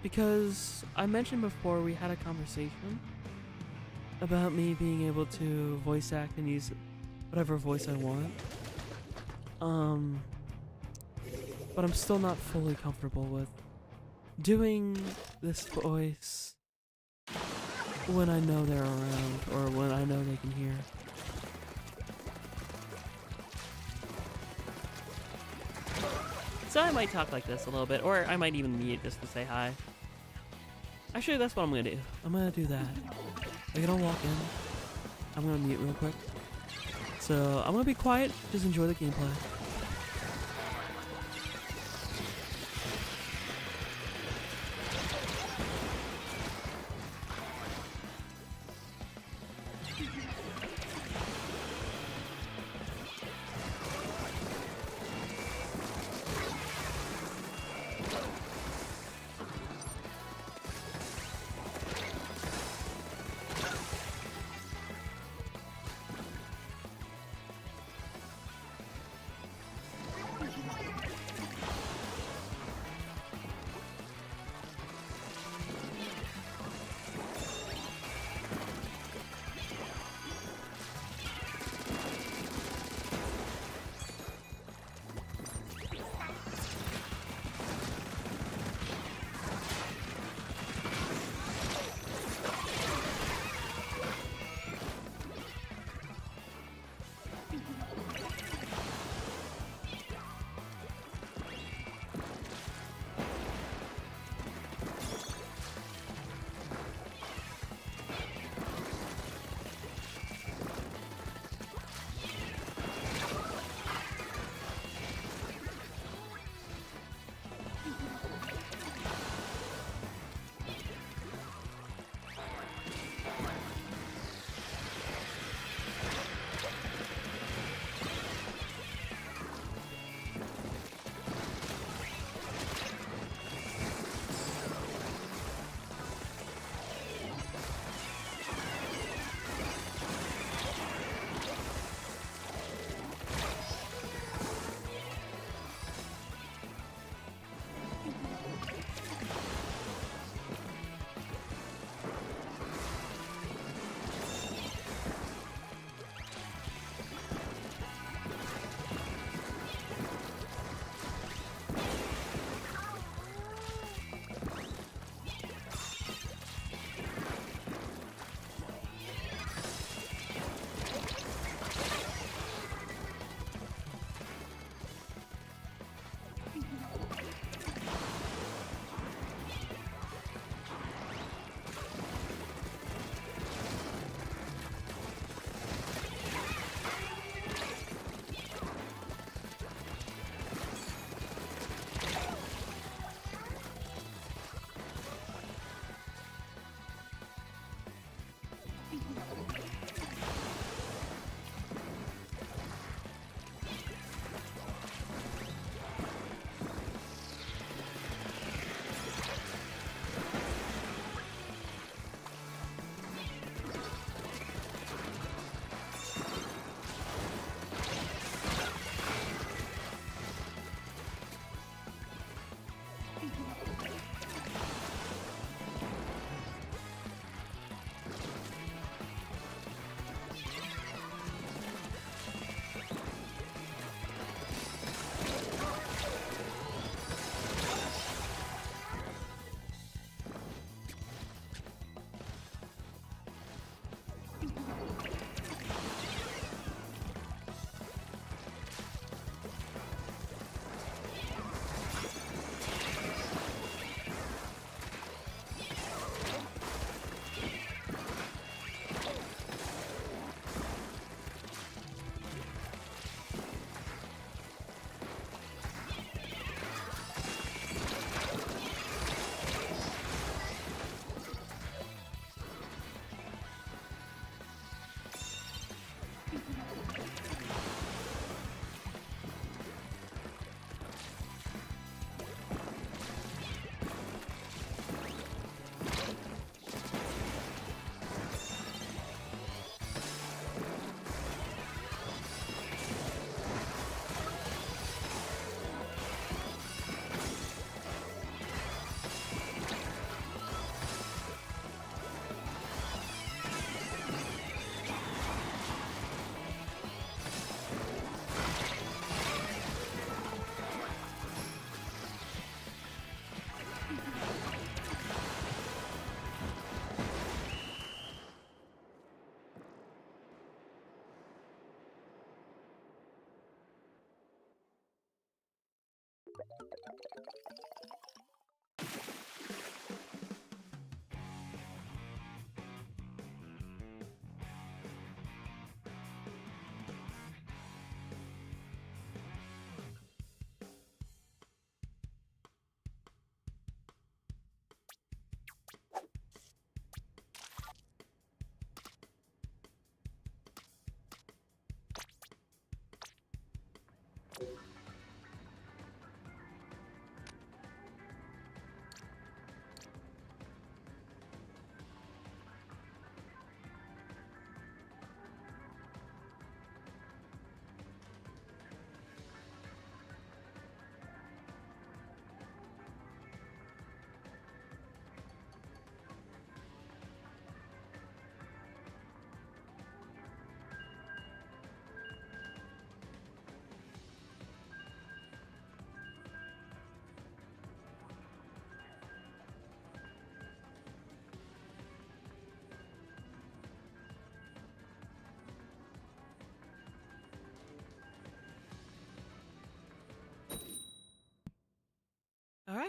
Because I mentioned before we had a conversation about me being able to voice act and use whatever voice I want. But I'm still not fully comfortable with doing this voice when I know they're around or when I know they can hear. So I might talk like this a little bit, or I might even mute just to say hi. Actually, that's what I'm gonna do. I'm gonna do that. I'm gonna walk in. I'm gonna mute real quick. So I'm gonna be quiet, just enjoy the gameplay.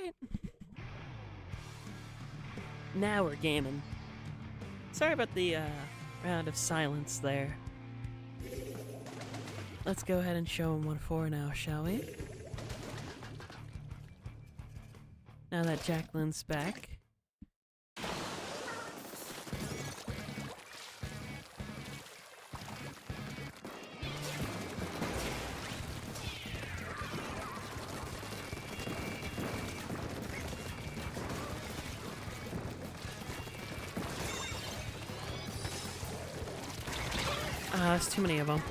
Alright. Now we're gaming. Sorry about the round of silence there. Let's go ahead and show him 1-4 now, shall we? Now that Jacqueline's back. There's too many of them.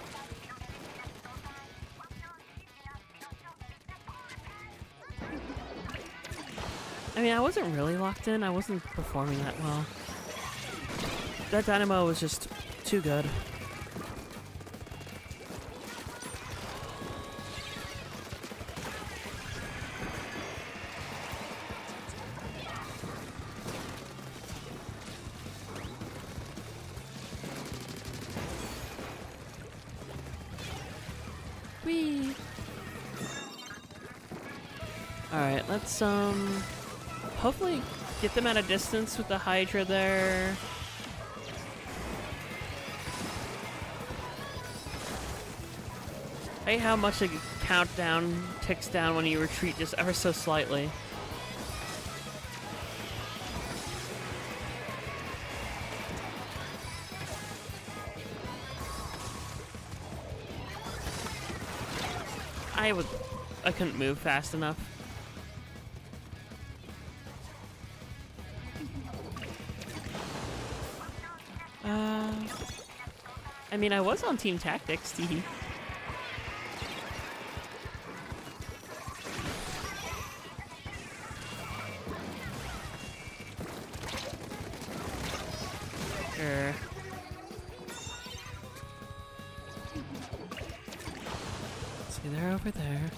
I mean, I wasn't really locked in. I wasn't performing that well. That dynamo was just too good. Whee! Alright, let's hopefully get them at a distance with the Hydra there. I hate how much the countdown ticks down when you retreat just ever so slightly. I couldn't move fast enough. I mean, I was on Team Tactics, teehee. Sure. See, they're over there.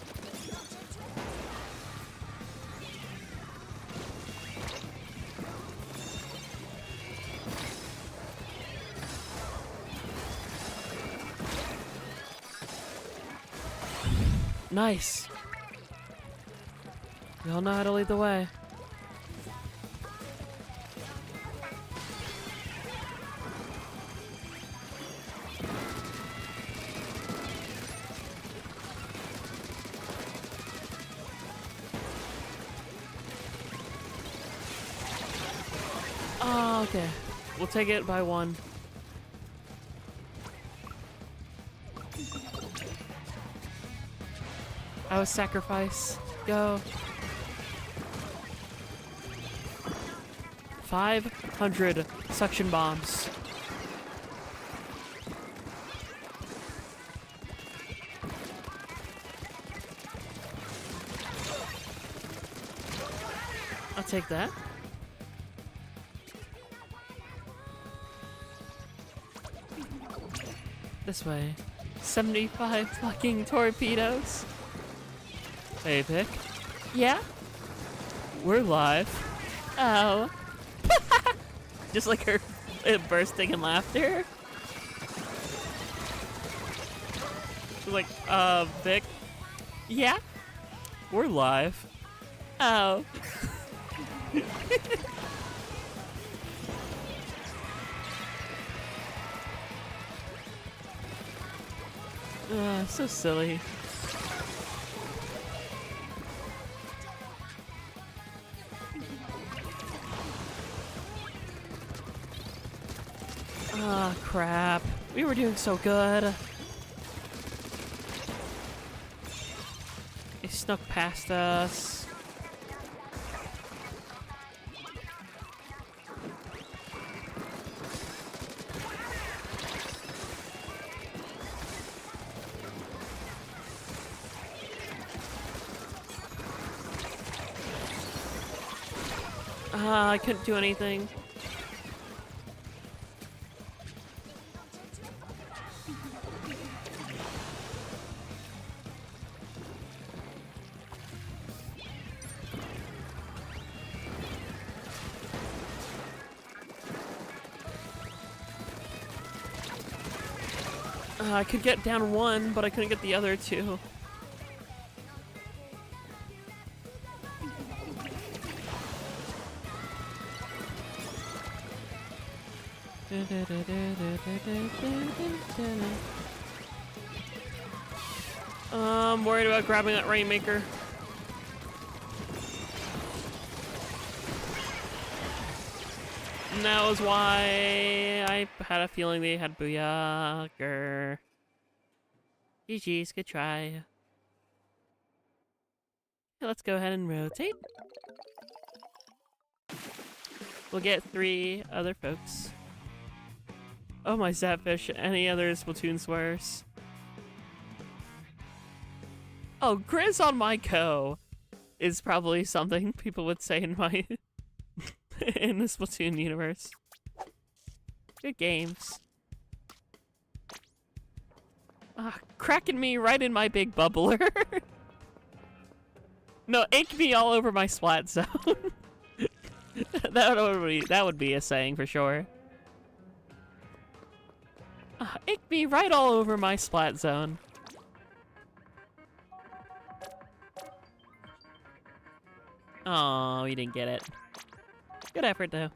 Nice. We all know how to lead the way. Oh, okay. We'll take it by one. I was sacrifice. Go. 500 suction bombs. I'll take that. This way. 75 fucking torpedoes. Hey, Vic. Yeah? We're live. Oh. Just like her bursting in laughter. She's like, Vic. Yeah? We're live. Oh. So silly. Ah, crap. We were doing so good. They snuck past us. I couldn't do anything. I could get down one, but I couldn't get the other two. I'm worried about grabbing that Rainmaker. And that was why I had a feeling they had Booyah. Grr. GG's, good try. Okay, let's go ahead and rotate. We'll get 3 other folks. Oh my Zapfish, any other Splatoon swears? Oh, Grizz on my co is probably something people would say in my in the Splatoon universe. Good games. Cracking me right in my big bubbler. No, ink me all over my splat zone. that would be a saying for sure. Ink me right all over my splat zone. Oh, you didn't get it. Good effort, though.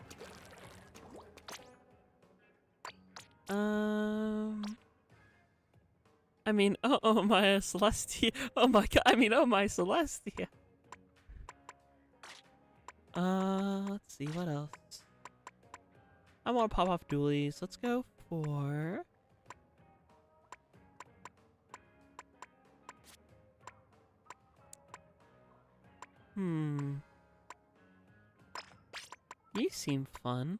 I mean, oh my Celestia. Oh my god, I mean, oh my Celestia. Let's see, what else? I want to pop off dualies. Let's go for... You seem fun.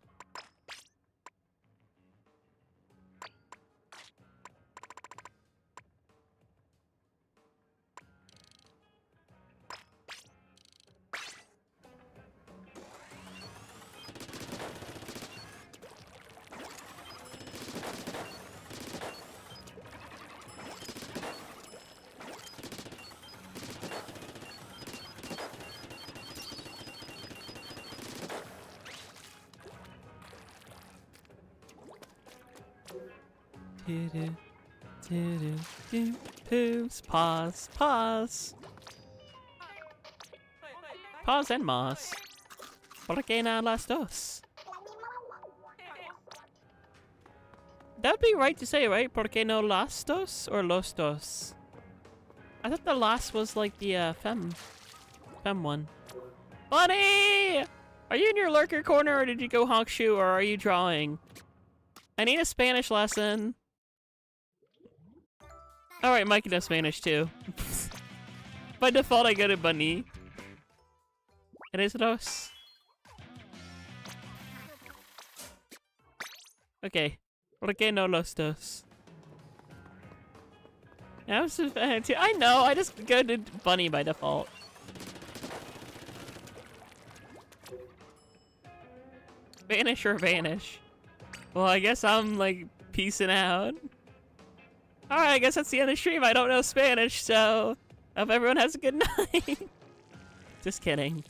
Poops, pause, pause. Pause and moss. ¿Por qué no las dos? That'd be right to say, right? ¿Por qué no las dos or los dos? I thought the last was like the fem one. Bunny! Are you in your lurker corner or did you go honk shoe or are you drawing? I need a Spanish lesson. Alright, Mikey knows Spanish too. By default, I go to Bunny. ¿Eres dos? Okay. ¿Por qué no los dos? I know, I just go to Bunny by default. Vanish or vanish? Well, I guess I'm like peacing out. Alright, I guess that's the end of the stream. I don't know Spanish, so hope everyone has a good night. Just kidding.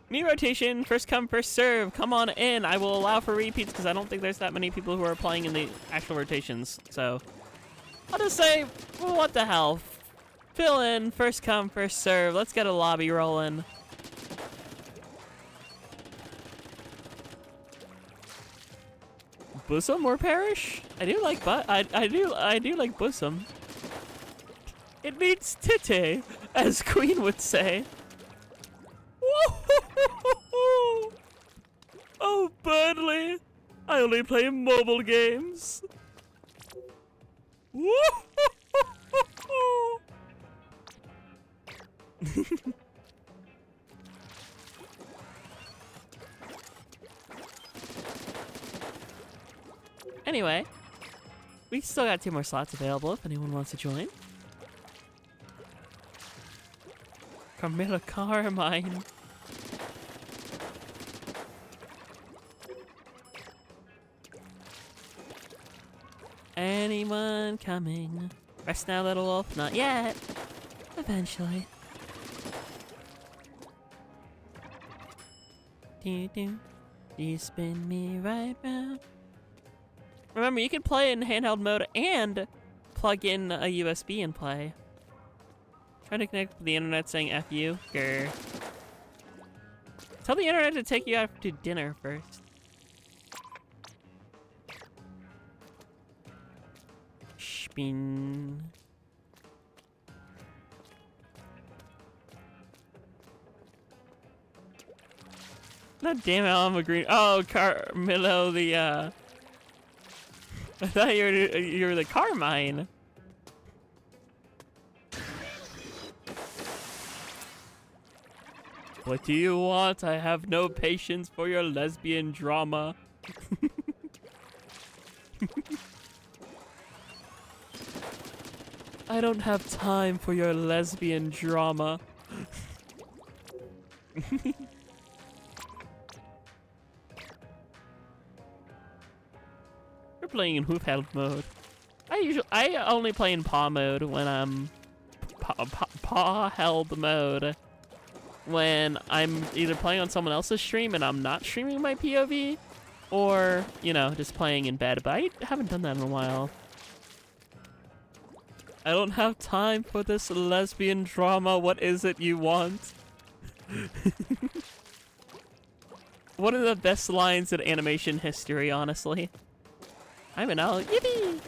Me rotation, first come, first serve. Come on in. I will allow for repeats because I don't think there's that many people who are playing in the actual rotations. So I'll just say, well, what the hell? Fill in, first come, first serve. Let's get a lobby rolling. Bosom or Parish? I do like I do like Bosom. It means titty, as Queen would say. Oh, Burnley! I only play mobile games. Anyway, we still got 2 more slots available if anyone wants to join. Camilla Carmine. Anyone coming? Rest now, little wolf. Not yet. Eventually. Do you spin me right round? Remember, you can play in handheld mode and plug in a USB and play. Trying to connect with the internet saying F you. Grr. Tell the internet to take you out to dinner first. sleeping. God damn it, I'm a green. Oh, Carmelo, the I thought you were the Carmine. What do you want? I have no patience for your lesbian drama. I don't have time for your lesbian drama. We're playing in hoof held mode. I only play in paw mode when I'm paw held mode. When I'm either playing on someone else's stream and I'm not streaming my POV, or, you know, just playing in bed, but I haven't done that in a while. I don't have time for this lesbian drama. What is it you want? One of the best lines in animation history, honestly. I'm an owl. Yippee!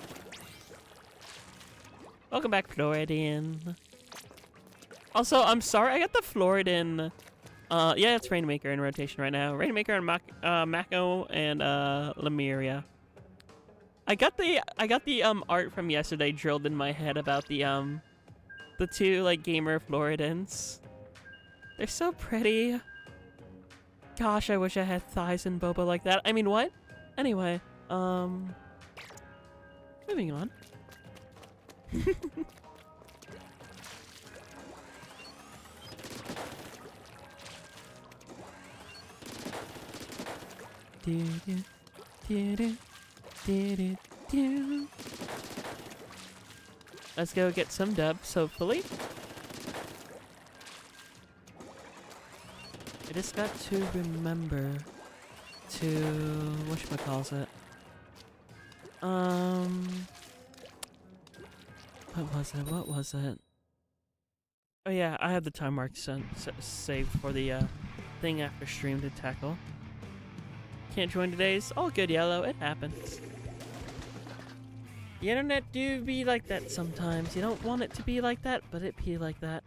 Welcome back, Floridian. Also, I'm sorry, I got the Floridan. Yeah, it's Rainmaker in rotation right now. Rainmaker and Mako and Lemuria. I got the art from yesterday drilled in my head about the two like gamer Floridans. They're so pretty. Gosh, I wish I had thighs and boba like that. I mean, what? Anyway, moving on. Let's go get some dubs, hopefully. I just got to remember to whatchamacallit. What was it? Oh yeah, I have the time mark saved for the thing after stream to tackle. Can't join today's. All good, Yellow. It happens. The internet do be like that sometimes. You don't want it to be like that, but it be like that.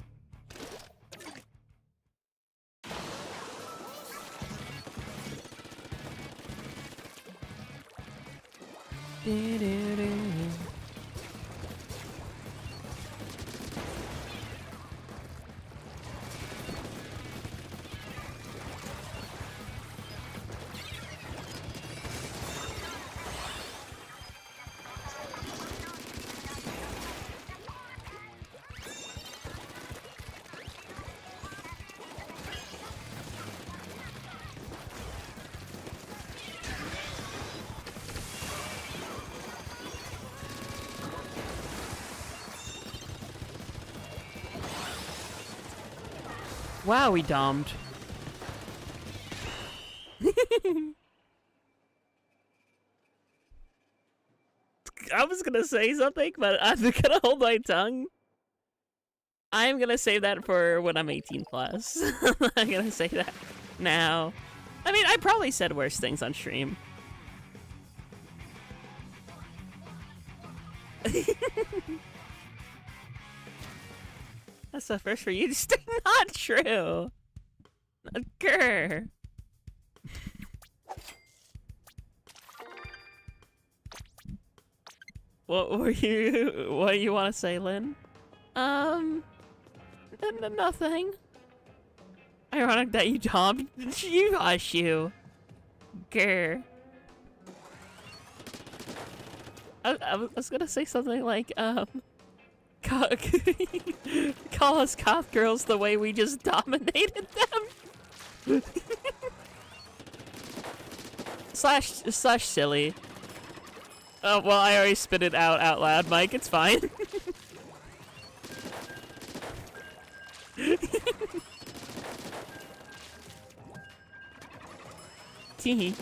Wow, we domed. I was gonna say something, but I'm gonna hold my tongue. I'm gonna save that for when I'm 18 plus. I'm gonna say that now. I mean, I probably said worse things on stream. That's the first for you. It's not true. Grr. What you want to say, Lynn? Nothing. Ironic that you domed. You hush you. Grr. I was gonna say something like, call us goth girls the way we just dominated them. slash silly. Oh, well, I already spit it out loud, Mike. It's fine. Teehee.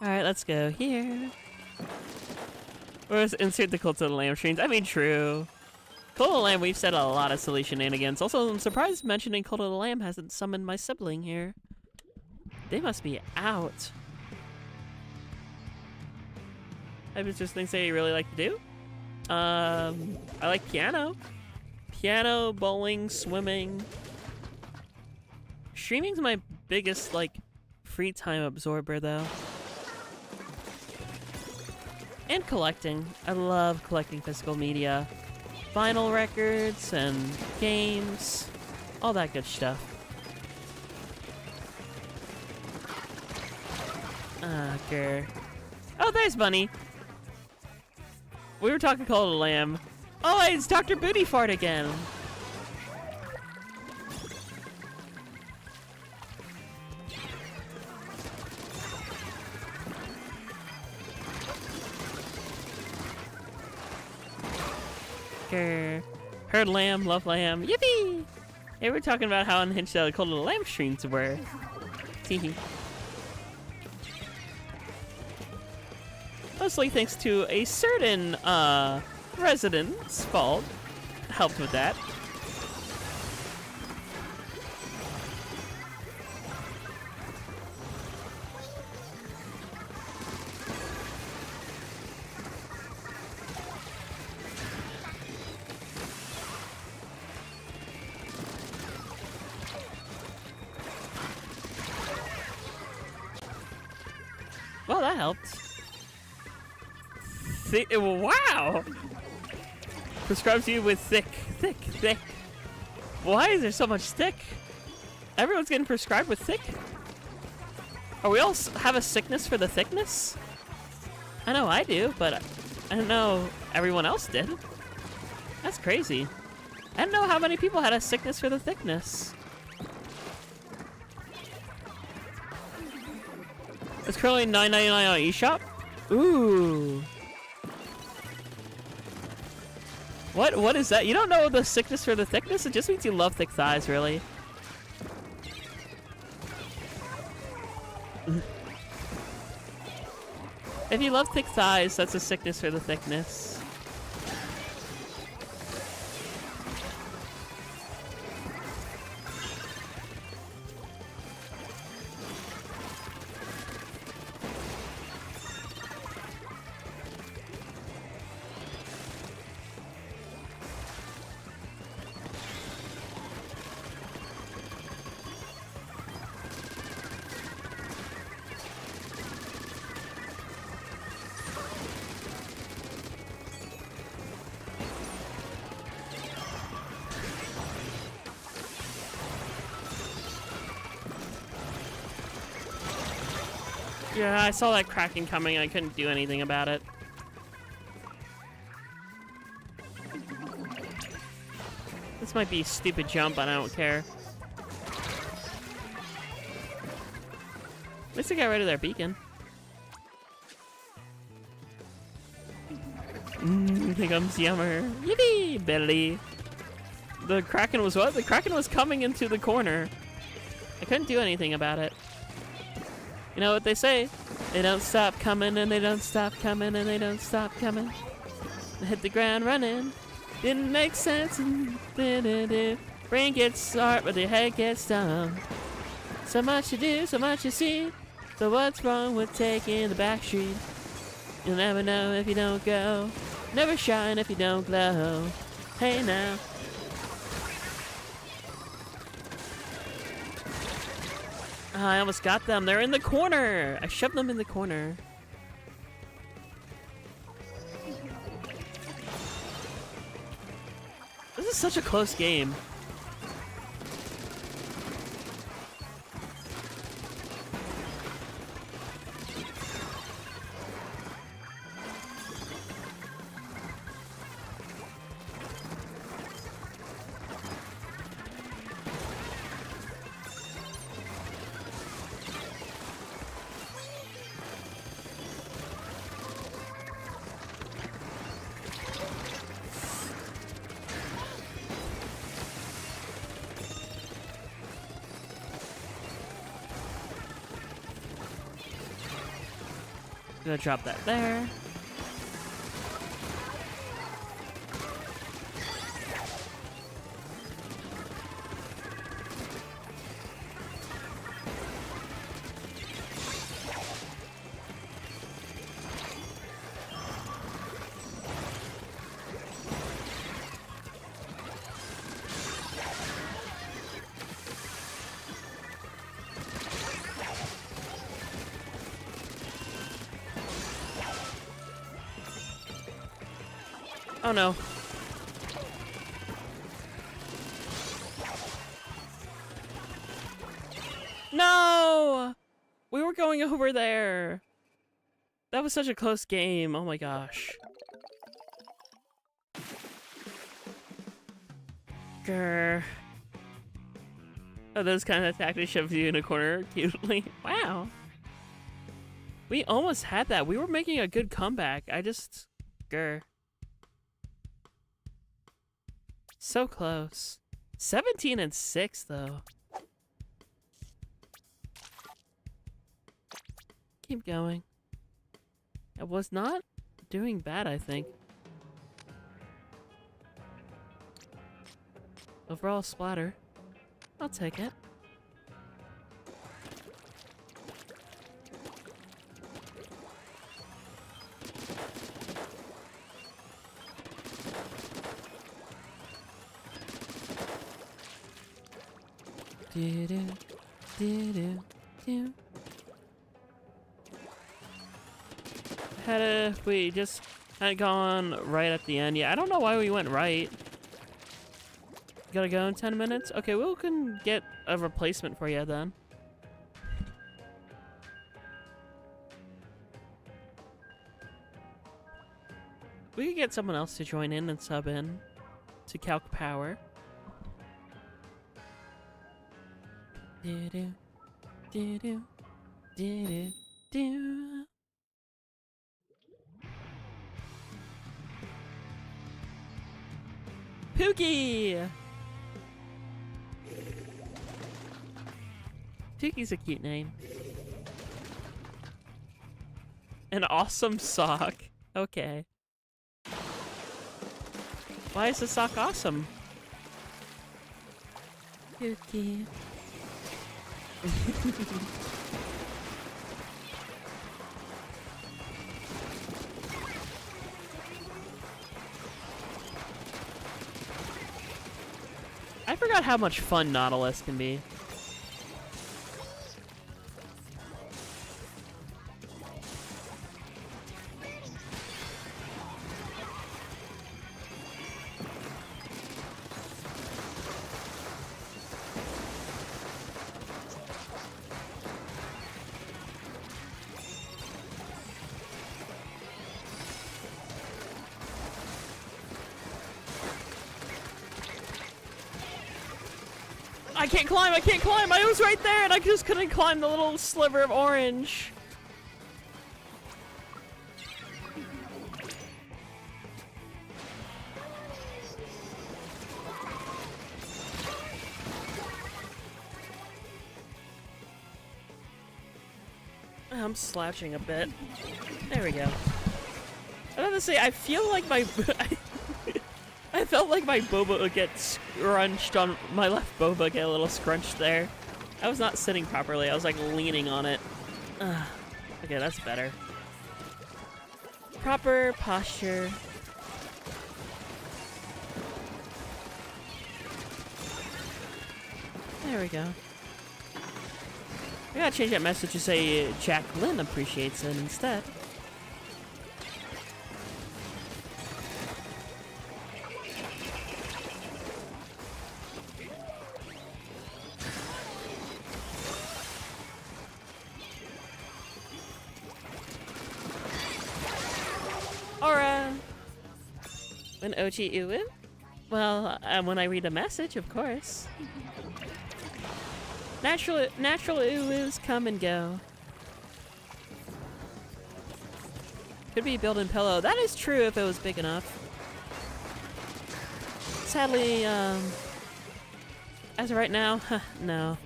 Alright, let's go here. Or insert the Cult of the Lamb streams. I mean, true. Cult of the Lamb, we've said a lot of silly shenanigans. Also, I'm surprised mentioning Cult of the Lamb hasn't summoned my sibling here. They must be out. I was just things that you really like to do. I like piano. Piano, bowling, swimming. Streaming's my biggest, like, free time absorber, though. And collecting. I love collecting physical media. Vinyl records and games. All that good stuff. Okay. Oh, there's Bunny. We were talking Call of the Lamb. Oh, it's Dr. Booty Fart again. Heard lamb, love lamb. Yippee! Hey, we're talking about how unhinged the Cult of the Lamb streams were. Teehee. Mostly thanks to a certain resident's fault. Helped with that. Well, that helped. Wow! Prescribes you with thick. Why is there so much thick? Everyone's getting prescribed with thick? Are we all have a sickness for the thickness? I know I do, but I don't know everyone else did. That's crazy. I didn't know how many people had a sickness for the thickness. It's currently $9.99 on eShop. Ooh. What is that? You don't know the sickness for the thickness? It just means you love thick thighs, really. If you love thick thighs, that's a sickness for the thickness. Yeah, I saw that cracking coming. I couldn't do anything about it. This might be a stupid jump, but I don't care. At least they got rid of their beacon. Here comes Yummer. Yippee, Billy. The Kraken was what? The Kraken was coming into the corner. I couldn't do anything about it. You know what they say? They don't stop coming and they don't stop coming and they don't stop coming. They hit the ground running. Didn't make sense. Brain gets smart, but the head gets dumb. So much to do, so much to see. So what's wrong with taking the back street? You'll never know if you don't go. Never shine if you don't glow. Hey now. I almost got them. They're in the corner. I shoved them in the corner. This is such a close game. Gonna drop that there. Oh no. No! We were going over there. That was such a close game. Oh my gosh. Grr. Oh, those kind of tactics shove you in a corner cutely. Wow. We almost had that. We were making a good comeback. Grr. So close. 17-6 though. Keep going. I was not doing bad, I think. Overall splatter. I'll take it. Do-do, do-do, do. We just had gone right at the end. Yeah, I don't know why we went right. Gotta go in 10 minutes? Okay, we can get a replacement for you then. We could get someone else to join in and sub in to Calc Power. Do-do, do-do, do-do, do. Pookie! Pookie's a cute name. An awesome sock. Okay. Why is the sock awesome? Pookie. I forgot how much fun Nautilus can be. I can't climb, I can't climb! I was right there and I just couldn't climb the little sliver of orange. I'm slouching a bit. There we go. I have to say, I feel like my... I felt like my boba would get scrunched on my left boba, get a little scrunched there. I was not sitting properly. I was like leaning on it. Okay, that's better. Proper posture. There we go. I gotta change that message to say Jacqueline appreciates it instead. An OG Uwu? Well, when I read a message, of course. Natural Uwus come and go. Could be built-in pillow. That is true if it was big enough. Sadly, as of right now, no.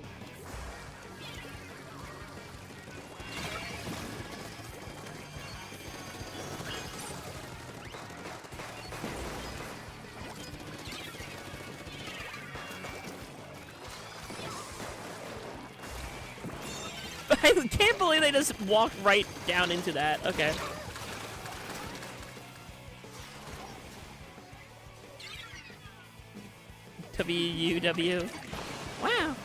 I can't believe they just walked right down into that. Okay. W-U-W. Wow.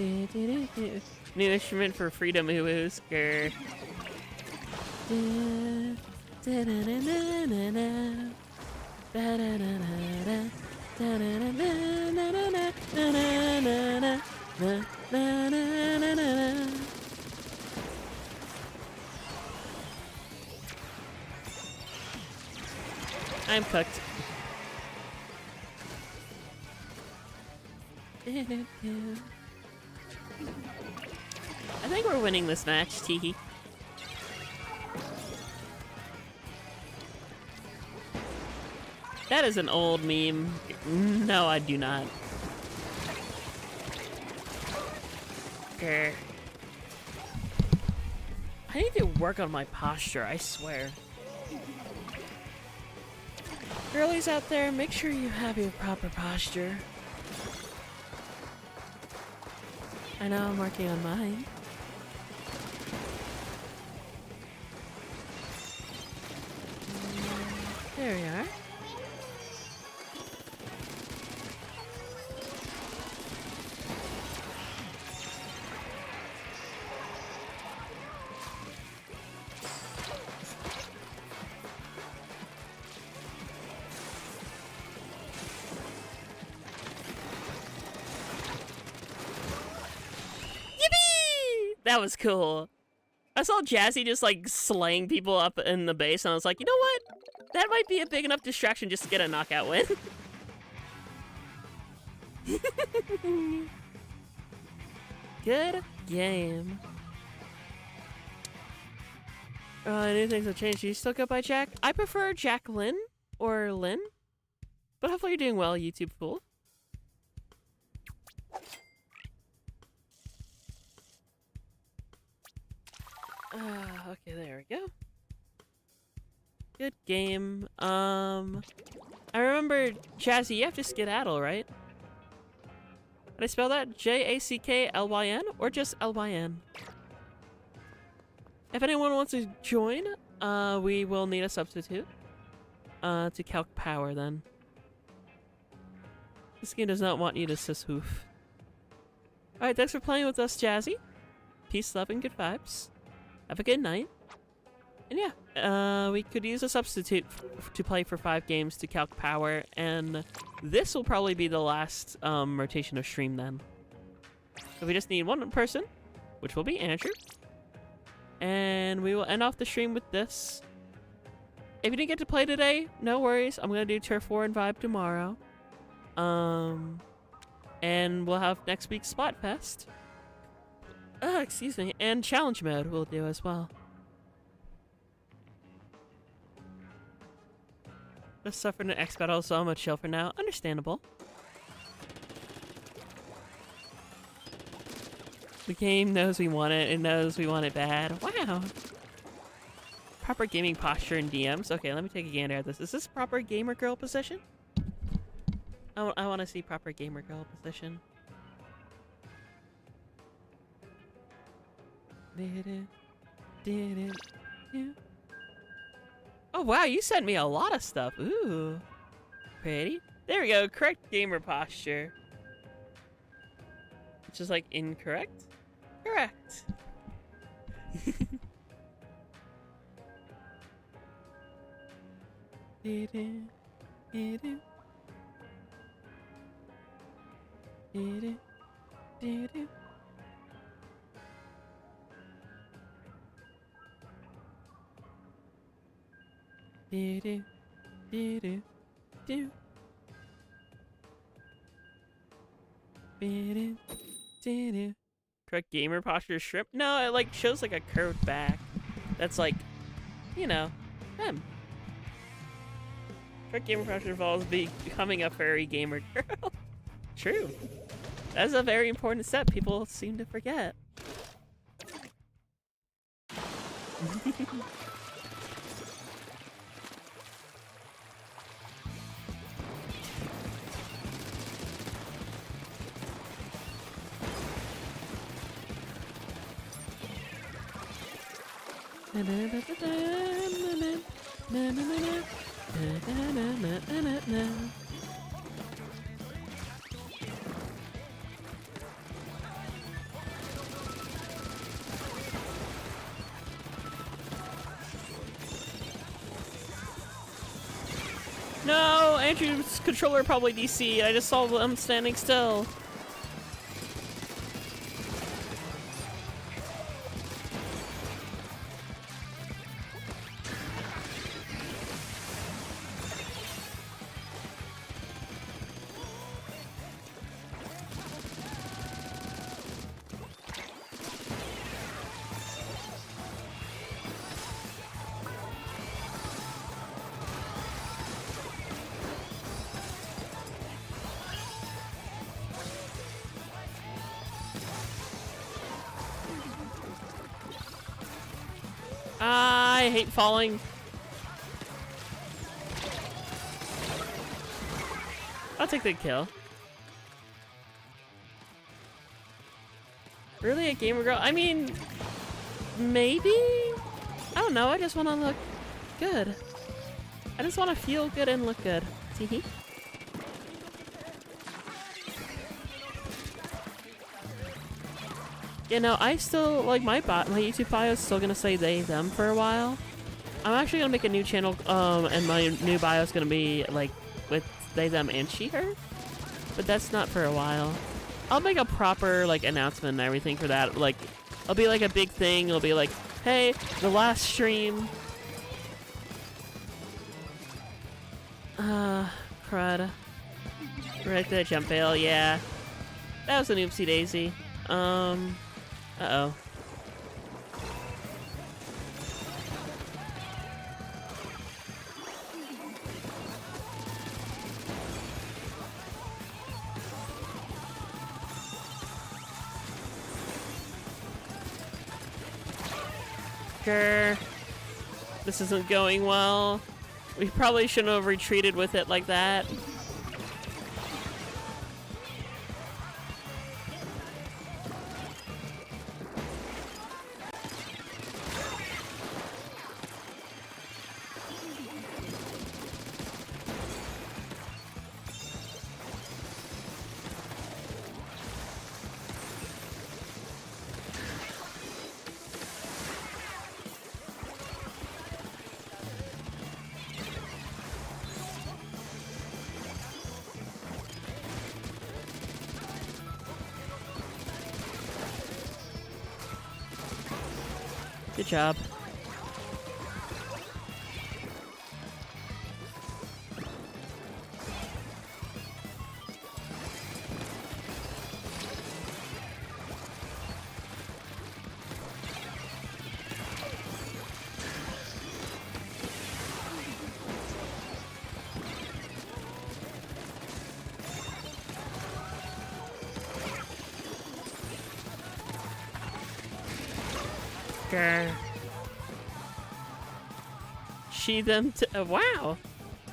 New instrument for freedom, ooh, skirt. I'm cooked. I think we're winning this match, teehee. That is an old meme. No, I do not. Grr. I need to work on my posture, I swear. Girlies out there, make sure you have your proper posture. I know I'm working on mine. There we are. That was cool. I saw Jazzy just like slaying people up in the base, and I was like, you know what? That might be a big enough distraction just to get a knockout win. Good game. New things have changed. Do you still go by Jack? I prefer Jacqueline or Lynn. But hopefully you're doing well, YouTube fool. Okay, there we go. Good game. I remember, Jazzy, you have to skedaddle, right? Did I spell that? Jacklyn or just Lyn? If anyone wants to join, we will need a substitute. To calc power then. This game does not want you to syshoof. Alright, thanks for playing with us, Jazzy. Peace, love, and good vibes. Have a good night. And yeah, we could use a substitute to play for 5 games to calc power, and this will probably be the last rotation of stream then. So we just need one person, which will be Andrew. And we will end off the stream with this. If you didn't get to play today, no worries. I'm going to do Turf War and Vibe tomorrow. And we'll have next week's Splatfest. Excuse me. And challenge mode we'll do as well. Just suffered an X battle, so I'm gonna chill for now. Understandable. The game knows we want it. It knows we want it bad. Wow. Proper gaming posture in DMs. Okay, let me take a gander at this. Is this proper gamer girl position? I want to see proper gamer girl position. Oh wow, you sent me a lot of stuff. Ooh. Pretty. There we go, correct gamer posture. Which is like incorrect? Correct. Correct gamer posture shrimp? No, it like shows like a curved back. That's like, you know, them. Correct gamer posture involves becoming a furry gamer girl. True. That's a very important step people seem to forget. Andrew's controller probably DC. I just saw them standing still. I hate falling. I'll take the kill. Really, a gamer girl? I mean, maybe? I don't know, I just want to look good. I just want to feel good and look good. Teehee. You know, I still, like, my YouTube bio is still gonna say they, them for a while. I'm actually gonna make a new channel, and my new bio is gonna be, like, with they, them, and she, her. But that's not for a while. I'll make a proper, like, announcement and everything for that. Like, it'll be, like, a big thing. It'll be like, hey, the last stream. Crud. Right to the jump fail, yeah. That was an oopsie daisy. Uh-oh. Grr. This isn't going well. We probably shouldn't have retreated with it like that. Good job. She them wow.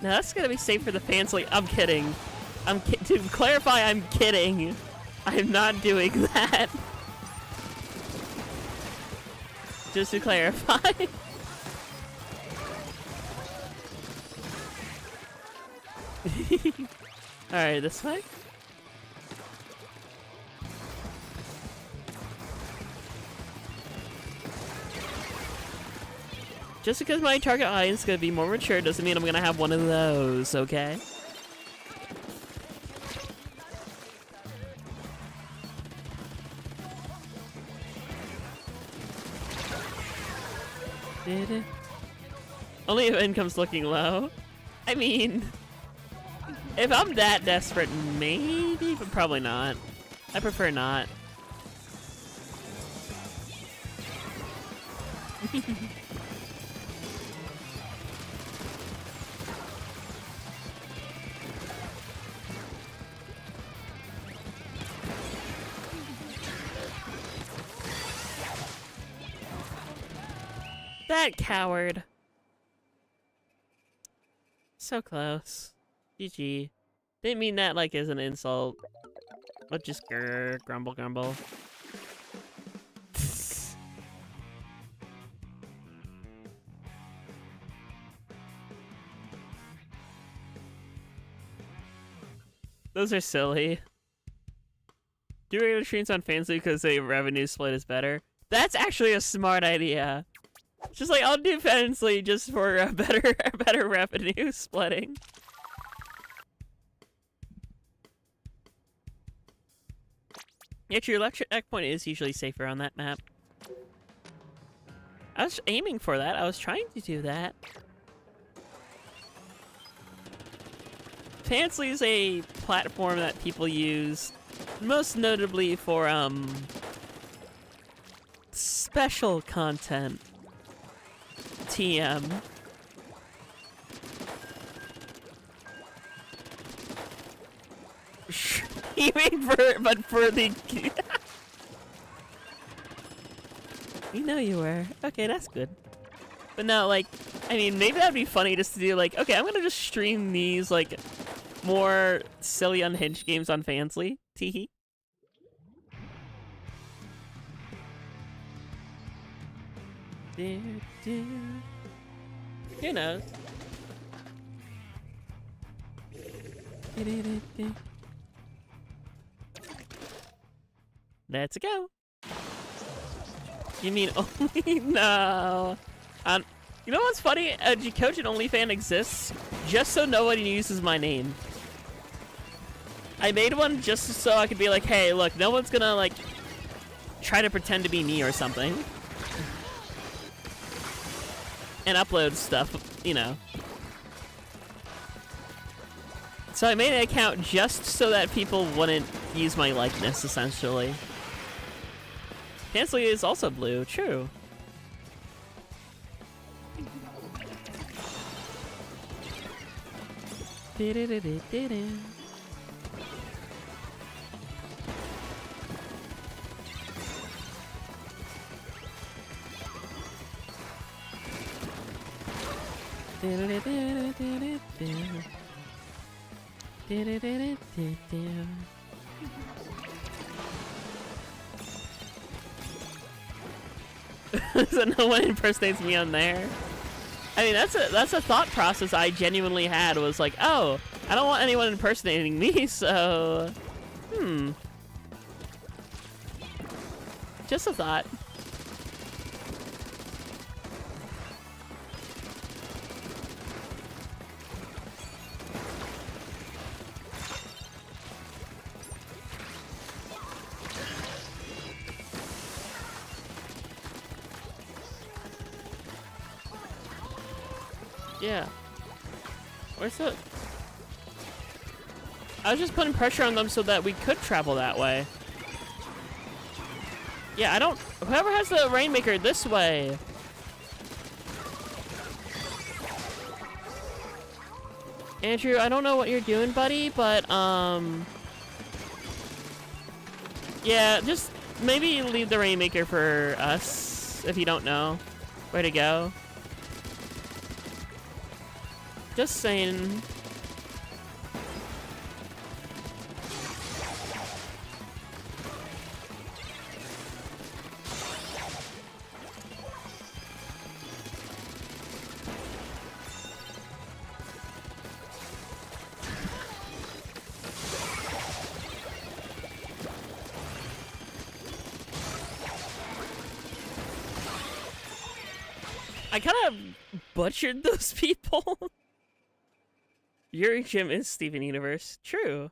Now that's gonna be safe for the fans. Like, I'm kidding. To clarify, I'm kidding. I'm not doing that. Just to clarify. Alright, this way. Just because my target audience is going to be more mature doesn't mean I'm going to have one of those, okay? Did it? Only if income's looking low. I mean, if I'm that desperate, maybe, but probably not. I prefer not. That coward. So close. GG. Didn't mean that like as an insult. But just grr, grumble, grumble. Those are silly. Do regular streams on Fansly because the revenue split is better. That's actually a smart idea. Just like, I'll do Fansly just for a better revenue splitting. Yet your electric checkpoint is usually safer on that map. I was aiming for that. I was trying to do that. Pantsley is a platform that people use most notably for special content. TM. You mean for the... You know you were. Okay, that's good. But no, like, I mean, maybe that'd be funny just to do, like, okay, I'm gonna just stream these, like, more silly unhinged games on Fansly. Teehee. Who knows? Let's go. You mean only? No. You know what's funny? Jackogień OnlyFan exists just so nobody uses my name. I made one just so I could be like, hey, look, no one's gonna, like, try to pretend to be me or something. And upload stuff, you know. So I made an account just so that people wouldn't use my likeness, essentially. Pantsley is also blue, true. So no one impersonates me on there. I mean, that's a thought process I genuinely had, was like, oh, I don't want anyone impersonating me, so just a thought. Yeah. Where's it? I was just putting pressure on them so that we could travel that way. Yeah, I don't... Whoever has the Rainmaker, this way. Andrew, I don't know what you're doing, buddy, but, yeah, just maybe leave the Rainmaker for us, if you don't know where to go. Just saying. I kind of butchered those people. Your gym is Steven Universe. True.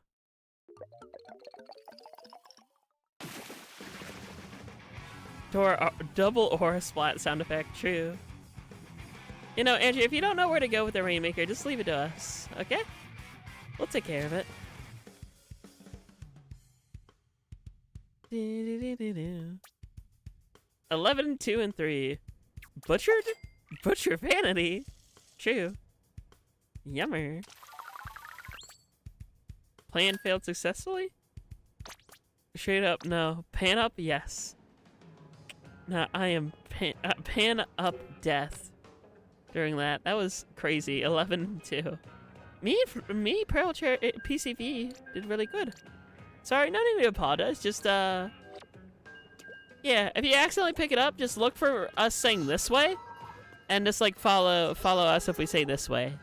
Double aura splat sound effect. True. You know, Andrew, if you don't know where to go with the Rainmaker, just leave it to us, okay? We'll take care of it. 11, 2, and 3. Butchered? Butcher vanity. True. Yummer. Plan failed successfully? Straight up, no. Pan up, yes. No, I am pan up death during that. That was crazy. 11-2. Me, Pearl Chair, PCV did really good. Sorry, no need to apologize. Just, yeah, if you accidentally pick it up, just look for us saying this way. And just, like, follow us if we say this way.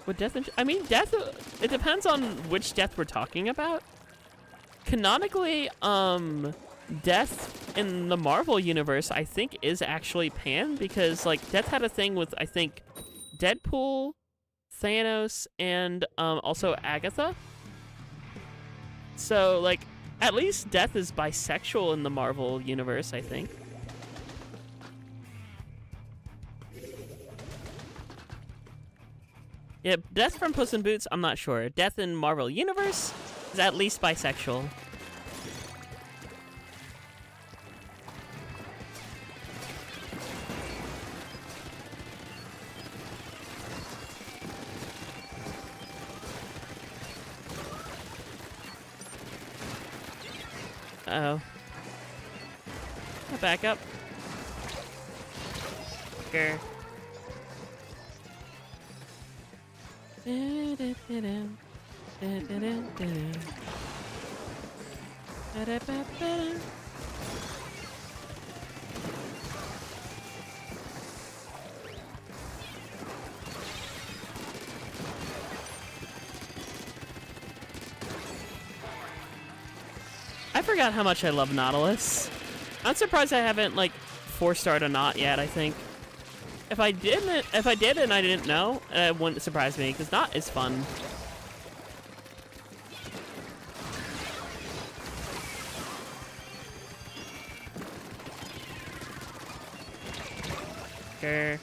With death, I mean, death, it depends on which death we're talking about. Canonically, Death in the Marvel universe, I think, is actually Pan, because like Death had a thing with, I think, Deadpool, Thanos, and also Agatha. So like at least Death is bisexual in the Marvel universe, I think. Yeah, Death from Puss in Boots, I'm not sure. Death in Marvel universe is at least bisexual. Uh-oh. Back up. Grr. I forgot how much I love Nautilus. I'm surprised I haven't like 4-starred a Knot yet, I think. If I did and I didn't know, it wouldn't surprise me, because Knot is fun. Grr.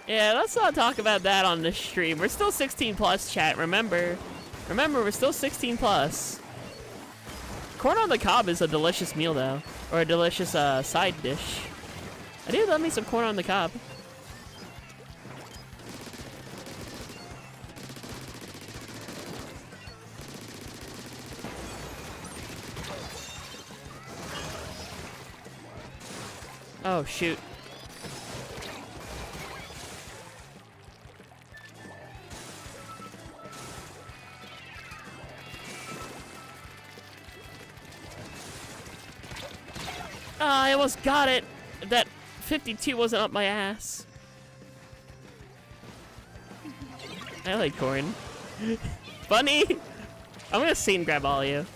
Yeah, let's not talk about that on this stream. We're still 16 plus, chat, remember. Remember, we're still 16 plus. Corn on the cob is a delicious meal, though. Or a delicious side dish. I do love me some corn on the cob. Oh, shoot. I almost got it. That 52 wasn't up my ass. I like corn. Funny. I'm gonna scene grab all of you.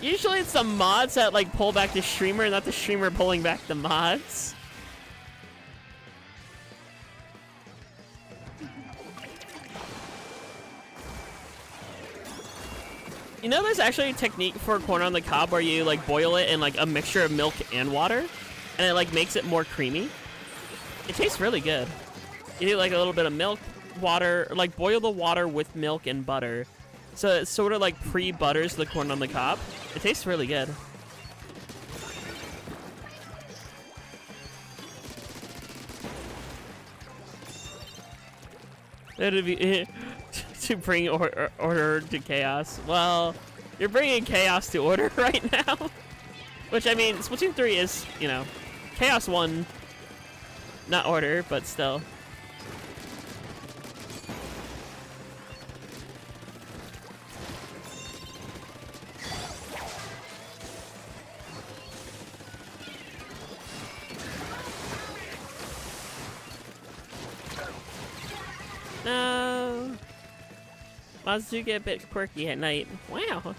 Usually it's the mods that like pull back the streamer, not the streamer pulling back the mods. You know, there's actually a technique for corn on the cob where you like boil it in like a mixture of milk and water, and it like makes it more creamy. It tastes really good. You do like a little bit of milk, water, like boil the water with milk and butter. So it sort of like pre-butters the corn on the cob. It tastes really good. It'd be to bring order to chaos. Well, you're bringing chaos to order right now. Which, I mean, Splatoon 3 is, you know, Chaos 1, not order, but still. No. Mods do get a bit quirky at night. Wow.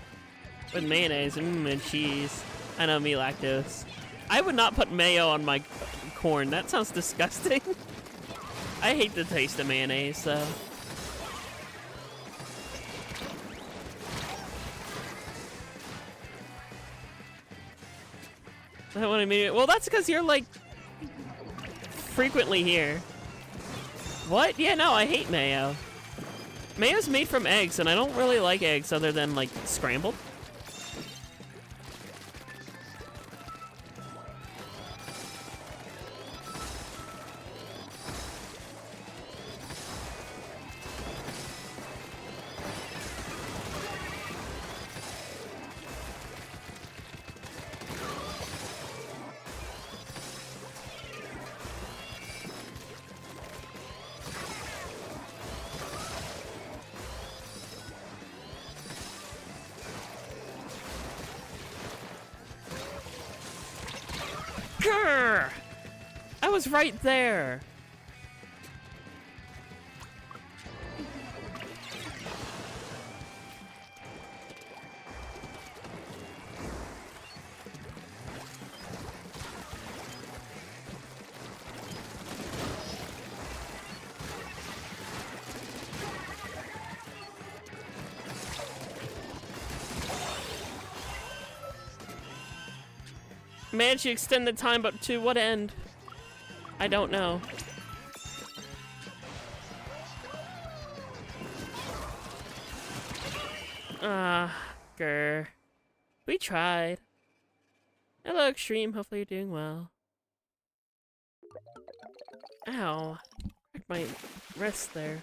With mayonnaise and cheese. I know, me lactose. I would not put mayo on my corn. That sounds disgusting. I hate the taste of mayonnaise, so. That what I mean. Well, that's because you're like frequently here. What? Yeah, no, I hate mayo. Mayo's made from eggs, and I don't really like eggs other than, like, scrambled. Grr! I was right there. Managed to extend the time, but to what end? I don't know. Grr. We tried. Hello, Extreme. Hopefully you're doing well. Ow. Cracked my wrist there.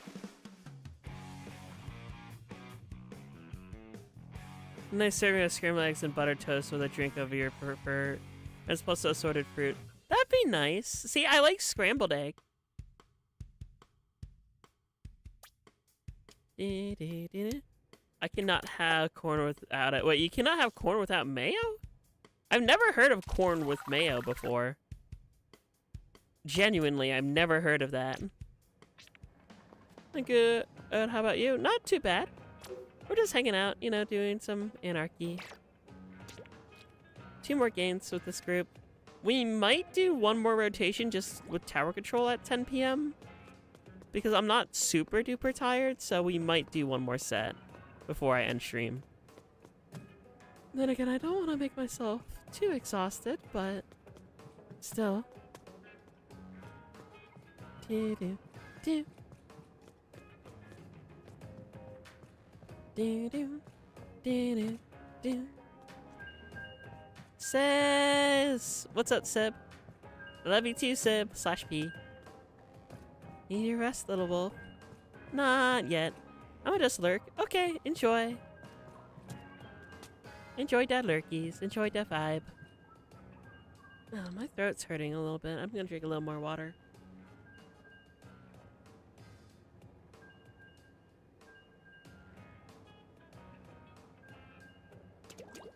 Nice serving of scrambled eggs and buttered toast with a drink of your preferred, as opposed to assorted fruit. That'd be nice. See, I like scrambled egg. I cannot have corn without it. Wait, you cannot have corn without mayo? I've never heard of corn with mayo before. Genuinely, I've never heard of that. Good. How about you? Not too bad. We're just hanging out, you know, doing some Anarchy. 2 more games with this group. We might do 1 more rotation just with tower control at 10 p.m. because I'm not super duper tired, so we might do 1 more set before I end stream. Then again, I don't want to make myself too exhausted, but still. Do do do. Do do do do do. Says, what's up, Sib? Love you too, Sib. /P. Need your rest, little wolf. Not yet. I'ma just lurk. Okay, enjoy. Enjoy that lurkies. Enjoy that vibe. Oh, my throat's hurting a little bit. I'm gonna drink a little more water.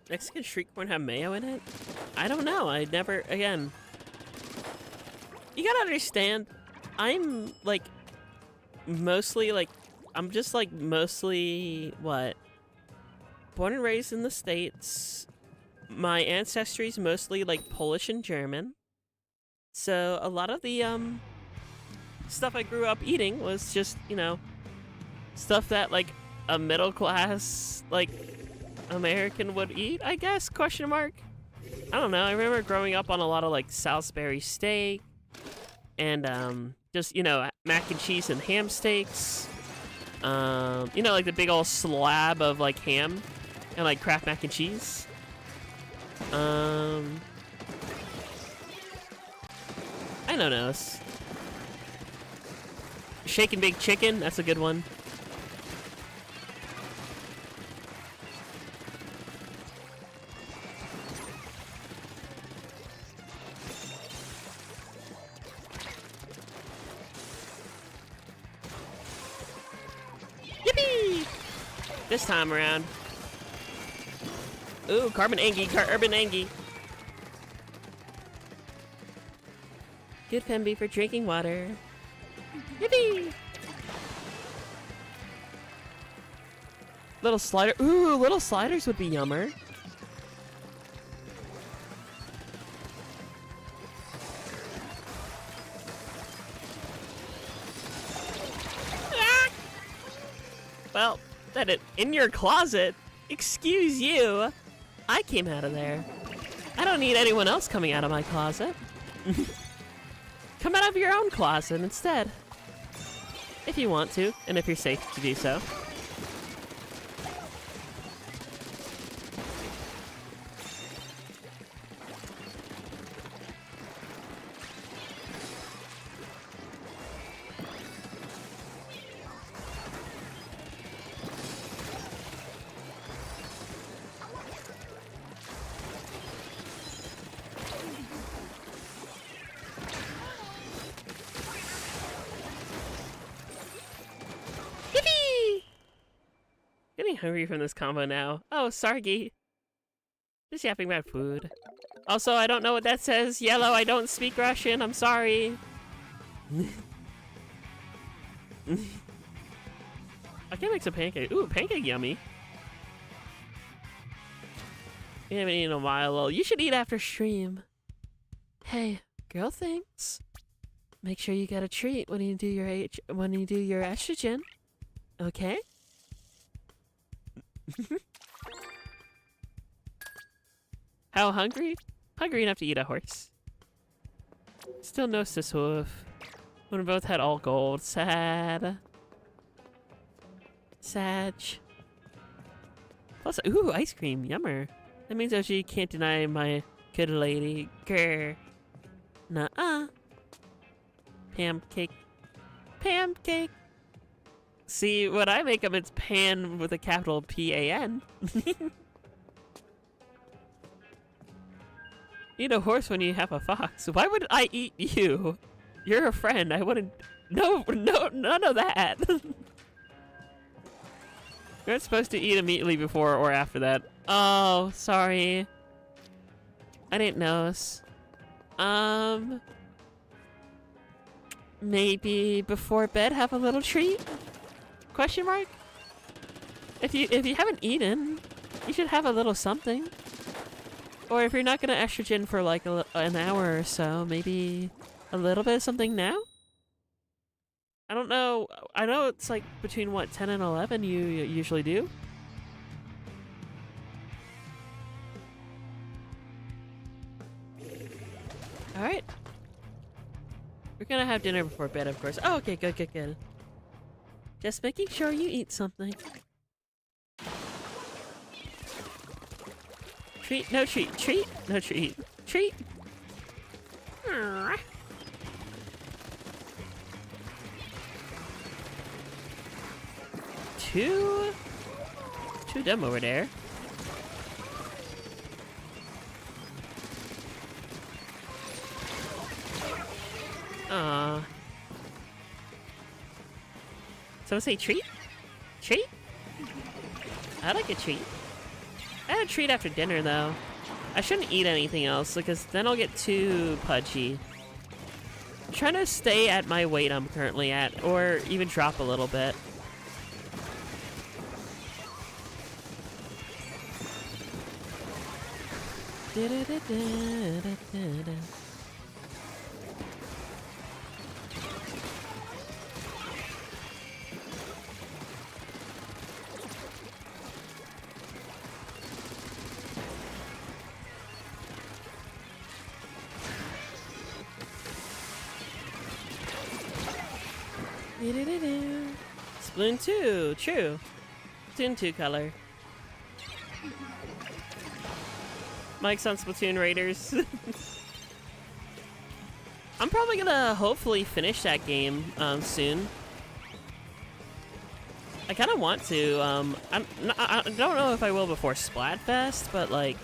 Mexican street corn have mayo in it? I don't know. I never, again. You gotta understand, I'm like, mostly like, I'm just like mostly, what? Born and raised in the States. My ancestry's mostly like Polish and German. So a lot of the stuff I grew up eating was just, you know, stuff that like a middle class, like, American would eat, I guess, question mark. I don't know. I remember growing up on a lot of like Salisbury steak and just, you know, mac and cheese and ham steaks. You know, like the big old slab of like ham and like Kraft mac and cheese. I don't know. Shake and bake chicken, that's a good one. This time around. Ooh, Carbon Angie, Urban Angie. Good Pemby for drinking water. Yippee! Little slider. Ooh, little sliders would be yummer. Ah! Well, that it in your closet. Excuse you. I came out of there. I don't need anyone else coming out of my closet. Come out of your own closet instead. If you want to, and if you're safe to do so. Getting hungry from this combo now. Oh, Sargi. Just yapping about food. Also, I don't know what that says. Yellow, I don't speak Russian. I'm sorry. I can make some pancake. Ooh, pancake yummy. We haven't eaten in a while. Well, you should eat after stream. Hey, girl things. Make sure you get a treat when you do your estrogen. Okay? How hungry? Hungry enough to eat a horse. Still no sis hoof. When we both had all gold. Sad. Sag. Plus, ooh, ice cream. Yummer. That means Oshi can't deny my good lady. Grr. Nuh-uh. Pancake. Pancake. See, when I make them, it's pan with a capital P-A-N. Eat a horse when you have a fox. Why would I eat you? You're a friend. I wouldn't... No, none of that. You're not supposed to eat immediately before or after that. Oh, sorry. I didn't notice. Maybe before bed have a little treat? Question mark? If you haven't eaten, you should have a little something. Or if you're not gonna estrogen for like an hour or so, maybe a little bit of something now? I don't know. I know it's like between what, 10 and 11 you usually do? Alright. We're gonna have dinner before bed, of course. Oh, okay, good. Just making sure you eat something. Treat, no treat, treat, no treat, treat. Aww. Two of them over there. Aww. Someone say treat? Treat? I like a treat. I had a treat after dinner though. I shouldn't eat anything else because then I'll get too pudgy. I'm trying to stay at my weight I'm currently at, or even drop a little bit. Splatoon 2, true. Splatoon 2 color. Mike's on Splatoon Raiders. I'm probably gonna hopefully finish that game soon. I kind of want to. I don't know if I will before Splatfest, but like,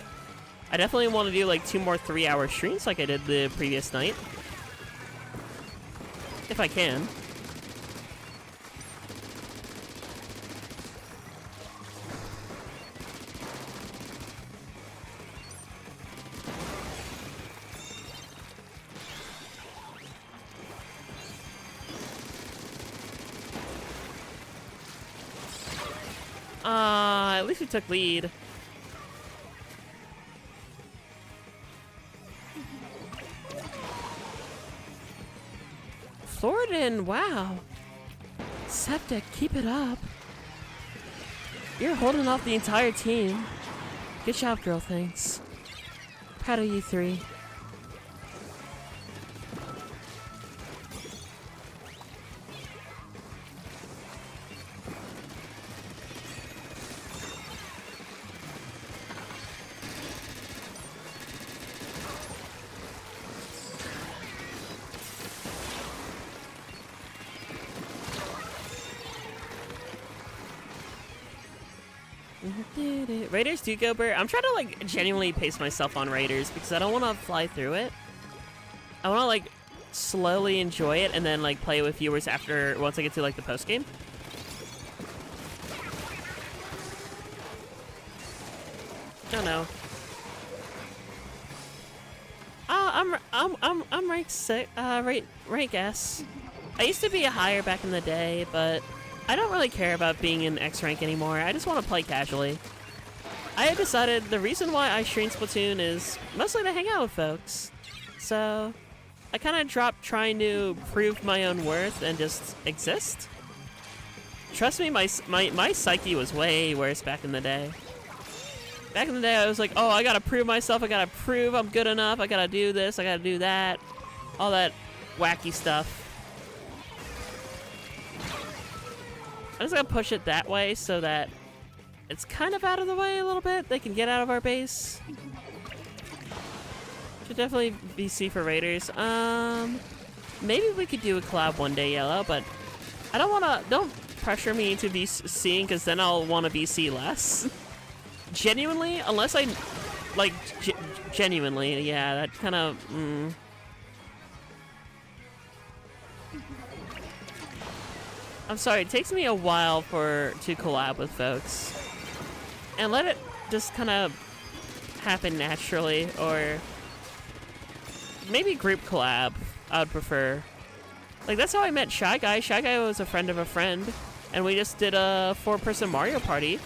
I definitely want to do like 2 more 3-hour streams like I did the previous night. If I can. At least we took lead. Floridan, wow. Septic, keep it up. You're holding off the entire team. Good job, girl, thanks. Proud of you 3. Raiders do go Bert. I'm trying to like genuinely pace myself on Raiders because I don't want to fly through it. I want to like slowly enjoy it and then like play with viewers after once I get to like the post game. Oh no. I'm rank 6, rank S. I used to be a higher back in the day, but I don't really care about being in X rank anymore. I just want to play casually. I have decided the reason why I stream Splatoon is mostly to hang out with folks. So I kind of dropped trying to prove my own worth and just exist. Trust me, my psyche was way worse back in the day. Back in the day, I was like, oh, I gotta prove myself, I gotta prove I'm good enough, I gotta do this, I gotta do that. All that wacky stuff. I'm just gonna push it that way so that it's kind of out of the way a little bit. They can get out of our base. Should definitely BC for raiders. Maybe we could do a collab one day, Yellow, but I don't pressure me to be seeing, because then I'll want to BC less. Genuinely, unless I, like, genuinely, yeah, that kind of, I'm sorry, it takes me a while to collab with folks. And let it just kind of happen naturally, or maybe group collab, I would prefer. Like, that's how I met Shy Guy. Shy Guy was a friend of a friend, and we just did a 4-person Mario Party.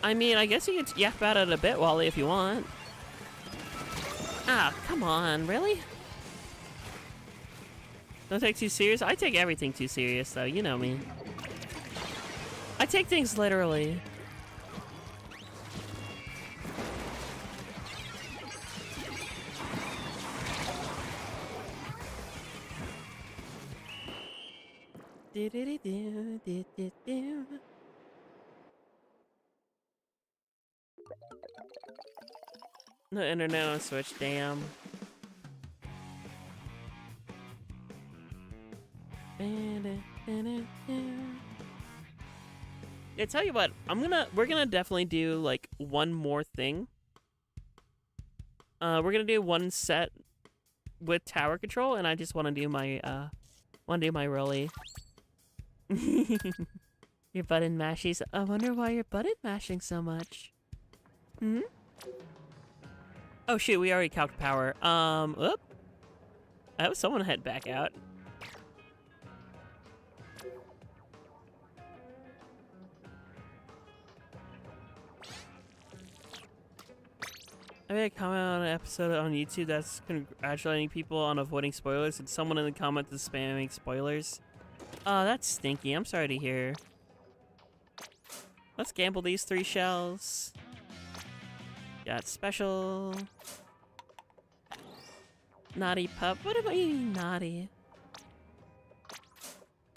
I mean, I guess you could yap about it a bit, Wally, if you want. Ah, come on, really? Don't take too serious? I take everything too serious, though. You know me. I take things literally. No internet on Switch, damn. I tell you what, we're gonna definitely do like one more thing. We're gonna do one set with tower control, and I just want to do my rolly. Your button mashies. I wonder why you're button mashing so much. Hmm. Oh shoot, we already calced power. Oop. Oh, someone head back out. I made a comment on an episode on YouTube that's congratulating people on avoiding spoilers, and someone in the comments is spamming spoilers. Oh, that's stinky. I'm sorry to hear. Let's gamble these 3 shells. Got special. Naughty pup. What am I eating naughty?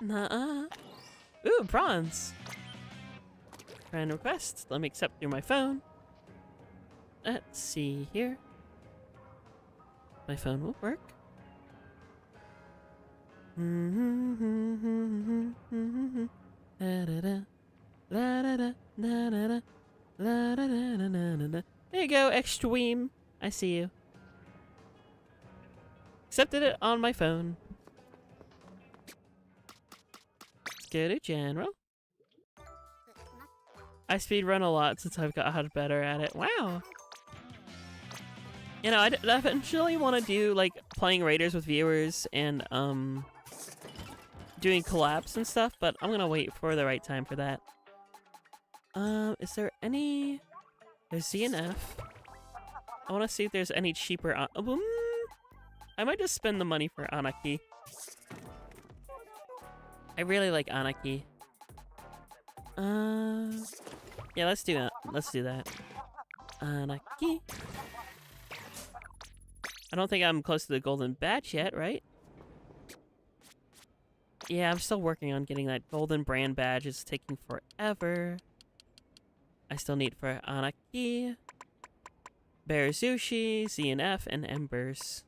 Nuh-uh. Ooh, bronze. Friend request. Let me accept through my phone. Let's see here. My phone will work. There you go, Extreme. I see you. Accepted it on my phone. Let's go to general. I speedrun a lot since I've got better at it. Wow. You know, I eventually want to do, like, playing raiders with viewers and, doing collabs and stuff, but I'm gonna wait for the right time for that. Is there any... There's ZNF. I want to see if there's any cheaper... I might just spend the money for Anarchy. I really like Anarchy. Yeah, let's do that. Let's do that. Anarchy. I don't think I'm close to the golden badge yet, right? Yeah, I'm still working on getting that golden brand badge. It's taking forever. I still need for Anarchy, Bearzushi, ZNF, and Embers.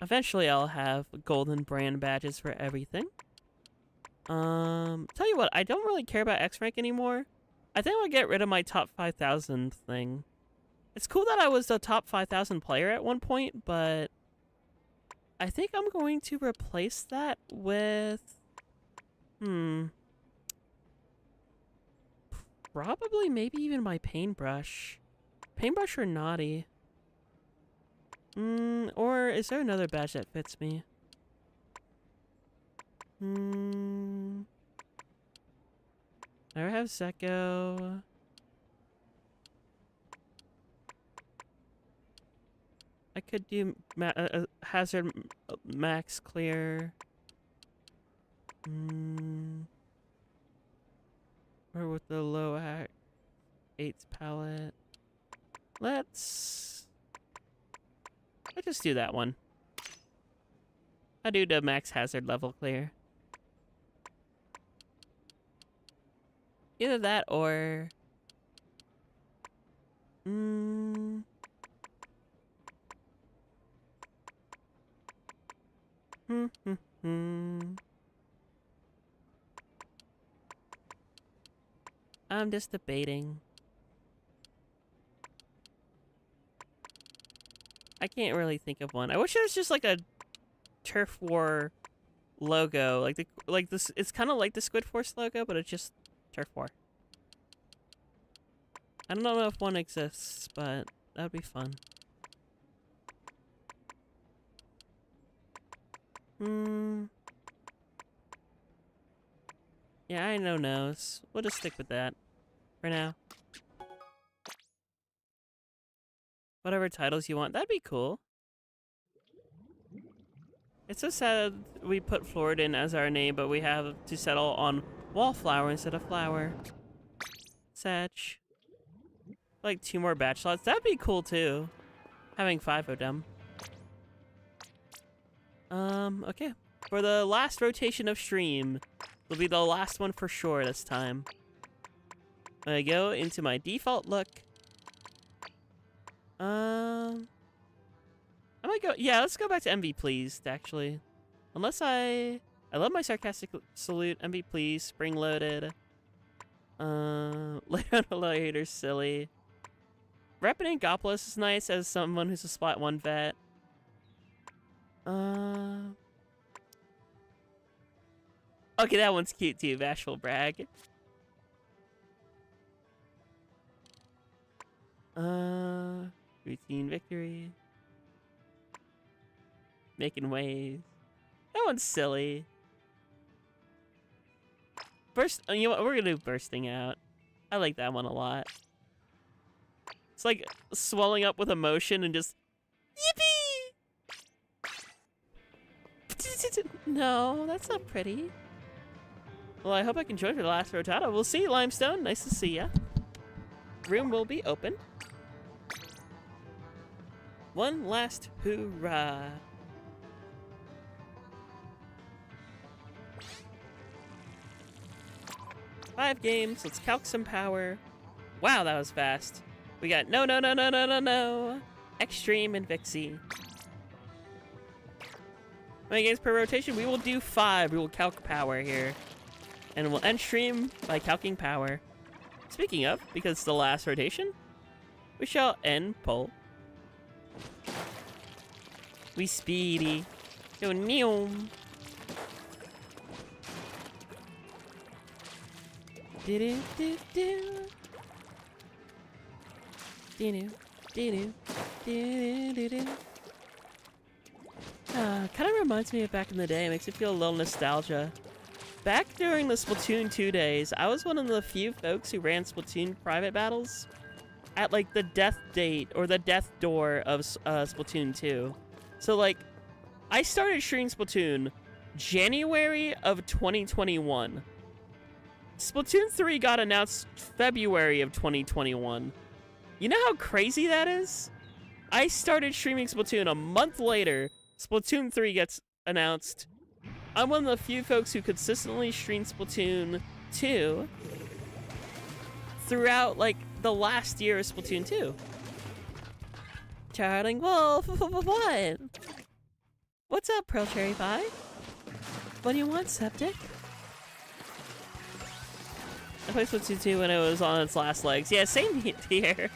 Eventually I'll have golden brand badges for everything. Tell you what, I don't really care about X rank anymore. I think I'll get rid of my top 5,000 thing. It's cool that I was the top 5,000 player at one point, but I think I'm going to replace that with... Probably, maybe even my paintbrush. Paintbrush or naughty? Or is there another badge that fits me? I have Zecco. I could do hazard max clear. Or with the low 8's palette. Let's just do that one. I do the max hazard level clear. Either that or I'm just debating. I can't really think of one. I wish there was just like a Turf War logo, like this. It's kind of like the Squid Force logo, but it's just Turf War. I don't know if one exists, but that would be fun. Yeah, I know nose. We'll just stick with that for now. Whatever titles you want, that'd be cool. It's so sad we put Floridin as our name, but we have to settle on Wallflower instead of Flower. Satch. Like 2 more batch slots. That'd be cool too. Having 5 of them. Okay. For the last rotation of stream, it'll be the last one for sure this time. I go into my default look. I might go. Yeah, let's go back to MV Pleased, actually. Unless I love my sarcastic salute. MV Pleased, spring loaded. Leon Hater's silly. Repping Gopolis is nice as someone who's a Splat 1 vet. Okay, that one's cute too. Bashful Brag. Routine Victory. Making waves. That one's silly. Burst. You know what? We're gonna do Bursting Out. I like that one a lot. It's like swelling up with emotion and just yippee. No, that's not pretty. Well, I hope I can join for the last rotata. We'll see, Limestone. Nice to see ya. Room will be open. One last hoorah. Five games. Let's calc some power. Wow, that was fast. We got no. Extreme and Vixie. How many games per rotation? We will do 5. We will calc power here. And we'll end stream by calcing power. Speaking of, because it's the last rotation, we shall end poll. We speedy. Go neom. Kind of reminds me of back in the day. It makes me feel a little nostalgia. Back during the Splatoon 2 days, I was one of the few folks who ran Splatoon private battles at like the death date or the death door of Splatoon 2. So like, I started streaming Splatoon January of 2021. Splatoon 3 got announced February of 2021. You know how crazy that is? I started streaming Splatoon a month later. Splatoon 3 gets announced. I'm one of the few folks who consistently stream Splatoon 2 throughout, like, the last year of Splatoon 2. Charling Wolf, what? What's up, Pearl Cherry Pie? What do you want, Septic? I played Splatoon 2 when it was on its last legs. Yeah, same here.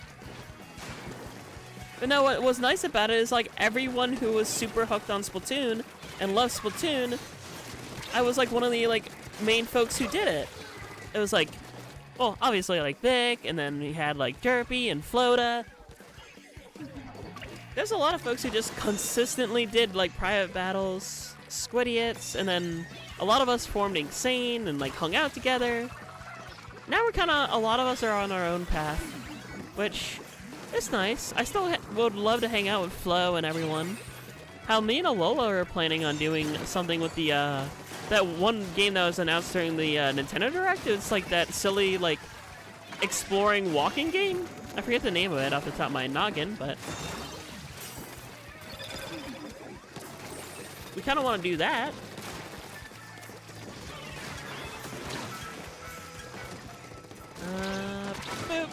But no, what was nice about it is, like, everyone who was super hooked on Splatoon and loved Splatoon, I was, like, one of the, like, main folks who did it. It was, like, well, obviously like Vic, and then we had like Derpy and Flota. There's a lot of folks who just consistently did like private battles, Squidiots, and then a lot of us formed Insane and like hung out together. Now we're a lot of us are on our own path, which is nice. I still would love to hang out with Flo and everyone. How me and Alola are planning on doing something with the, that one game that was announced during the Nintendo Direct. It's like that silly, like, exploring walking game. I forget the name of it off the top of my noggin, but we kind of want to do that. Boop.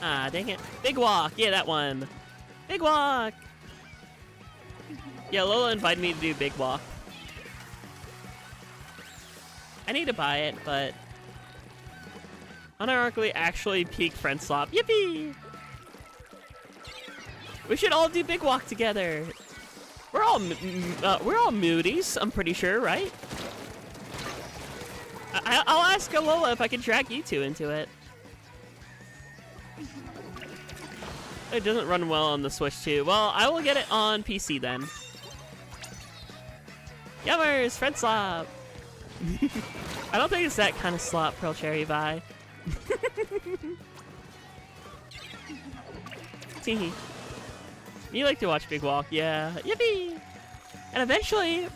Ah, dang it. Big Walk. Yeah, that one. Big Walk. Yeah, Lola invited me to do Big Walk. I need to buy it, but unironically actually peak friend swap. Yippee! We should all do Big Walk together. We're all moodies, I'm pretty sure, right? I'll ask Alola if I can drag you two into it. It doesn't run well on the Switch too. Well, I will get it on PC then. Yummers, friend slop. I don't think it's that kind of slop, Pearl Cherry Vi. Teehee. You like to watch Big Walk, yeah. Yippee! And eventually,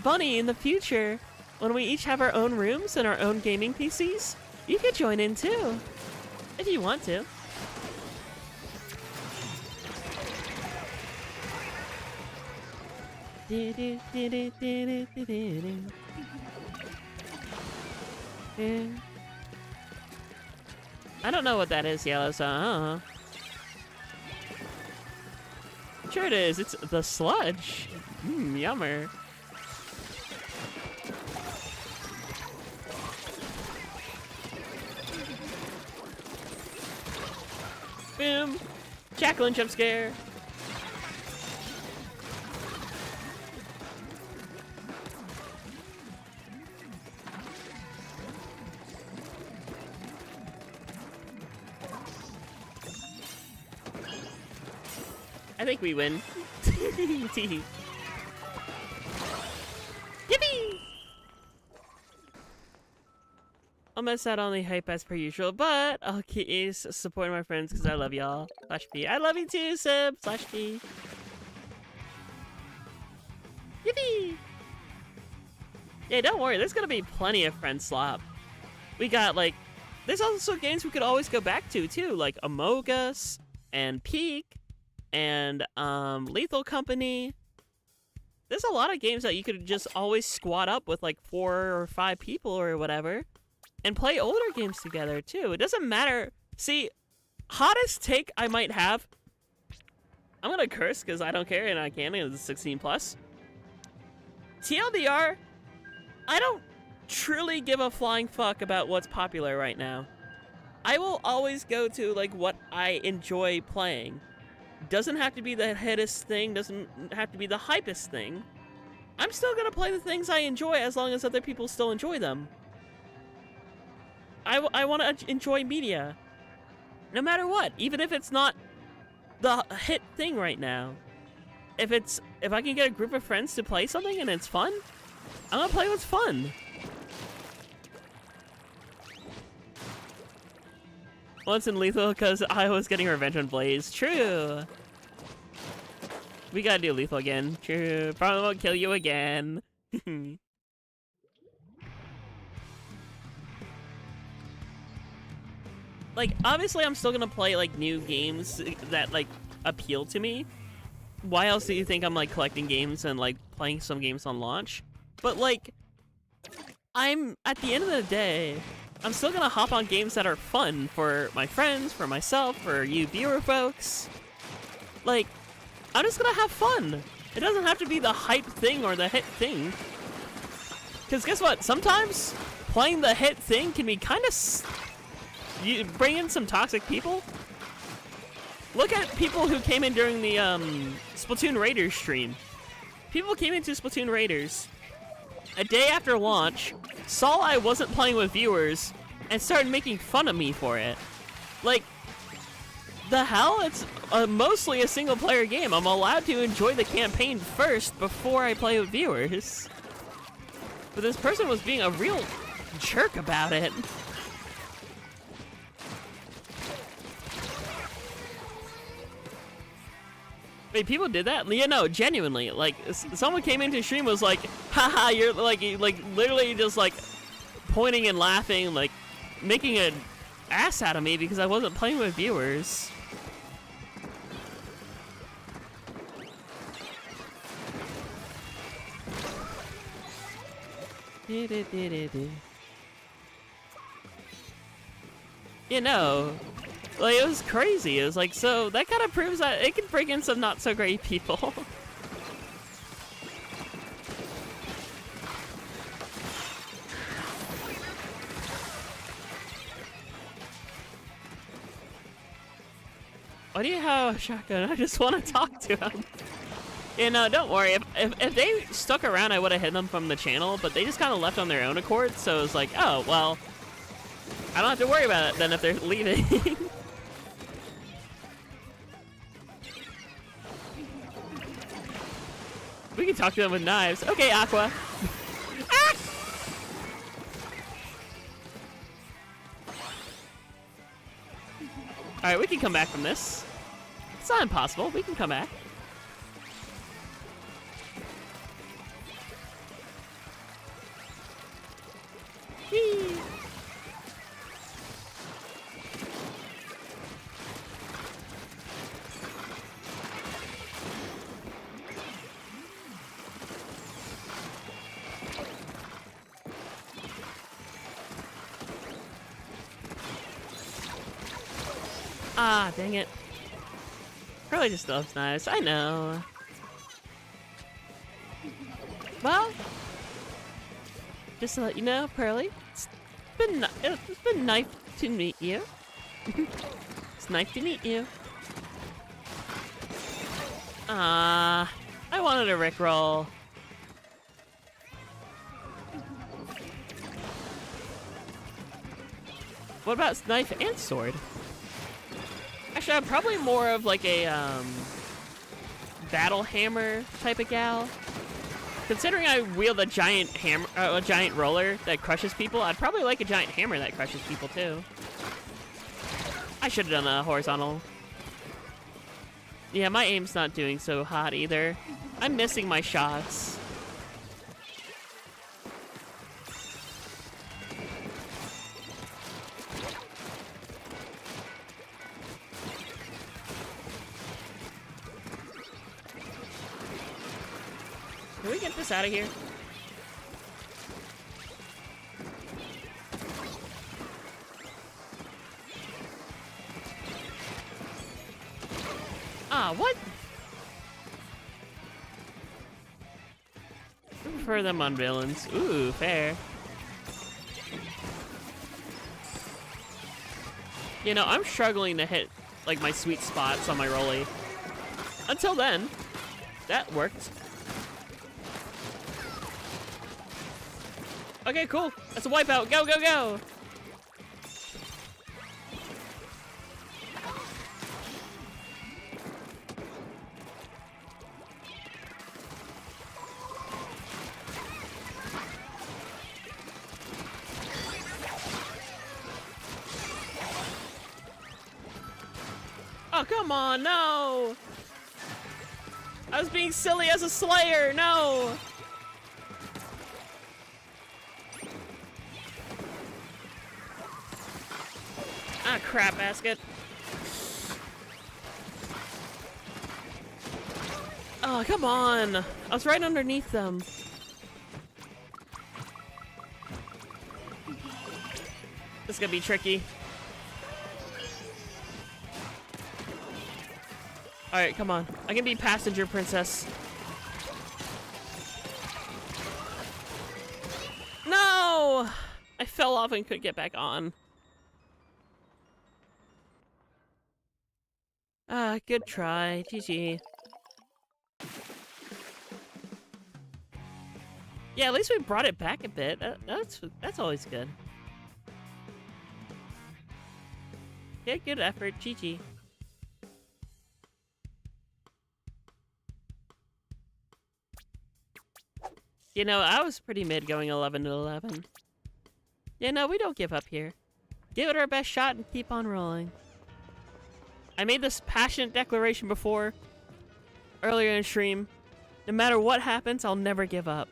Bunny, in the future, when we each have our own rooms and our own gaming PCs, you could join in too, if you want to. I don't know what that is, Yellow, so Sure it is, it's the sludge. Yummer. Boom! Jackogień jump scare. I think we win. Yippee! I'll miss out on the hype as per usual, but I'll keep supporting my friends because I love y'all. /P. I love you too, Sib. /P. Yippee! Yeah, don't worry. There's gonna be plenty of friend slop. We got like, there's also games we could always go back to too, like Among Us and Peak. And Lethal Company. There's a lot of games that you could just always squat up with like 4 or 5 people or whatever and play older games together too. It doesn't matter. See, hottest take I might have, I'm gonna curse because I don't care and I can, it's 16 plus. TLDR, I don't truly give a flying fuck about what's popular right now. I will always go to like what I enjoy playing. Doesn't have to be the hittest thing, doesn't have to be the hypest thing. I'm still gonna play the things I enjoy as long as other people still enjoy them. I want to enjoy media. No matter what, even if it's not the hit thing right now. If I can get a group of friends to play something and it's fun, I'm gonna play what's fun. Once in Lethal because I was getting revenge on Blaze. True. We gotta do Lethal again. True. Probably won't kill you again. Like, obviously I'm still gonna play, like, new games that, like, appeal to me. Why else do you think I'm, like, collecting games and, like, playing some games on launch? But, like, at the end of the day, I'm still gonna hop on games that are fun for my friends, for myself, for you viewer folks. Like, I'm just gonna have fun. It doesn't have to be the hype thing or the hit thing. Because guess what? Sometimes playing the hit thing can be kind of... You bring in some toxic people. Look at people who came in during the Splatoon Raiders stream. People came into Splatoon Raiders a day after launch, saw I wasn't playing with viewers, and started making fun of me for it. Like, the hell? It's mostly a single-player game. I'm allowed to enjoy the campaign first before I play with viewers. But this person was being a real jerk about it. Wait, people did that? Yeah, no, genuinely. Like, someone came into the stream and was like, haha, you're like literally just like pointing and laughing, like making an ass out of me because I wasn't playing with viewers. You know, like, it was crazy. It was like, so that kind of proves that it can bring in some not so great people. Why do you have a shotgun? I just want to talk to him. You know, don't worry. If they stuck around, I would have hit them from the channel, but they just kind of left on their own accord, so it was like, oh, well, I don't have to worry about it then if they're leaving. We can talk to them with knives. Okay, Aqua. Ah! Alright, we can come back from this. It's not impossible. We can come back. Whee! Ah, dang it. Probably just loves knives. I know. Well, just to let you know, Pearly, it's been nice to meet you. It's nice to meet you. Ah, I wanted a Rickroll. What about knife and sword? Actually, I'm probably more of like a battle hammer type of gal. Considering I wield a giant hammer, a giant roller that crushes people, I'd probably like a giant hammer that crushes people too. I should have done a horizontal. Yeah, my aim's not doing so hot either. I'm missing my shots. Can we get this out of here? Ah, what? I prefer them on villains. Ooh, fair. You know, I'm struggling to hit, like, my sweet spots on my rolly. Until then, that worked. Okay, cool. That's a wipeout. Go, go, go! Oh, come on, no! I was being silly as a slayer, no! Ah, crap basket. Oh, come on. I was right underneath them. This is gonna be tricky. Alright, come on. I can be passenger princess. No! I fell off and couldn't get back on. Ah, good try. GG. Yeah, at least we brought it back a bit. That's always good. Yeah, good effort. GG. You know, I was pretty mid going 11 to 11. Yeah, no, we don't give up here. Give it our best shot and keep on rolling. I made this passionate declaration before, earlier in stream. No matter what happens, I'll never give up.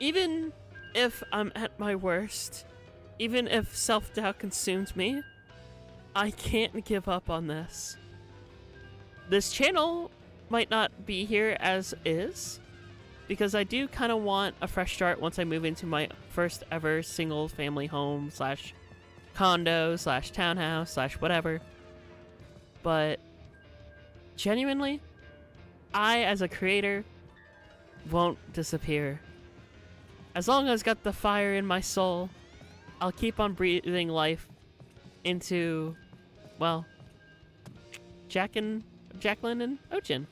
Even if I'm at my worst, even if self-doubt consumes me, I can't give up on this. This channel might not be here as is, because I do kind of want a fresh start once I move into my first ever single family home slash condo slash townhouse slash whatever. But genuinely, I as a creator won't disappear. As long as I've got the fire in my soul, I'll keep on breathing life into, well, Jacqueline and Ochin,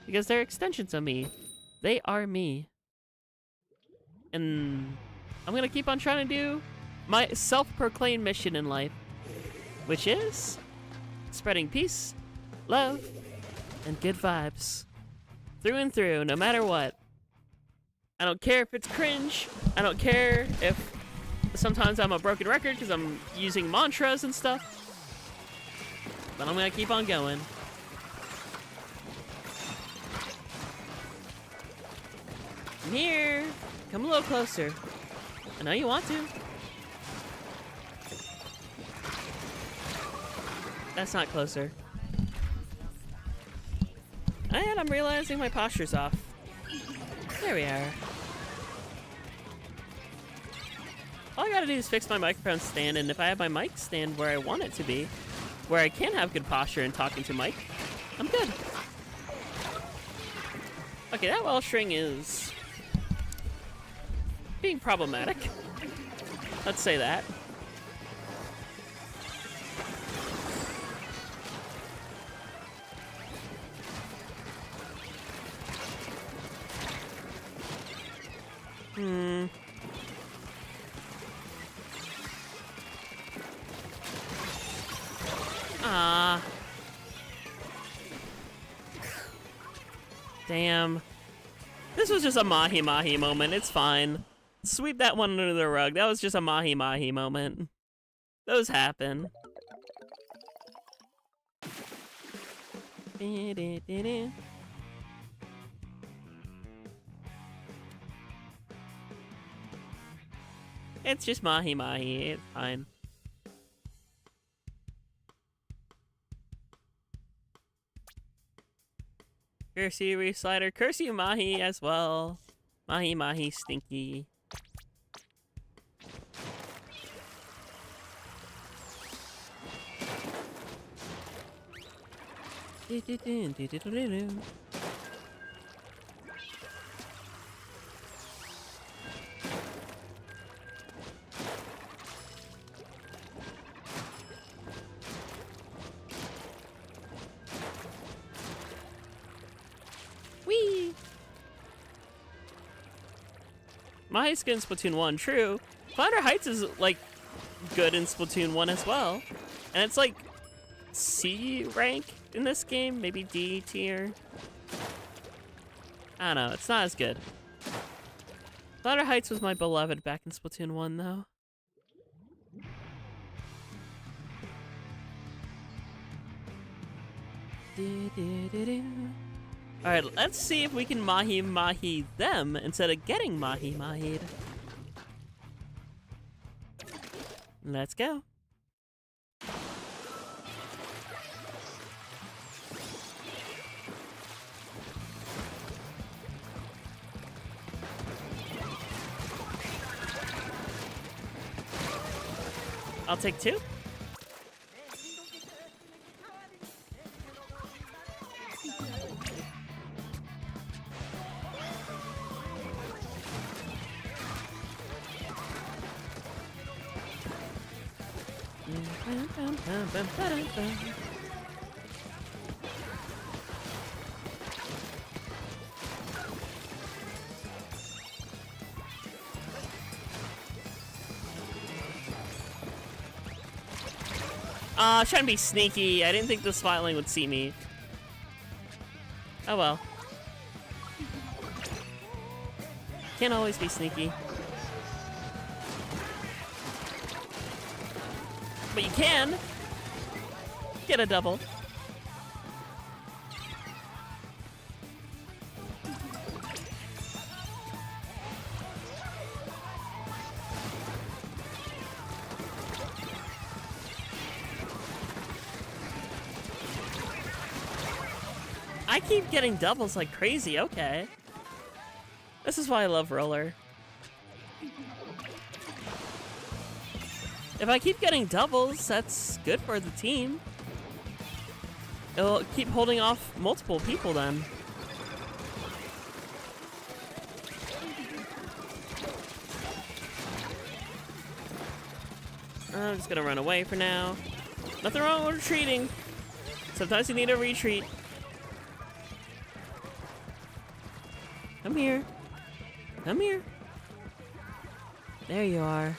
because they're extensions of me. They are me. And I'm gonna keep on trying to do my self-proclaimed mission in life, which is spreading peace, love, and good vibes. Through and through, no matter what. I don't care if it's cringe. I don't care if sometimes I'm a broken record because I'm using mantras and stuff. But I'm gonna keep on going. I'm here. Come a little closer. I know you want to. That's not closer. And I'm realizing my posture's off. There we are. All I gotta do is fix my microphone stand, and if I have my mic stand where I want it to be, where I can have good posture and talking to mic, I'm good. Okay, that well string is being problematic. Let's say that. Ah. Damn. This was just a mahi-mahi moment. It's fine. Sweep that one under the rug. That was just a mahi-mahi moment. Those happen. It's just mahi-mahi. It's fine. Curse you, Reef Slider. Curse you, Mahi, as well. Mahi-mahi stinky. Whee! My skin in Splatoon 1, true. Flounder Heights is, like, good in Splatoon 1 as well. And it's, like, C rank in this game, maybe D tier. I don't know, it's not as good. Flounder Heights was my beloved back in Splatoon 1, though. Alright, let's see if we can mahi-mahi them instead of getting mahi-mahi'd. Let's go. I'll take two. Trying to be sneaky. I didn't think the Splatling would see me. Oh well. Can't always be sneaky. But you can get a double. I keep getting doubles like crazy, okay. This is why I love roller. If I keep getting doubles, that's good for the team. It'll keep holding off multiple people then. I'm just gonna run away for now. Nothing wrong with retreating. Sometimes you need a retreat. Come here. Come here. There you are.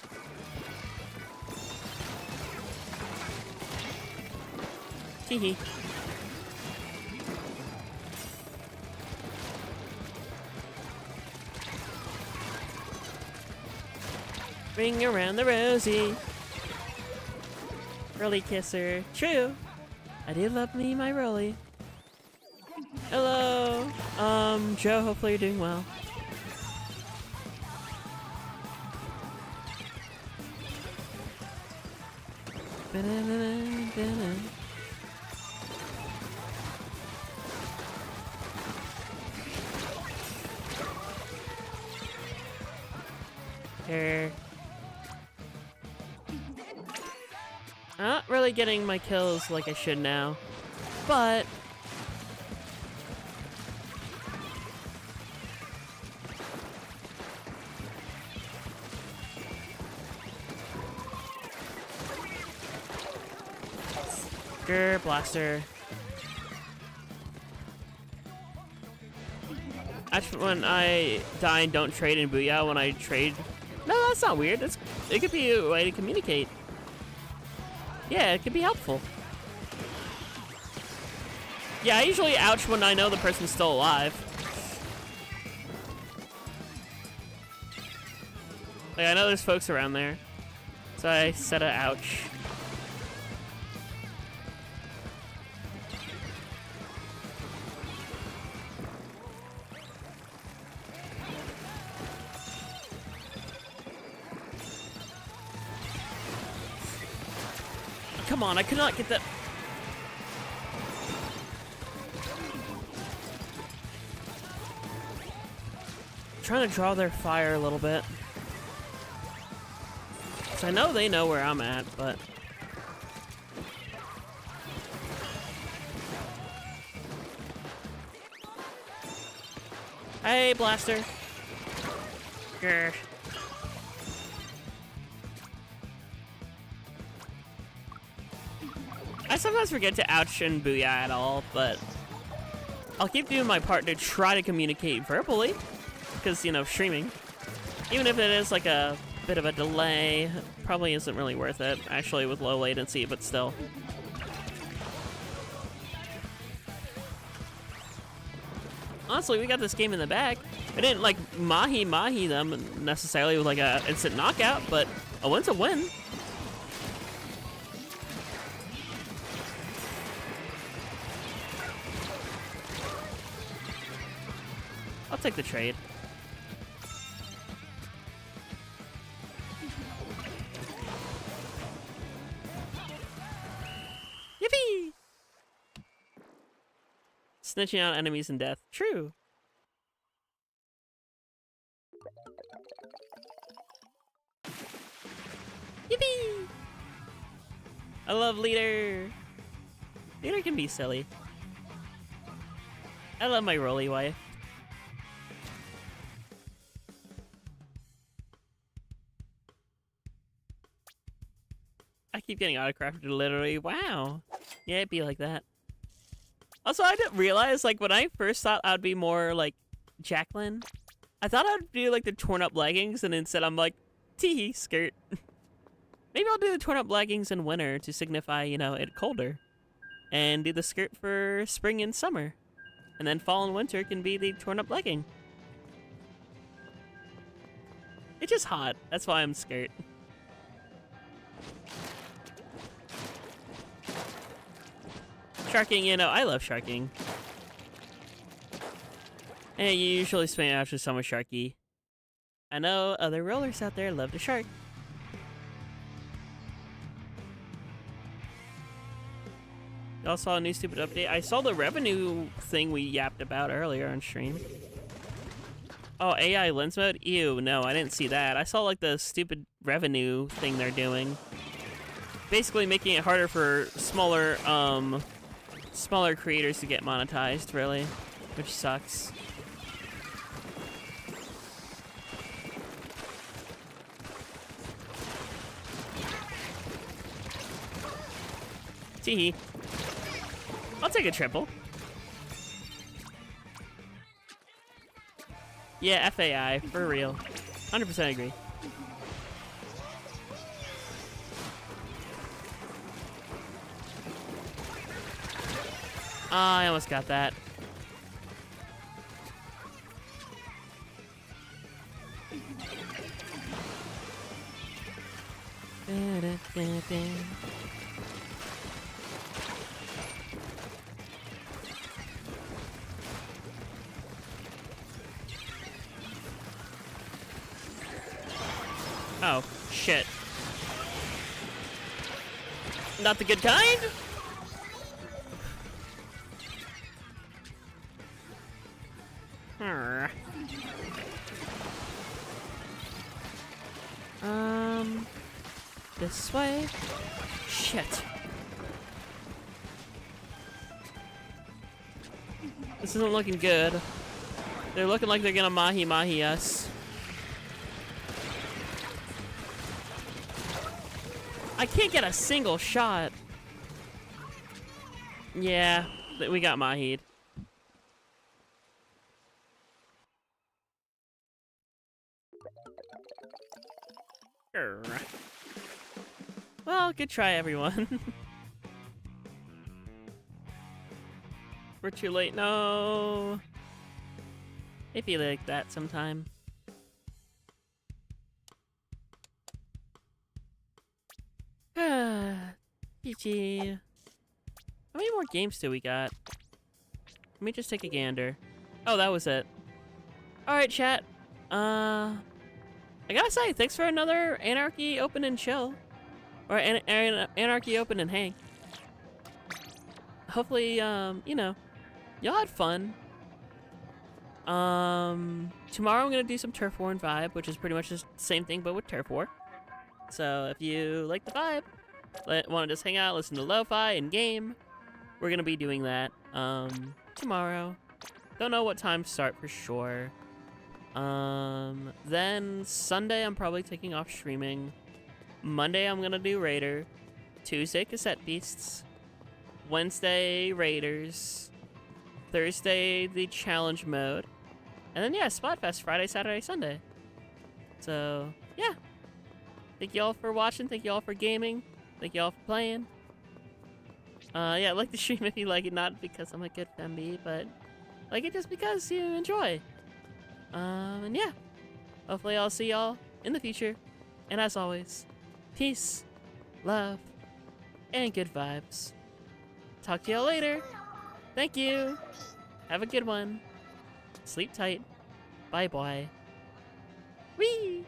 Teehee. Ring around the rosy. Rolly kisser. True. I do love me my Rolly. Hello. Joe, hopefully you're doing well. Here. I'm not really getting my kills like I should now, but Grr, blaster. Actually, when I die and don't trade in Booyah, when I trade... No, that's not weird. It could be a way to communicate. Yeah, it could be helpful. Yeah, I usually ouch when I know the person's still alive. Like, I know there's folks around there. So I set a ouch. Come on, I could not get that. I'm trying to draw their fire a little bit. So I know they know where I'm at, but... Hey, blaster. Grr. I sometimes forget to ouch and booyah at all, but I'll keep doing my part to try to communicate verbally, because, you know, streaming, even if it is like a bit of a delay, probably isn't really worth it, actually, with low latency, but still. Honestly, we got this game in the bag. We didn't, like, mahi them necessarily with, like, a instant knockout, but a win's a win. I'll take the trade. Yippee! Snitching out enemies in death. True. Yippee! I love Leader. Leader can be silly. I love my Rolly wife. I keep getting autocrafted literally. Wow. Yeah, it'd be like that. Also, I didn't realize, like, when I first thought I'd be more like Jacqueline, I thought I'd do like the torn up leggings, and instead I'm like, tee skirt. Maybe I'll do the torn-up leggings in winter to signify, you know, it colder. And do the skirt for spring and summer. And then fall and winter can be the torn-up legging. It's just hot. That's why I'm skirt. Sharking, you know, I love sharking. And you usually swim out to summer sharky. I know other rollers out there love to shark. Y'all saw a new stupid update. I saw the revenue thing we yapped about earlier on stream. Oh, AI lens mode? Ew, no, I didn't see that. I saw like the stupid revenue thing they're doing. Basically making it harder for smaller creators to get monetized, really. Which sucks. Teehee. I'll take a triple. Yeah, FAI, for real. 100% agree. I almost got that. Oh, shit. Not the good kind? This way? Shit. This isn't looking good. They're looking like they're gonna mahi-mahi us. I can't get a single shot. Yeah, we got mahi'd. Well, good try, everyone. We're too late. No. It'd be like that sometime. GG. How many more games do we got? Let me just take a gander. Oh, that was it. Alright, chat. I gotta say, thanks for another Anarchy Open and Chill. Or Anarchy Open and Hang. Hopefully, you know, y'all had fun. Tomorrow I'm gonna do some Turf War and Vibe, which is pretty much the same thing, but with Turf War. So if you like the vibe, want to just hang out, listen to lo-fi and game, we're gonna be doing that tomorrow. Don't know what time to start for sure. Then Sunday I'm probably taking off streaming. Monday I'm gonna do Raider. Tuesday Cassette Beasts. Wednesday Raiders. Thursday the challenge mode. And then yeah, Splatfest Friday, Saturday, Sunday. So yeah. Thank you all for watching, thank you all for gaming, thank you all for playing. Yeah, like the stream if you like it, not because I'm a good FMB, but like it just because you enjoy. And yeah, hopefully I'll see y'all in the future. And as always, peace, love, and good vibes. Talk to y'all later. Thank you. Have a good one. Sleep tight. Bye-bye. Whee!